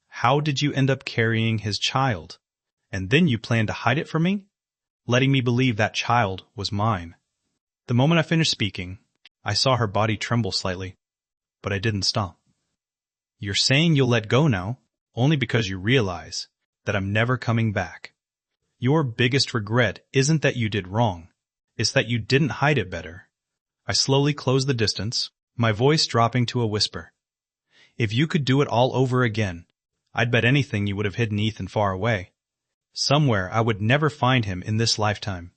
how did you end up carrying his child? And then you planned to hide it from me, letting me believe that child was mine." The moment I finished speaking, I saw her body tremble slightly, but I didn't stop. "You're saying you'll let go now, only because you realize that I'm never coming back. Your biggest regret isn't that you did wrong, it's that you didn't hide it better." I slowly closed the distance, my voice dropping to a whisper. "If you could do it all over again, I'd bet anything you would have hidden Ethan far away. Somewhere I would never find him in this lifetime.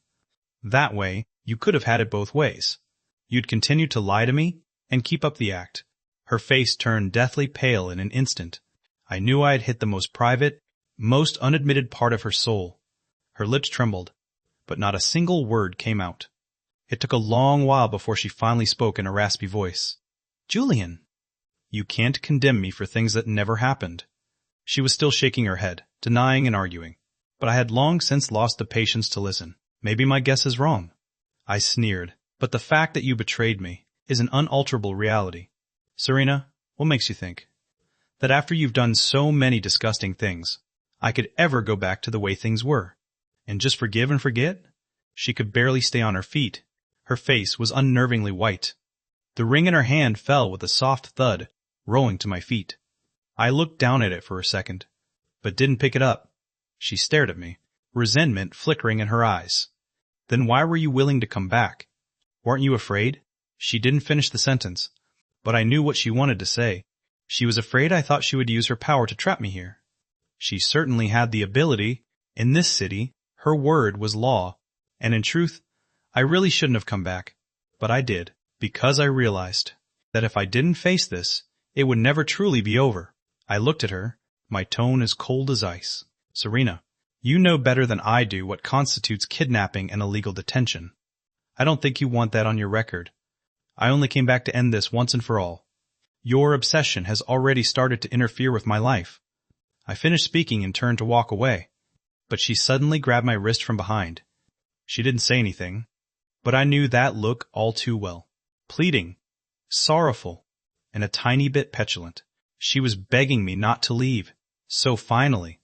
That way, you could have had it both ways. You'd continue to lie to me and keep up the act." Her face turned deathly pale in an instant. I knew I had hit the most private, most unadmitted part of her soul. Her lips trembled, but not a single word came out. It took a long while before she finally spoke in a raspy voice. Julian, you can't condemn me for things that never happened. She was still shaking her head, denying and arguing, but I had long since lost the patience to listen. Maybe my guess is wrong. I sneered, but the fact that you betrayed me is an unalterable reality. Serena, what makes you think that after you've done so many disgusting things, I could ever go back to the way things were, and just forgive and forget? She could barely stay on her feet. Her face was unnervingly white. The ring in her hand fell with a soft thud, rolling to my feet. I looked down at it for a second, but didn't pick it up. She stared at me, resentment flickering in her eyes. Then why were you willing to come back? Weren't you afraid? She didn't finish the sentence, but I knew what she wanted to say. She was afraid I thought she would use her power to trap me here. She certainly had the ability. In this city, her word was law, and in truth, I really shouldn't have come back, but I did, because I realized that if I didn't face this, it would never truly be over. I looked at her, my tone as cold as ice. Serena, you know better than I do what constitutes kidnapping and illegal detention. I don't think you want that on your record. I only came back to end this once and for all. Your obsession has already started to interfere with my life. I finished speaking and turned to walk away, but she suddenly grabbed my wrist from behind. She didn't say anything, but I knew that look all too well. Pleading, sorrowful, and a tiny bit petulant. She was begging me not to leave. So finally.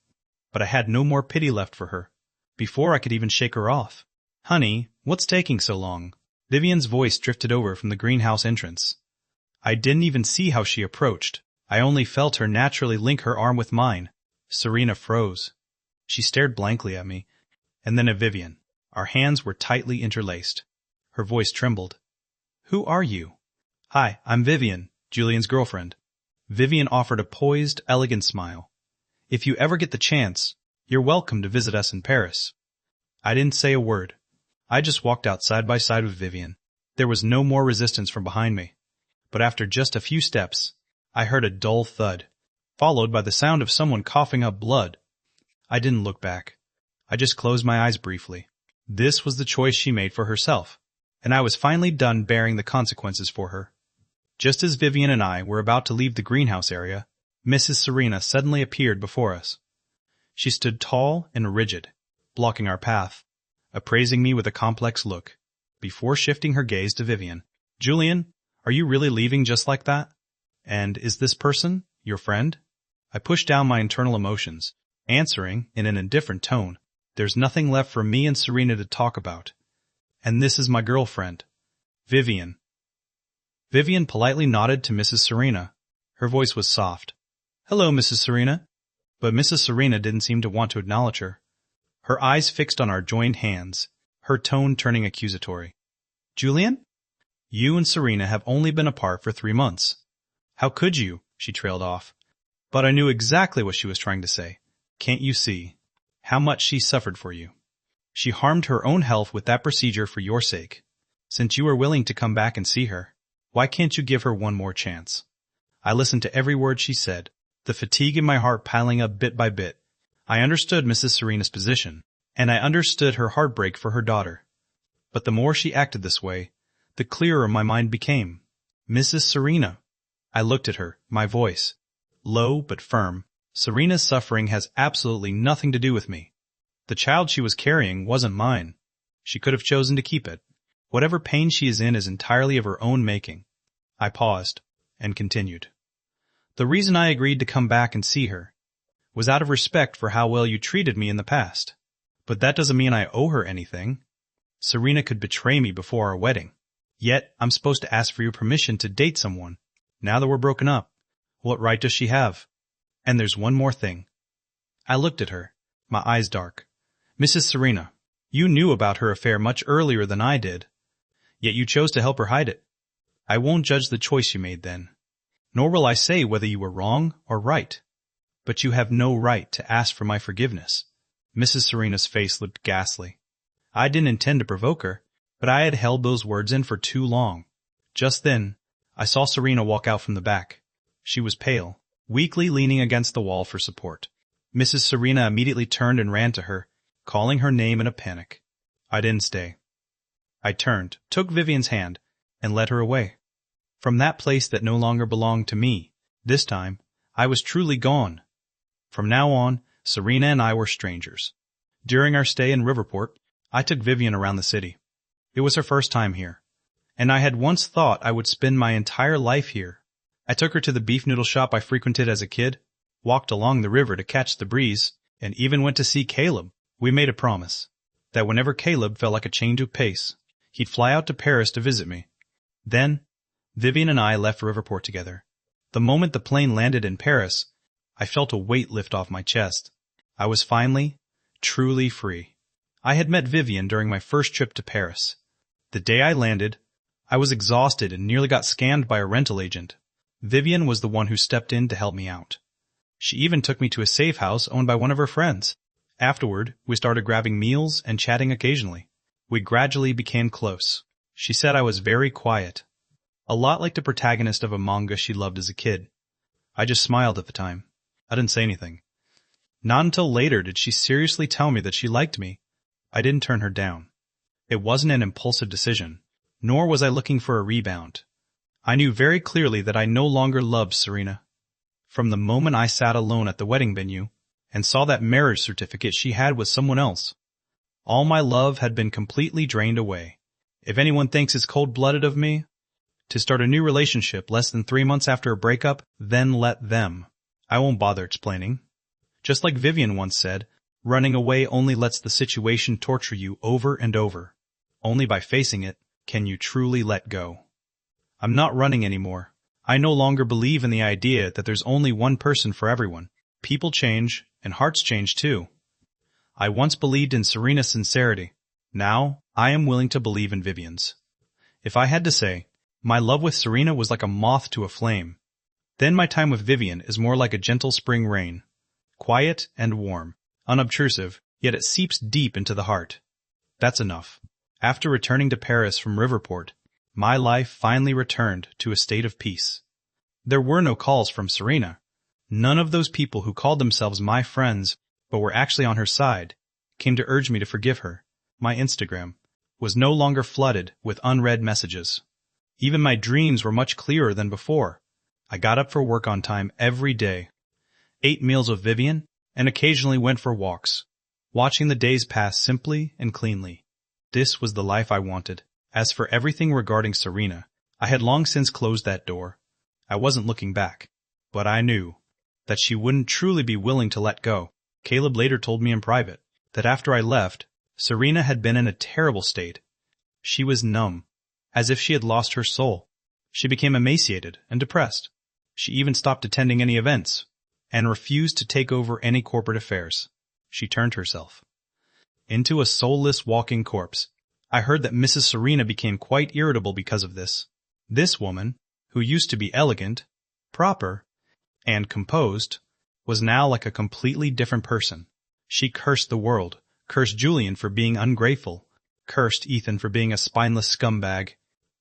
But I had no more pity left for her. Before I could even shake her off. Honey, what's taking so long? Vivian's voice drifted over from the greenhouse entrance. I didn't even see how she approached. I only felt her naturally link her arm with mine. Serena froze. She stared blankly at me, and then at Vivian. Our hands were tightly interlaced. Her voice trembled. Who are you? Hi, I'm Vivian, Julian's girlfriend. Vivian offered a poised, elegant smile. If you ever get the chance, you're welcome to visit us in Paris. I didn't say a word. I just walked out side by side with Vivian. There was no more resistance from behind me. But after just a few steps, I heard a dull thud, followed by the sound of someone coughing up blood. I didn't look back. I just closed my eyes briefly. This was the choice she made for herself, and I was finally done bearing the consequences for her. Just as Vivian and I were about to leave the greenhouse area, Mrs. Serena suddenly appeared before us. She stood tall and rigid, blocking our path, appraising me with a complex look, before shifting her gaze to Vivian. Julian, are you really leaving just like that? And is this person your friend? I pushed down my internal emotions, answering in an indifferent tone. There's nothing left for me and Serena to talk about. And this is my girlfriend, Vivian. Vivian politely nodded to Mrs. Serena. Her voice was soft. Hello, Mrs. Serena. But Mrs. Serena didn't seem to want to acknowledge her. Her eyes fixed on our joined hands, her tone turning accusatory. Julian? You and Serena have only been apart for 3 months. How could you? She trailed off. But I knew exactly what she was trying to say. Can't you see how much she suffered for you? She harmed her own health with that procedure for your sake. Since you are willing to come back and see her, why can't you give her one more chance? I listened to every word she said, the fatigue in my heart piling up bit by bit. I understood Mrs. Serena's position, and I understood her heartbreak for her daughter. But the more she acted this way, the clearer my mind became. Mrs. Serena. I looked at her, my voice low but firm. Serena's suffering has absolutely nothing to do with me. The child she was carrying wasn't mine. She could have chosen to keep it. Whatever pain she is in is entirely of her own making. I paused, and continued. The reason I agreed to come back and see her was out of respect for how well you treated me in the past. But that doesn't mean I owe her anything. Serena could betray me before our wedding. Yet, I'm supposed to ask for your permission to date someone. Now that we're broken up, what right does she have? And there's one more thing. I looked at her, my eyes dark. Mrs. Serena, you knew about her affair much earlier than I did. Yet you chose to help her hide it. I won't judge the choice you made then. Nor will I say whether you were wrong or right. But you have no right to ask for my forgiveness. Mrs. Serena's face looked ghastly. I didn't intend to provoke her, but I had held those words in for too long. Just then, I saw Serena walk out from the back. She was pale, weakly leaning against the wall for support. Mrs. Serena immediately turned and ran to her, calling her name in a panic. I didn't stay. I turned, took Vivian's hand, and led her away. From that place that no longer belonged to me, this time, I was truly gone. From now on, Serena and I were strangers. During our stay in Riverport, I took Vivian around the city. It was her first time here, and I had once thought I would spend my entire life here. I took her to the beef noodle shop I frequented as a kid, walked along the river to catch the breeze, and even went to see Caleb. We made a promise that whenever Caleb felt like a change of pace, he'd fly out to Paris to visit me. Then, Vivian and I left Riverport together. The moment the plane landed in Paris, I felt a weight lift off my chest. I was finally, truly free. I had met Vivian during my first trip to Paris. The day I landed, I was exhausted and nearly got scammed by a rental agent. Vivian was the one who stepped in to help me out. She even took me to a safe house owned by one of her friends. Afterward, we started grabbing meals and chatting occasionally. We gradually became close. She said I was very quiet, a lot like the protagonist of a manga she loved as a kid. I just smiled at the time. I didn't say anything. Not until later did she seriously tell me that she liked me. I didn't turn her down. It wasn't an impulsive decision, nor was I looking for a rebound. I knew very clearly that I no longer loved Serena. From the moment I sat alone at the wedding venue and saw that marriage certificate she had with someone else, all my love had been completely drained away. If anyone thinks it's cold-blooded of me to start a new relationship less than 3 months after a breakup, then let them. I won't bother explaining. Just like Vivian once said, running away only lets the situation torture you over and over. Only by facing it can you truly let go. I'm not running anymore. I no longer believe in the idea that there's only one person for everyone. People change, and hearts change too. I once believed in Serena's sincerity. Now, I am willing to believe in Vivian's. If I had to say, my love with Serena was like a moth to a flame. Then my time with Vivian is more like a gentle spring rain. Quiet and warm, unobtrusive, yet it seeps deep into the heart. That's enough. After returning to Paris from Riverport, my life finally returned to a state of peace. There were no calls from Serena. None of those people who called themselves my friends but were actually on her side came to urge me to forgive her. My Instagram was no longer flooded with unread messages. Even my dreams were much clearer than before. I got up for work on time every day, ate meals with Vivian, and occasionally went for walks, watching the days pass simply and cleanly. This was the life I wanted. As for everything regarding Serena, I had long since closed that door. I wasn't looking back, but I knew that she wouldn't truly be willing to let go. Caleb later told me in private that after I left, Serena had been in a terrible state. She was numb, as if she had lost her soul. She became emaciated and depressed. She even stopped attending any events and refused to take over any corporate affairs. She turned herself into a soulless walking corpse. I heard that Mrs. Serena became quite irritable because of this. This woman, who used to be elegant, proper, and composed, was now like a completely different person. She cursed the world, cursed Julian for being ungrateful, cursed Ethan for being a spineless scumbag,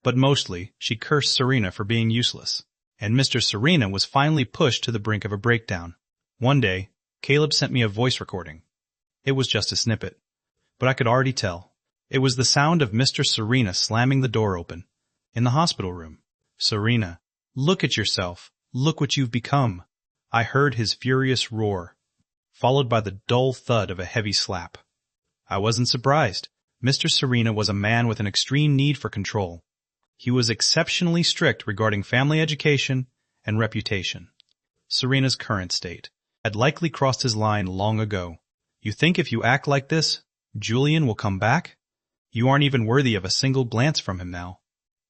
but mostly she cursed Serena for being useless. And Mr. Serena was finally pushed to the brink of a breakdown. One day, Caleb sent me a voice recording. It was just a snippet, but I could already tell. It was the sound of Mr. Serena slamming the door open in the hospital room. Serena, look at yourself. Look what you've become. I heard his furious roar, followed by the dull thud of a heavy slap. I wasn't surprised. Mr. Serena was a man with an extreme need for control. He was exceptionally strict regarding family education and reputation. Serena's current state had likely crossed his line long ago. You think if you act like this, Julian will come back? You aren't even worthy of a single glance from him now.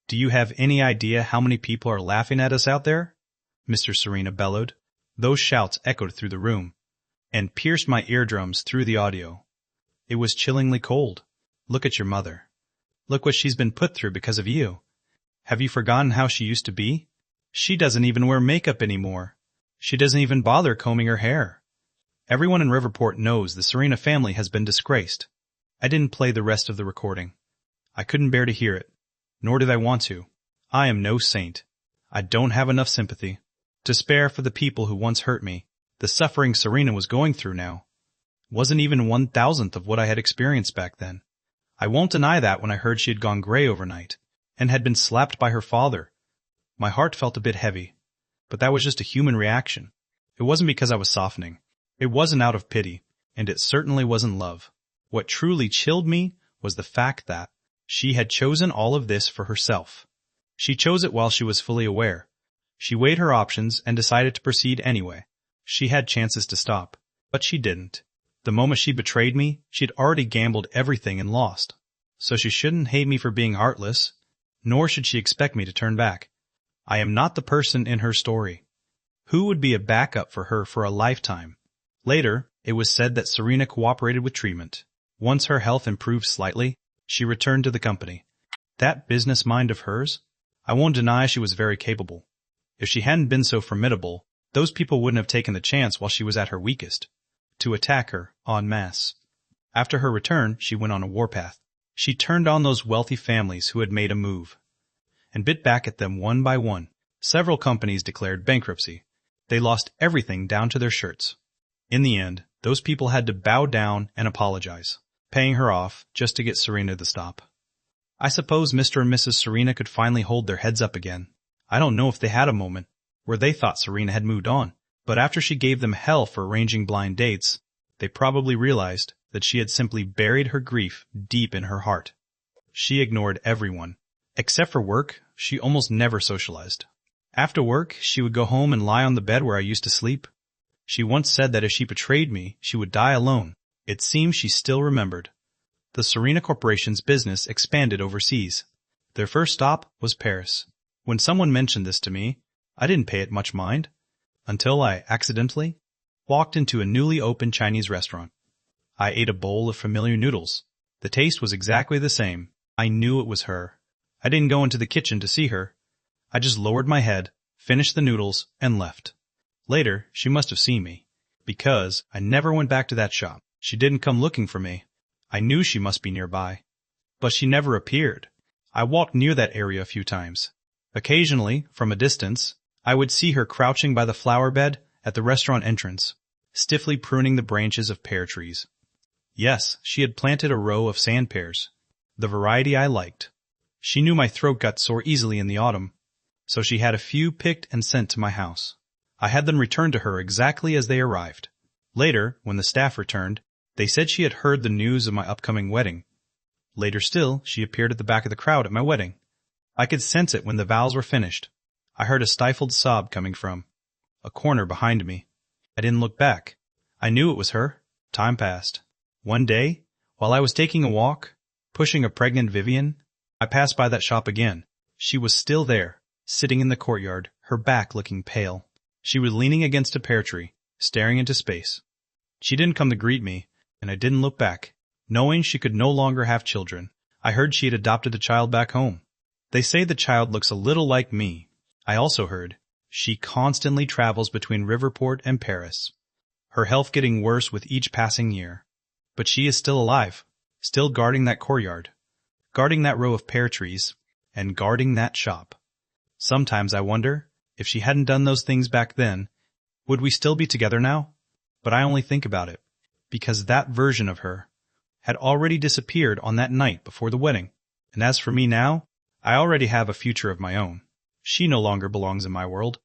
Do you have any idea how many people are laughing at us out there? Mr. Serena bellowed. Those shouts echoed through the room and pierced my eardrums through the audio. It was chillingly cold. Look at your mother. Look what she's been put through because of you. Have you forgotten how she used to be? She doesn't even wear makeup anymore. She doesn't even bother combing her hair. Everyone in Riverport knows the Serena family has been disgraced. I didn't play the rest of the recording. I couldn't bear to hear it, nor did I want to. I am no saint. I don't have enough sympathy to spare for the people who once hurt me. The suffering Serena was going through now wasn't even 1,000th of what I had experienced back then. I won't deny that when I heard she had gone gray overnight and had been slapped by her father, my heart felt a bit heavy. But that was just a human reaction. It wasn't because I was softening. It wasn't out of pity, and it certainly wasn't love. What truly chilled me was the fact that she had chosen all of this for herself. She chose it while she was fully aware. She weighed her options and decided to proceed anyway. She had chances to stop, but she didn't. The moment she betrayed me, she'd already gambled everything and lost. So she shouldn't hate me for being heartless, nor should she expect me to turn back. I am not the person in her story. Who would be a backup for her for a lifetime? Later, it was said that Serena cooperated with treatment. Once her health improved slightly, she returned to the company. That business mind of hers? I won't deny she was very capable. If she hadn't been so formidable, those people wouldn't have taken the chance while she was at her weakest to attack her en masse. After her return, she went on a warpath. She turned on those wealthy families who had made a move and bit back at them one by one. Several companies declared bankruptcy. They lost everything down to their shirts. In the end, those people had to bow down and apologize, paying her off just to get Serena to stop. I suppose Mr. and Mrs. Serena could finally hold their heads up again. I don't know if they had a moment where they thought Serena had moved on, but after she gave them hell for arranging blind dates, they probably realized that she had simply buried her grief deep in her heart. She ignored everyone. Except for work, she almost never socialized. After work, she would go home and lie on the bed where I used to sleep. She once said that if she betrayed me, she would die alone. It seems she still remembered. The Serena Corporation's business expanded overseas. Their first stop was Paris. When someone mentioned this to me, I didn't pay it much mind, until I accidentally walked into a newly opened Chinese restaurant. I ate a bowl of familiar noodles. The taste was exactly the same. I knew it was her. I didn't go into the kitchen to see her. I just lowered my head, finished the noodles, and left. Later, she must have seen me, because I never went back to that shop. She didn't come looking for me. I knew she must be nearby, but she never appeared. I walked near that area a few times. Occasionally, from a distance, I would see her crouching by the flower bed at the restaurant entrance, stiffly pruning the branches of pear trees. Yes, she had planted a row of sand pears, the variety I liked. She knew my throat got sore easily in the autumn, so she had a few picked and sent to my house. I had them returned to her exactly as they arrived. Later, when the staff returned, they said she had heard the news of my upcoming wedding. Later still, she appeared at the back of the crowd at my wedding. I could sense it when the vows were finished. I heard a stifled sob coming from a corner behind me. I didn't look back. I knew it was her. Time passed. One day, while I was taking a walk, pushing a pregnant Vivian, I passed by that shop again. She was still there, sitting in the courtyard, her back looking pale. She was leaning against a pear tree, staring into space. She didn't come to greet me, and I didn't look back. Knowing she could no longer have children, I heard she had adopted the child back home. They say the child looks a little like me. I also heard she constantly travels between Riverport and Paris, her health getting worse with each passing year. But she is still alive, still guarding that courtyard, guarding that row of pear trees, and guarding that shop. Sometimes I wonder, if she hadn't done those things back then, would we still be together now? But I only think about it, because that version of her had already disappeared on that night before the wedding. And as for me now, I already have a future of my own. She no longer belongs in my world.